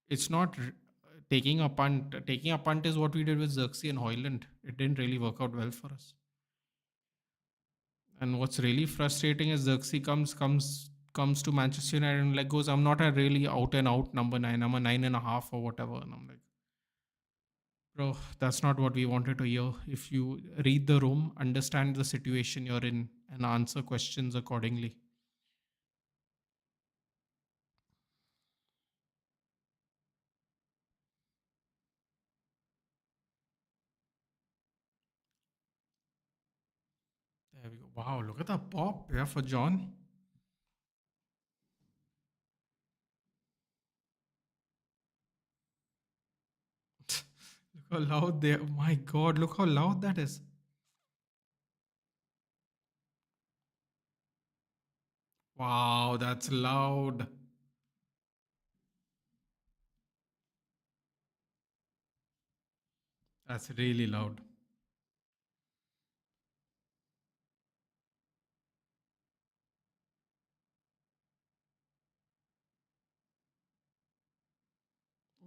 Speaker 1: it's not taking a punt. Taking a punt is what we did with Xerxes and Hoyland. It didn't really work out well for us. And what's really frustrating is Xerxes comes to Manchester United and like goes, I'm not a really out and out number nine. I'm a 9.5 or whatever. And I'm like, bro, that's not what we wanted to hear. If you read the room, understand the situation you're in, and answer questions accordingly. There we go. Wow, look at the pop, yeah, for John. Look how loud they. My God, look how loud that is. Wow, that's loud. That's really loud.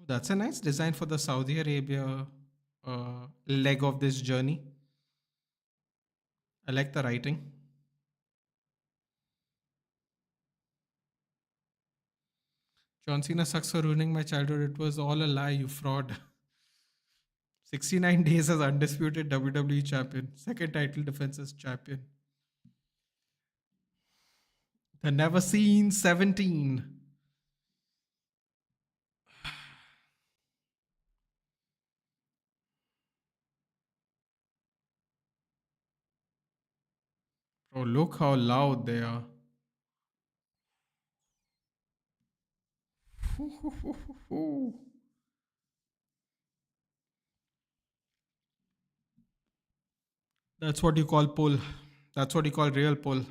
Speaker 1: That's a nice design for the Saudi Arabia leg of this journey. I like the writing. John Cena sucks for ruining my childhood. It was all a lie, you fraud. 69 days as undisputed WWE champion. Second title defense as champion. The never seen 17. Bro, look how loud they are. That's what you call pull. That's what you call real pull.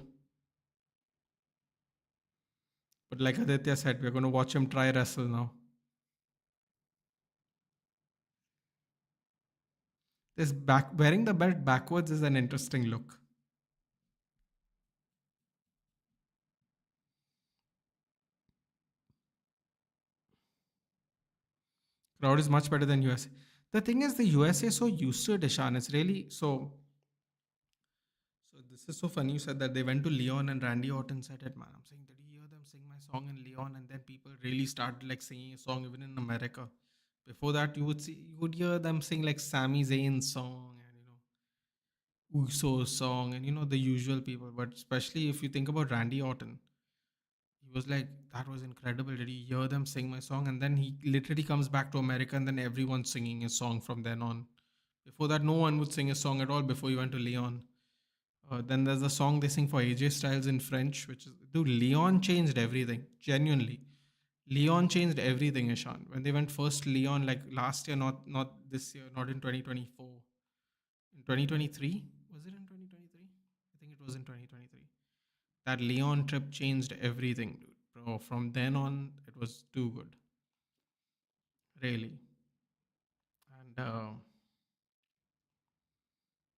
Speaker 1: But like Aditya said, we're going to watch him try wrestle now. This back wearing the belt backwards is an interesting look. Crowd is much better than USA. The thing is, the USA is so used to it, Ishan. It's really so. So this is so funny. You said that they went to Leon and Randy Orton said it, man. I'm saying, did you hear them sing my song in Leon? And then people really started like singing a song even in America. Before that, you would hear them sing like Sami Zayn's song and Uso's song and the usual people. But especially if you think about Randy Orton, He was like, that was incredible. Did you hear them sing my song? And then he literally comes back to America, and then everyone's singing his song from then on. Before that, no one would sing a song at all before he went to Leon. Then there's the song they sing for AJ Styles in French, which is, dude, Leon changed everything. Genuinely. Leon changed everything, Ishan. When they went first Leon, like last year, not this year, not in 2024. In 2023? Was it in 2023? I think it was in 2023. That Leon trip changed everything, dude. Bro, from then on, it was too good. Really. And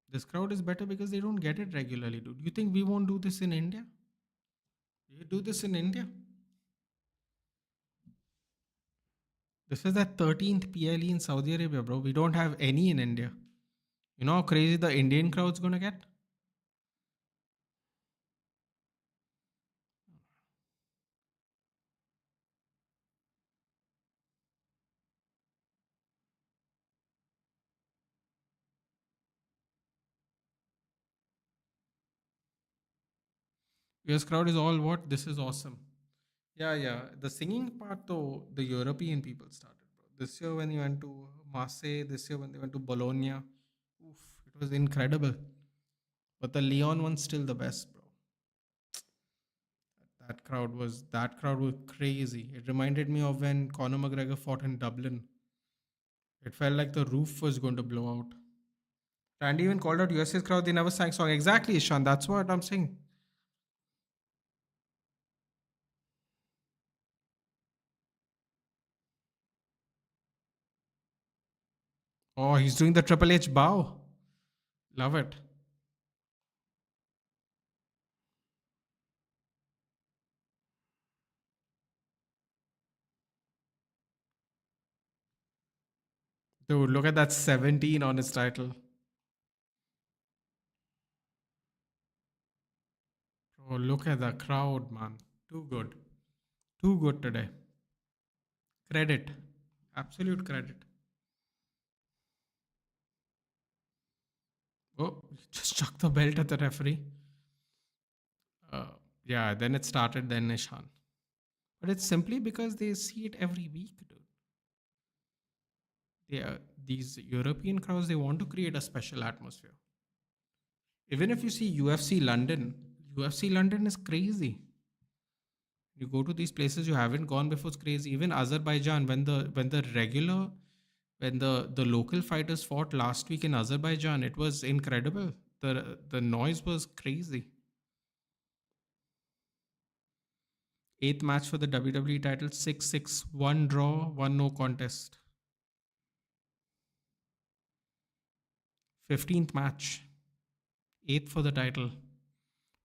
Speaker 1: this crowd is better because they don't get it regularly, dude. You think we won't do this in India? You do this in India? This is that 13th PLE in Saudi Arabia, bro. We don't have any in India. You know how crazy the Indian crowd's gonna get? US crowd is all what? This is awesome. Yeah, yeah. The singing part, though, the European people started, bro. This year when you went to Marseille, this year when they went to Bologna, oof, it was incredible. But the Leon one's still the best, bro. That crowd was crazy. It reminded me of when Conor McGregor fought in Dublin. It felt like the roof was going to blow out. Randy even called out USA's crowd. They never sang song. Exactly, Ishan. That's what I'm saying. Oh, he's doing the Triple H bow. Love it. Dude, look at that 17 on his title. Oh, look at the crowd, man. Too good. Too good today. Credit. Absolute credit. Oh, just chuck the belt at the referee. Uh, yeah, then it started, then Nishan. But it's simply because they see it every week, dude. These European crowds, they want to create a special atmosphere. Even if you see UFC London is crazy. You go to these places you haven't gone before, it's crazy. Even Azerbaijan, when the local fighters fought last week in Azerbaijan, it was incredible. The noise was crazy. Eighth match for the WWE title, 6-6, one draw, one no contest. 15th match, eighth for the title.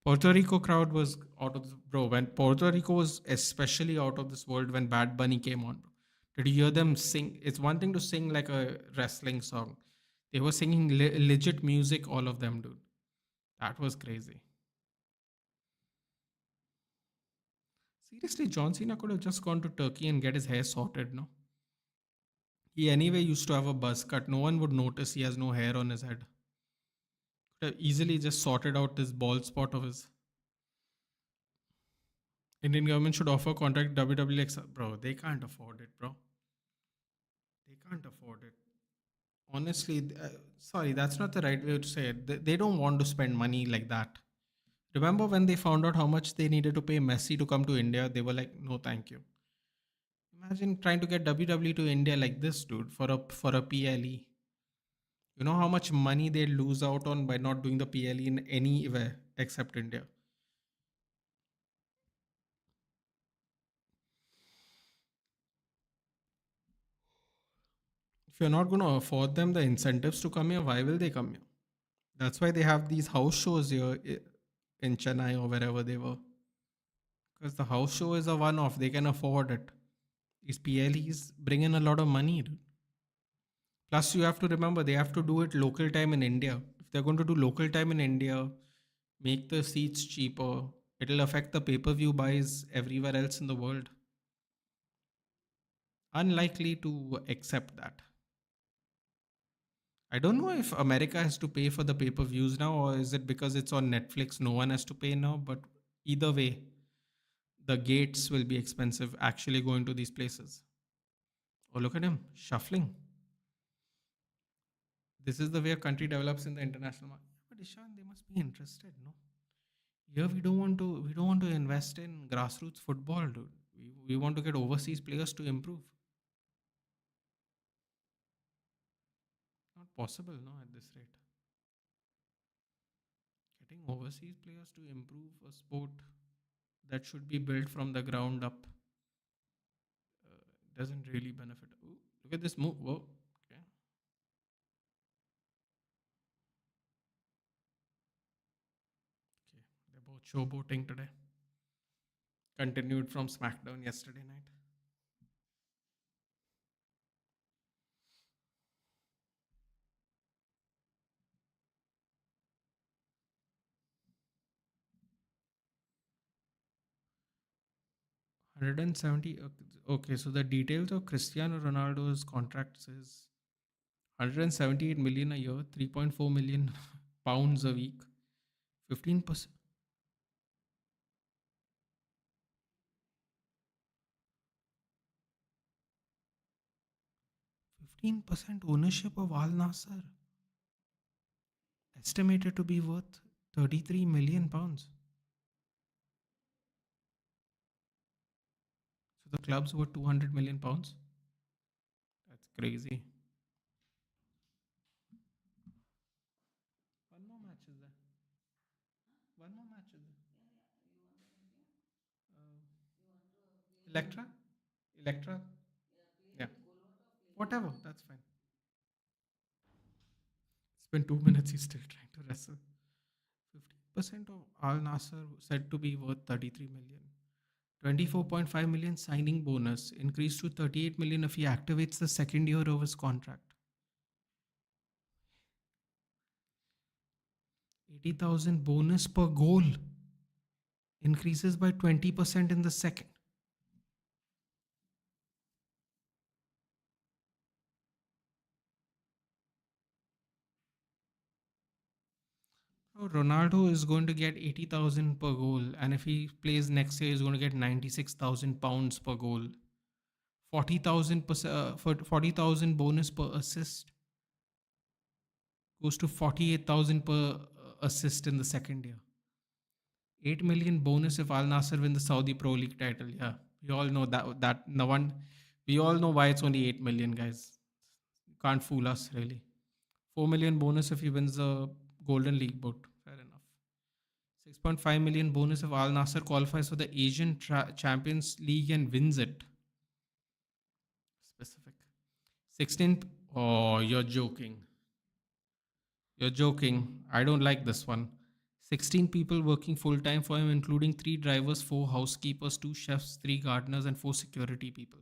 Speaker 1: Puerto Rico crowd was out of this, bro. When Puerto Rico was especially out of this world when Bad Bunny came on, bro. Did you hear them sing? It's one thing to sing like a wrestling song. They were singing legit music, all of them, dude. That was crazy. Seriously, John Cena could have just gone to Turkey and get his hair sorted, no? He anyway used to have a buzz cut. No one would notice he has no hair on his head. Could have easily just sorted out this bald spot of his. Indian government should offer contract WWE. Bro, they can't afford it, bro. They can't afford it. Honestly, sorry, that's not the right way to say it. They don't want to spend money like that. Remember when they found out how much they needed to pay Messi to come to India? They were like, no, thank you. Imagine trying to get WWE to India like this, dude, for a PLE. You know how much money they lose out on by not doing the PLE in anywhere except India. If you're not going to afford them the incentives to come here, why will they come here? That's why they have these house shows here in Chennai or wherever they were. Because the house show is a one off, they can afford it. These PLEs bring in a lot of money, dude. Plus, you have to remember they have to do it local time in India. If they're going to do local time in India, make the seats cheaper, it'll affect the pay per view buys everywhere else in the world. Unlikely to accept that. I don't know if America has to pay for the pay per views now, or is it because it's on Netflix, no one has to pay now? But either way, The gates will be expensive actually going to these places. Oh, look at him shuffling. This is the way a country develops in the international market. But Ishan, they must be interested, no? Here we don't want to invest in grassroots football, dude. We want to get overseas players to improve. Not possible, no, at this rate. Getting overseas players to improve a sport that should be built from the ground up doesn't really benefit. Ooh, look at this move. Whoa. Okay. Okay. They're both showboating today. Continued from SmackDown yesterday night. 170. Okay, so the details of Cristiano Ronaldo's contract says 178 million a year, 3.4 million pounds a week, 15%. 15% ownership of Al Nasser, estimated to be worth 33 million pounds. So the club's worth 200 million pounds. That's crazy. One more match is there. One more match is there. Electra? Electra? Yeah. Whatever. That's fine. It's been 2 minutes. He's still trying to wrestle. 15% of Al Nasser said to be worth 33 million. 24.5 million signing bonus increased to 38 million if he activates the second year of his contract. 80,000 bonus per goal increases by 20% in the second. So Ronaldo is going to get 80,000 per goal, and if he plays next year, he's going to get 96,000 pounds per goal. 40,000 for 40,000 bonus per assist goes to 48,000 per assist in the second year. 8 million bonus if Al Nasser win the Saudi Pro League title. Yeah, we all know that no one. We all know why it's only 8 million, guys. You can't fool us really. 4 million bonus if he wins the Golden League boat. Fair enough. 6.5 million bonus if Al Nasser qualifies for the Asian Champions League and wins it. Specific. 16. Oh, you're joking. You're joking. I don't like this one. 16 people working full time for him, including 3 drivers, 4 housekeepers, 2 chefs, 3 gardeners, and 4 security people.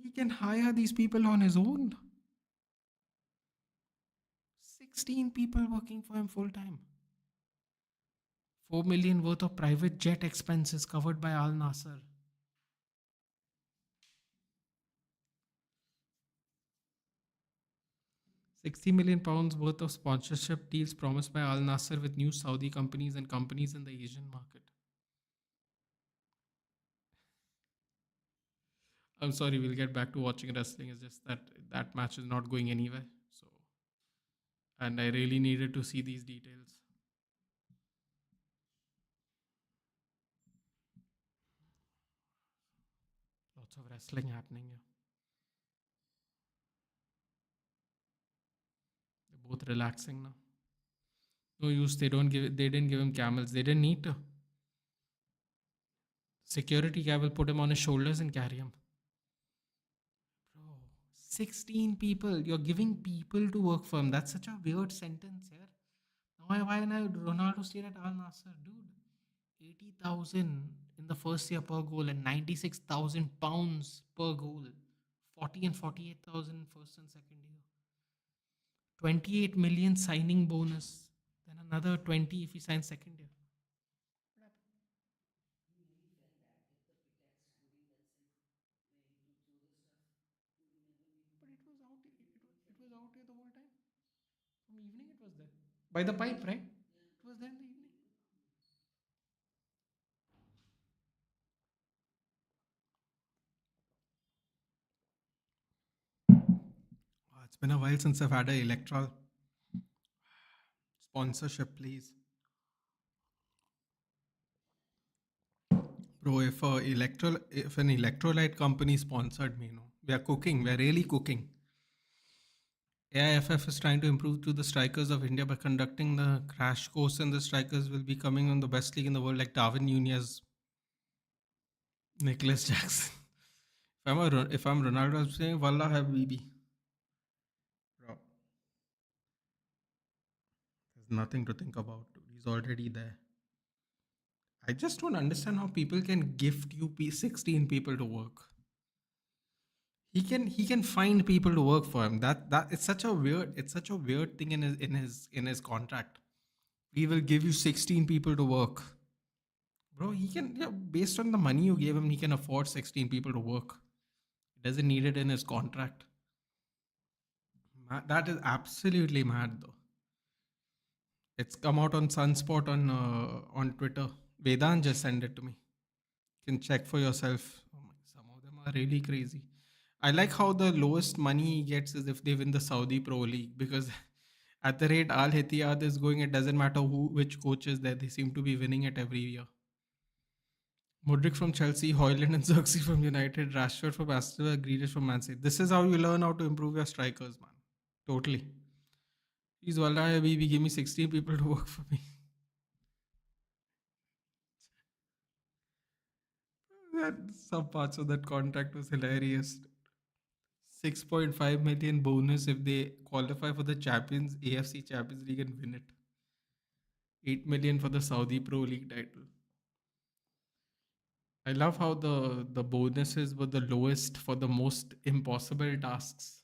Speaker 1: He can hire these people on his own. 16 people working for him full time. 4 million worth of private jet expenses covered by Al Nasser. 60 million pounds worth of sponsorship deals promised by Al Nasser with new Saudi companies and companies in the Asian market. I'm sorry, we'll get back to watching wrestling. It's just that that match is not going anywhere. So, and I really needed to see these details. Lots of wrestling happening here. They're both relaxing now. No use. They didn't give him camels. They didn't need to. Security guy will put him on his shoulders and carry him. Bro, 16 people. You're giving people to work for him. That's such a weird sentence here. Why now Ronaldo stayed at Al Nasser, dude? 80,000 in the first year per goal and 96,000 pounds per goal. 40 and 48,000 first and second year. 28 million signing bonus. Then another 20 if he signs second year. But it was out here the whole time. From evening it was there. By the pipe, right? was there in the evening? Oh, it's been a while since I've had an electoral sponsorship, please. Bro, if an electrolyte company sponsored me, we are cooking, we're really cooking. AIFF is trying to improve to the strikers of India by conducting the crash course, and the strikers will be coming on the best league in the world, like Darwin Nunez, Nicholas Jackson. If I'm Ronaldo, I'm saying Wallah Habibi. Bro, there's nothing to think about, dude. He's already there. I just don't understand how people can gift you 16 people to work. He can find people to work for him. That it's such a weird thing in his contract. We will give you 16 people to work. Bro, he can, yeah, based on the money you gave him, he can afford 16 people to work. He doesn't need it in his contract. That is absolutely mad though. It's come out on Sunspot on Twitter. Vedant just sent it to me. You can check for yourself. Oh my, some of them are really crazy. I like how the lowest money he gets is if they win the Saudi Pro League, because at the rate Al Ittihad is going, it doesn't matter which coach is there. They seem to be winning it every year. Mudrik from Chelsea, Hoyland and Xerxes from United, Rashford from Aston Villa, Grealish from Man City. This is how you learn how to improve your strikers, man. Totally. He's Wallahi Habibi, give me 16 people to work for me. That some parts of that contract was hilarious. 6.5 million bonus if they qualify for the Champions AFC Champions League and win it. 8 million for the Saudi Pro League title. I love how the bonuses were the lowest for the most impossible tasks.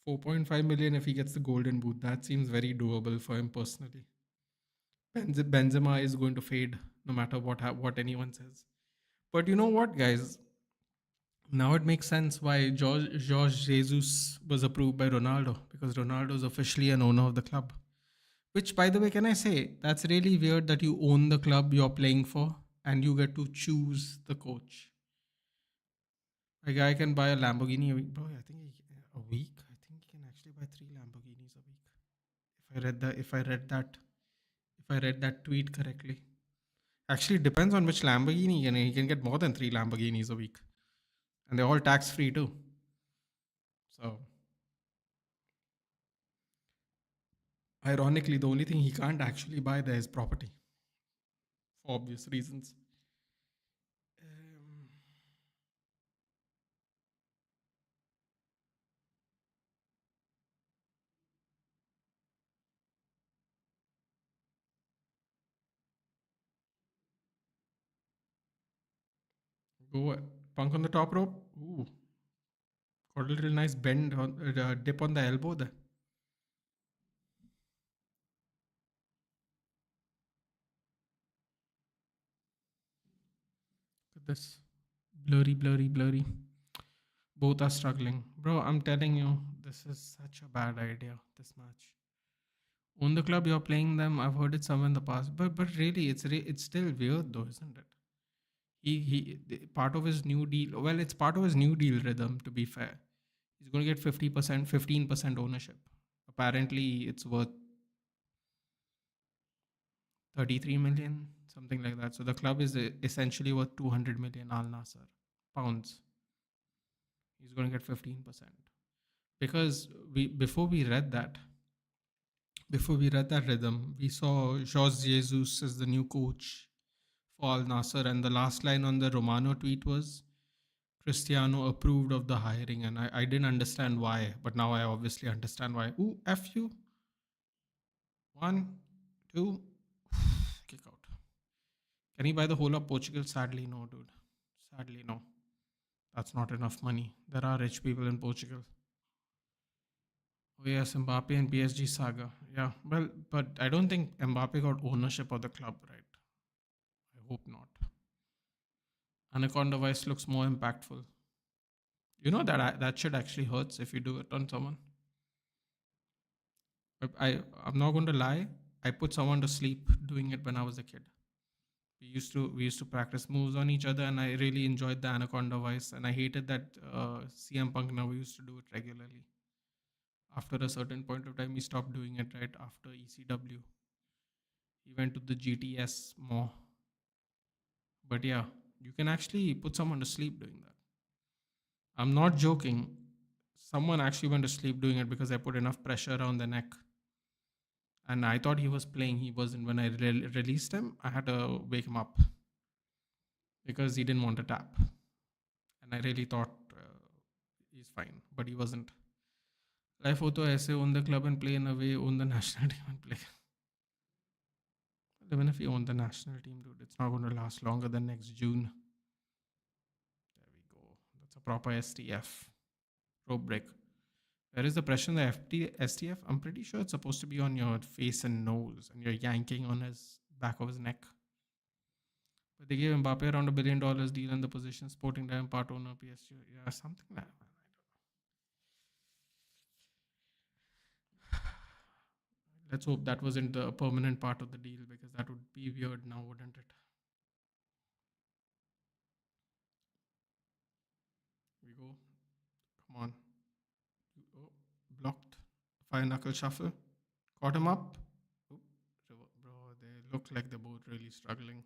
Speaker 1: 4.5 million if he gets the golden boot. That seems very doable for him personally. Benzema is going to fade no matter what anyone says. But you know what, guys? Now it makes sense why Jorge Jesus was approved by Ronaldo, because Ronaldo is officially an owner of the club. Which, by the way, can I say, that's really weird that you own the club you're playing for and you get to choose the coach. A guy can buy a Lamborghini a week. Bro, I think a week? I think he can actually buy 3 Lamborghinis a week. If I read that tweet correctly. Actually, it depends on which Lamborghini, and he can get more than 3 Lamborghinis a week. And they're all tax free too. So, ironically, the only thing he can't actually buy there is property for obvious reasons. Um, Go Punk on the top rope. Ooh, got a little nice bend dip on the elbow there. Look at this. Blurry, blurry, blurry. Both are struggling. Bro, I'm telling you, this is such a bad idea, this match. Own the club, you're playing them. I've heard it somewhere in the past. But really, it's still weird though, isn't it? Part of his new deal, well, it's part of his new deal rhythm, to be fair. He's going to get 50%, 15% ownership. Apparently, it's worth 33 million, something like that. So the club is essentially worth 200 million Al Nasser pounds. He's going to get 15%. Because before we read that rhythm, we saw Jorge Jesus as the new coach for Al Nasser, and the last line on the Romano tweet was Cristiano approved of the hiring, and I didn't understand why, but now I obviously understand why. Ooh, F you. One, two, kick out. Can he buy the whole of Portugal? Sadly, no, dude. Sadly, no. That's not enough money. There are rich people in Portugal. Oh yes, Mbappe and PSG saga. Yeah, well, but I don't think Mbappe got ownership of the club, right? I hope not. Anaconda Vice looks more impactful. You know that shit actually hurts if you do it on someone. I'm not going to lie. I put someone to sleep doing it when I was a kid. We used to practice moves on each other, and I really enjoyed the Anaconda Vice. And I hated that CM Punk now used to do it regularly. After a certain point of time, he stopped doing it. Right after ECW, he went to the GTS more. But yeah, you can actually put someone to sleep doing that. I'm not joking. Someone actually went to sleep doing it because I put enough pressure around the neck. And I thought he was playing. He wasn't. When I released him, I had to wake him up because he didn't want to tap. And I really thought he's fine, but he wasn't. Life ho to aise, own the club and play in a way, own the national team and play. Even if you own the national team, dude, it's not going to last longer than next June. There we go. That's a proper STF. Rope break. Where is the pressure in the STF? I'm pretty sure it's supposed to be on your face and nose, and you're yanking on his back of his neck. But they gave Mbappe around $1 billion deal in the position, Sporting Time part owner, PSG. Yeah, something like that. Let's hope that wasn't the permanent part of the deal because that would be weird now, wouldn't it? We go. Come on. Oh, blocked. Fire knuckle shuffle. Caught him up. Oh, bro, they look like they're both really struggling.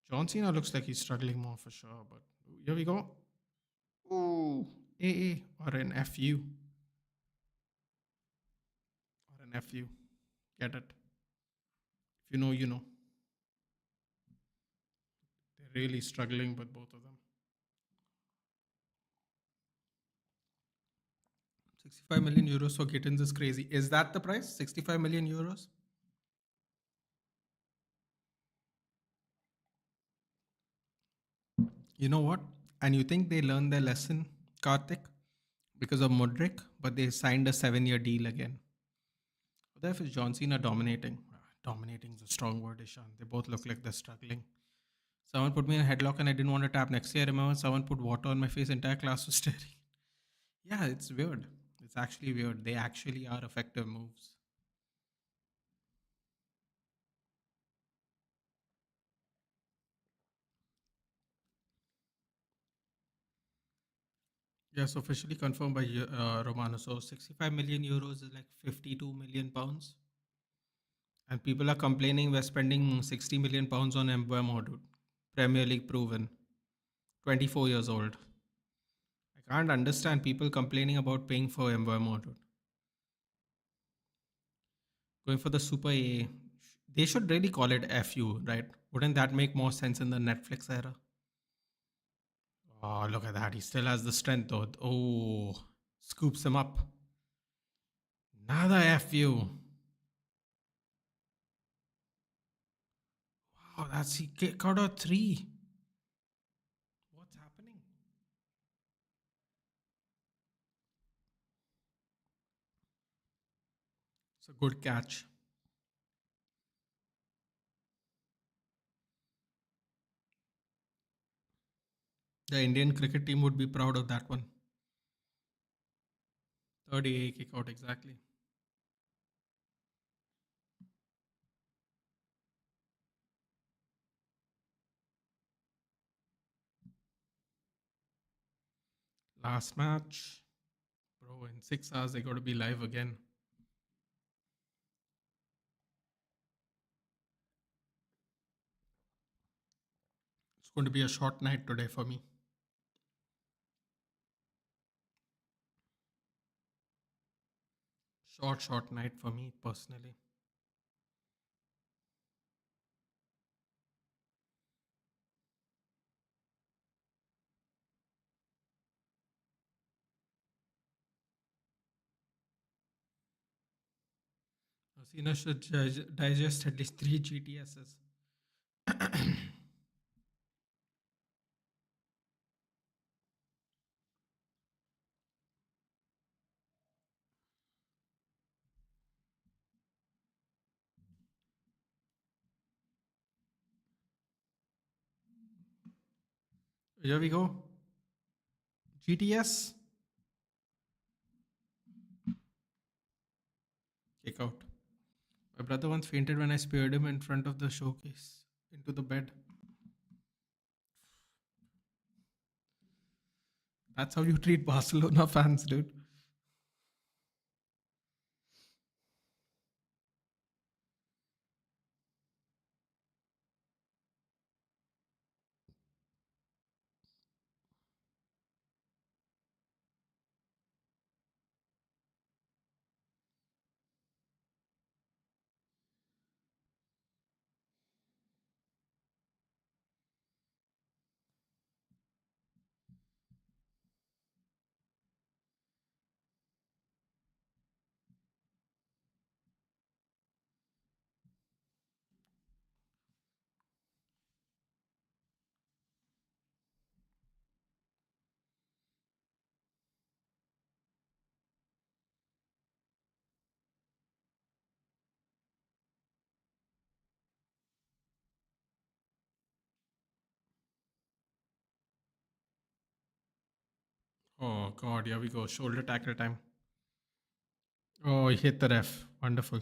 Speaker 1: John Cena looks like he's struggling more for sure, but here we go. Ooh, AA or an FU. Or an FU. Get it. If you know, you know. They're really struggling with both of them. 65 million euros for kittens is crazy. Is that the price? 65 million euros? You know what? And you think they learned their lesson, Karthik, because of Mudrik, but they signed a 7-year deal again. What if it's John Cena dominating? Dominating is a strong word, Ishan. They both look like they're struggling. Someone put me in a headlock and I didn't want to tap next year. I remember someone put water on my face, entire class was staring. Yeah, it's weird. It's actually weird. They actually are effective moves. Yes, officially confirmed by Romano. So 65 million euros is like 52 million pounds. And people are complaining we're spending 60 million pounds on Embuemo, dude. Premier League proven. 24 years old. I can't understand people complaining about paying for Embuemo, dude. Going for the Super A. They should really call it FU, right? Wouldn't that make more sense in the Netflix era? Oh, look at that. He still has the strength, though. Oh, scoops him up. Another FU. Wow, that's he kick out of three. What's happening? It's a good catch. The Indian cricket team would be proud of that one. Third AA kick out, exactly. Last match. Bro, in 6 hours, they got to be live again. It's going to be a short night today for me. Short night for me personally. Cena should digest at least 3 GTSs. Here we go. GTS. out. My brother once fainted when I speared him in front of the showcase into the bed. That's how you treat Barcelona fans, dude. Oh god, here we go. Shoulder tackle time. Oh, he hit the ref. Wonderful.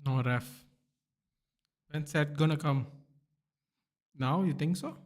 Speaker 1: No ref. When's that gonna come? Now, you think so?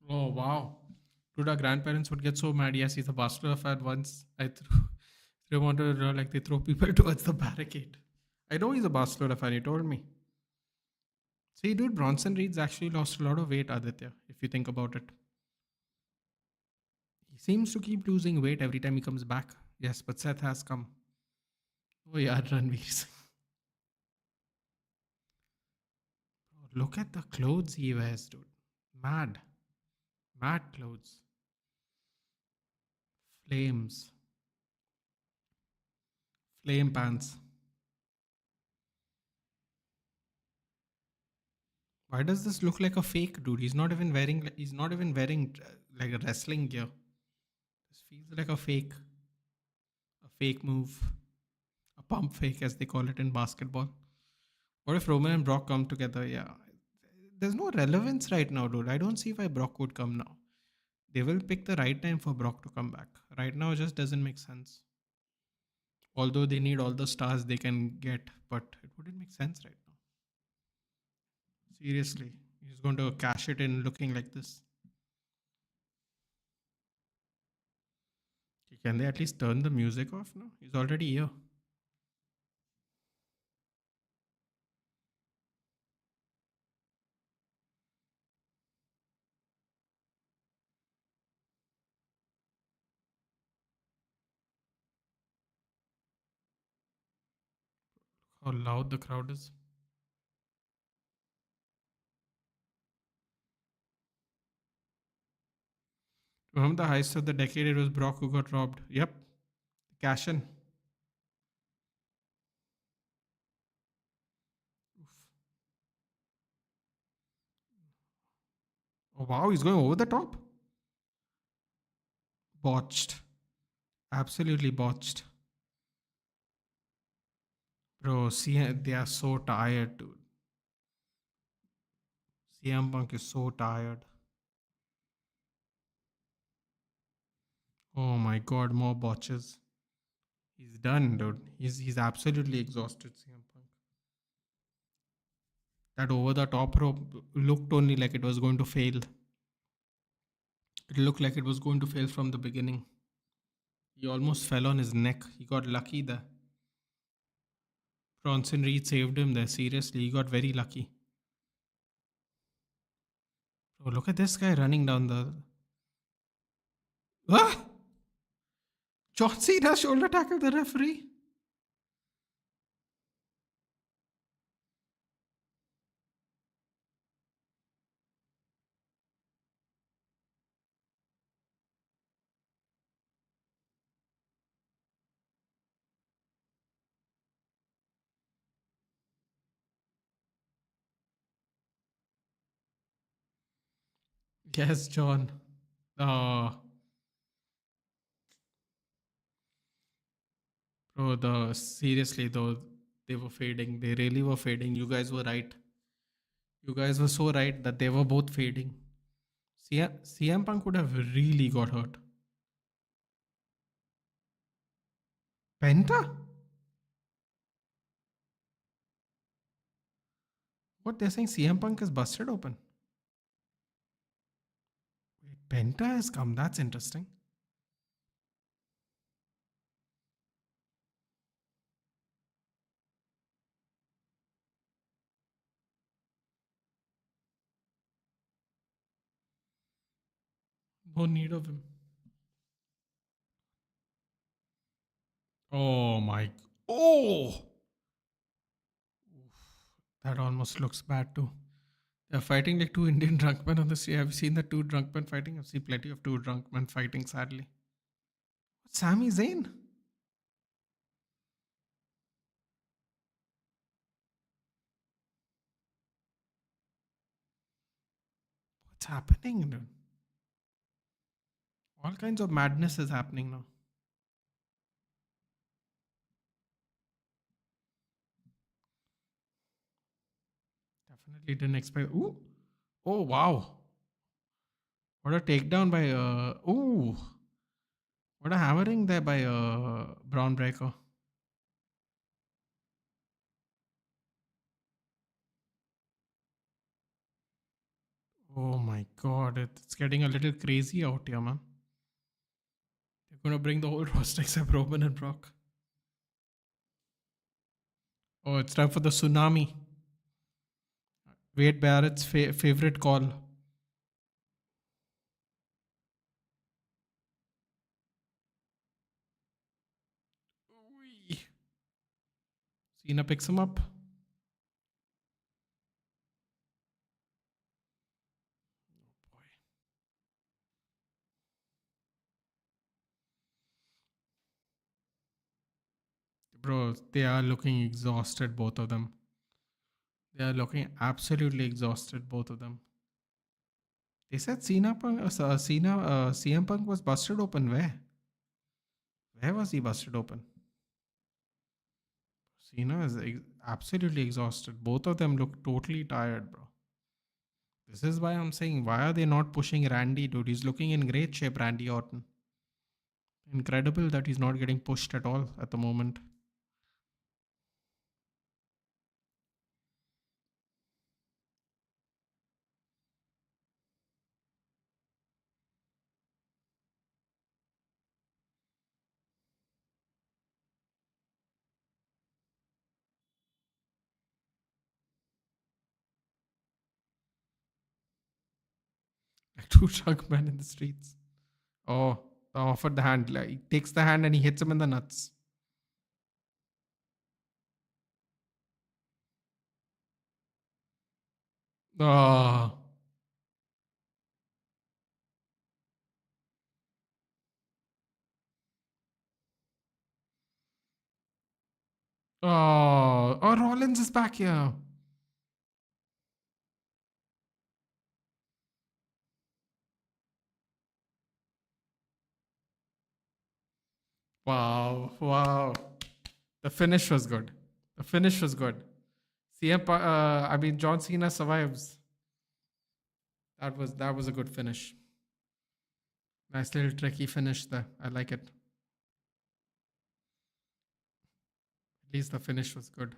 Speaker 1: Oh wow. Dude, our grandparents would get so mad. Yes, he's a Barcelona fan. Once I threw him onto the like they throw people towards the barricade. I know he's a Barcelona fan. He told me. See, dude, Bronson Reed's actually lost a lot of weight, Aditya. If you think about it, he seems to keep losing weight every time he comes back. Yes, but Seth has come. Oh yeah, Ranveer Singh. Look at the clothes he wears, dude. Mad, mad clothes. Flames, flame pants. Why does this look like a fake, dude? He's not even wearing. He's not even wearing like a wrestling gear. This feels like a fake move, a pump fake, as they call it in basketball. What if Roman and Brock come together? Yeah, there's no relevance right now, dude. I don't see why Brock would come now. They will pick the right time for Brock to come back. Right now, it just doesn't make sense. Although they need all the stars they can get, but it wouldn't make sense right now. Seriously, he's going to cash it in looking like this. Can they at least turn the music off now? He's already here. How loud the crowd is. Remember the heist of the decade? It was Brock who got robbed. Yep. Cash in. Oh, wow. He's going over the top. Botched. Absolutely botched. Bro, see, they are so tired, dude. CM Punk is so tired. Oh my god, more botches. He's done, dude. He's absolutely exhausted, CM Punk. That over the top rope looked only like it was going to fail. It looked like it was going to fail from the beginning. He almost fell on his neck. He got lucky there. Bronson Reed saved him there. Seriously, he got very lucky. Oh, look at this guy running down the. Ah! John Cena shoulder tackled the referee. Yes, John. Uh, Bro, the seriously though, they were fading. They really were fading. You guys were right. You guys were so right that they were both fading. CM Punk would have really got hurt. Penta? What they're saying? CM Punk is busted open. Wait, Penta has come. That's interesting. No need of him. Oh my. Oh! That almost looks bad too. They're fighting like two Indian drunk men on the street. Have you seen the two drunk men fighting? I've seen plenty of two drunk men fighting, sadly. What's Sami Zayn? What's happening, dude? All kinds of madness is happening now. Definitely didn't expect. Ooh. Oh, wow. What a takedown by. Ooh. What a hammering there by Braun Breaker. Oh my god. It's getting a little crazy out here, man. They're going to bring the whole roster except Roman and Brock. Oh, it's time for the tsunami. Wade Barrett's favorite call. Ooh. Cena picks him up. Bro, they are looking exhausted, both of them. They are looking absolutely exhausted, both of them. They said CM Punk was busted open. Where? Where was he busted open? Cena is absolutely exhausted. Both of them look totally tired, bro. This is why I'm saying, why are they not pushing Randy, dude? He's looking in great shape, Randy Orton. Incredible that he's not getting pushed at all at the moment. Like two drunk men in the streets. Oh, offered the hand. Like, he takes the hand and he hits him in the nuts. Oh, oh, Rollins is back here. Wow, wow. The finish was good. The finish was good. John Cena survives. That was a good finish. Nice little tricky finish there. I like it. At least the finish was good.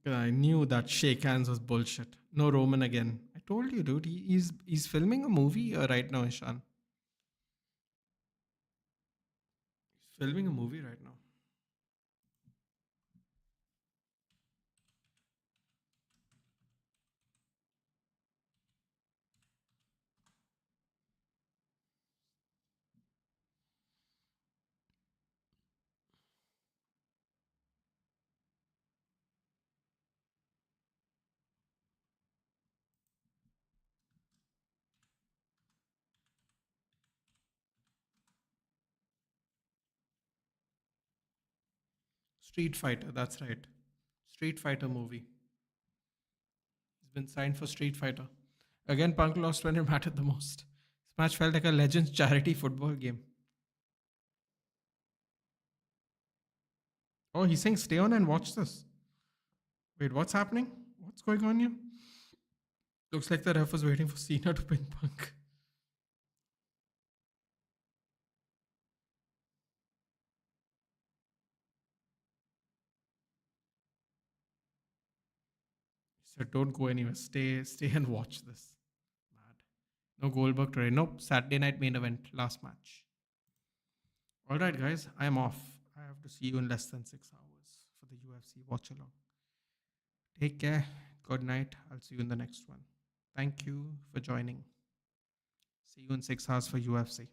Speaker 1: I knew that shake hands was bullshit. No Roman again. I told you, dude. He's filming a movie right now, Ishan. He's filming a movie right now. Street Fighter, that's right. Street Fighter movie. He's been signed for Street Fighter. Again, Punk lost when it mattered the most. This match felt like a Legends charity football game. Oh, he's saying stay on and watch this. Wait, what's happening? What's going on here? Looks like the ref was waiting for Cena to pin Punk. He said, don't go anywhere. Stay and watch this. Mad. No Goldberg today. Nope. Saturday night main event. Last match. Alright, guys. I'm off. I have to see you in less than 6 hours for the UFC watch along. Take care. Good night. I'll see you in the next one. Thank you for joining. See you in 6 hours for UFC.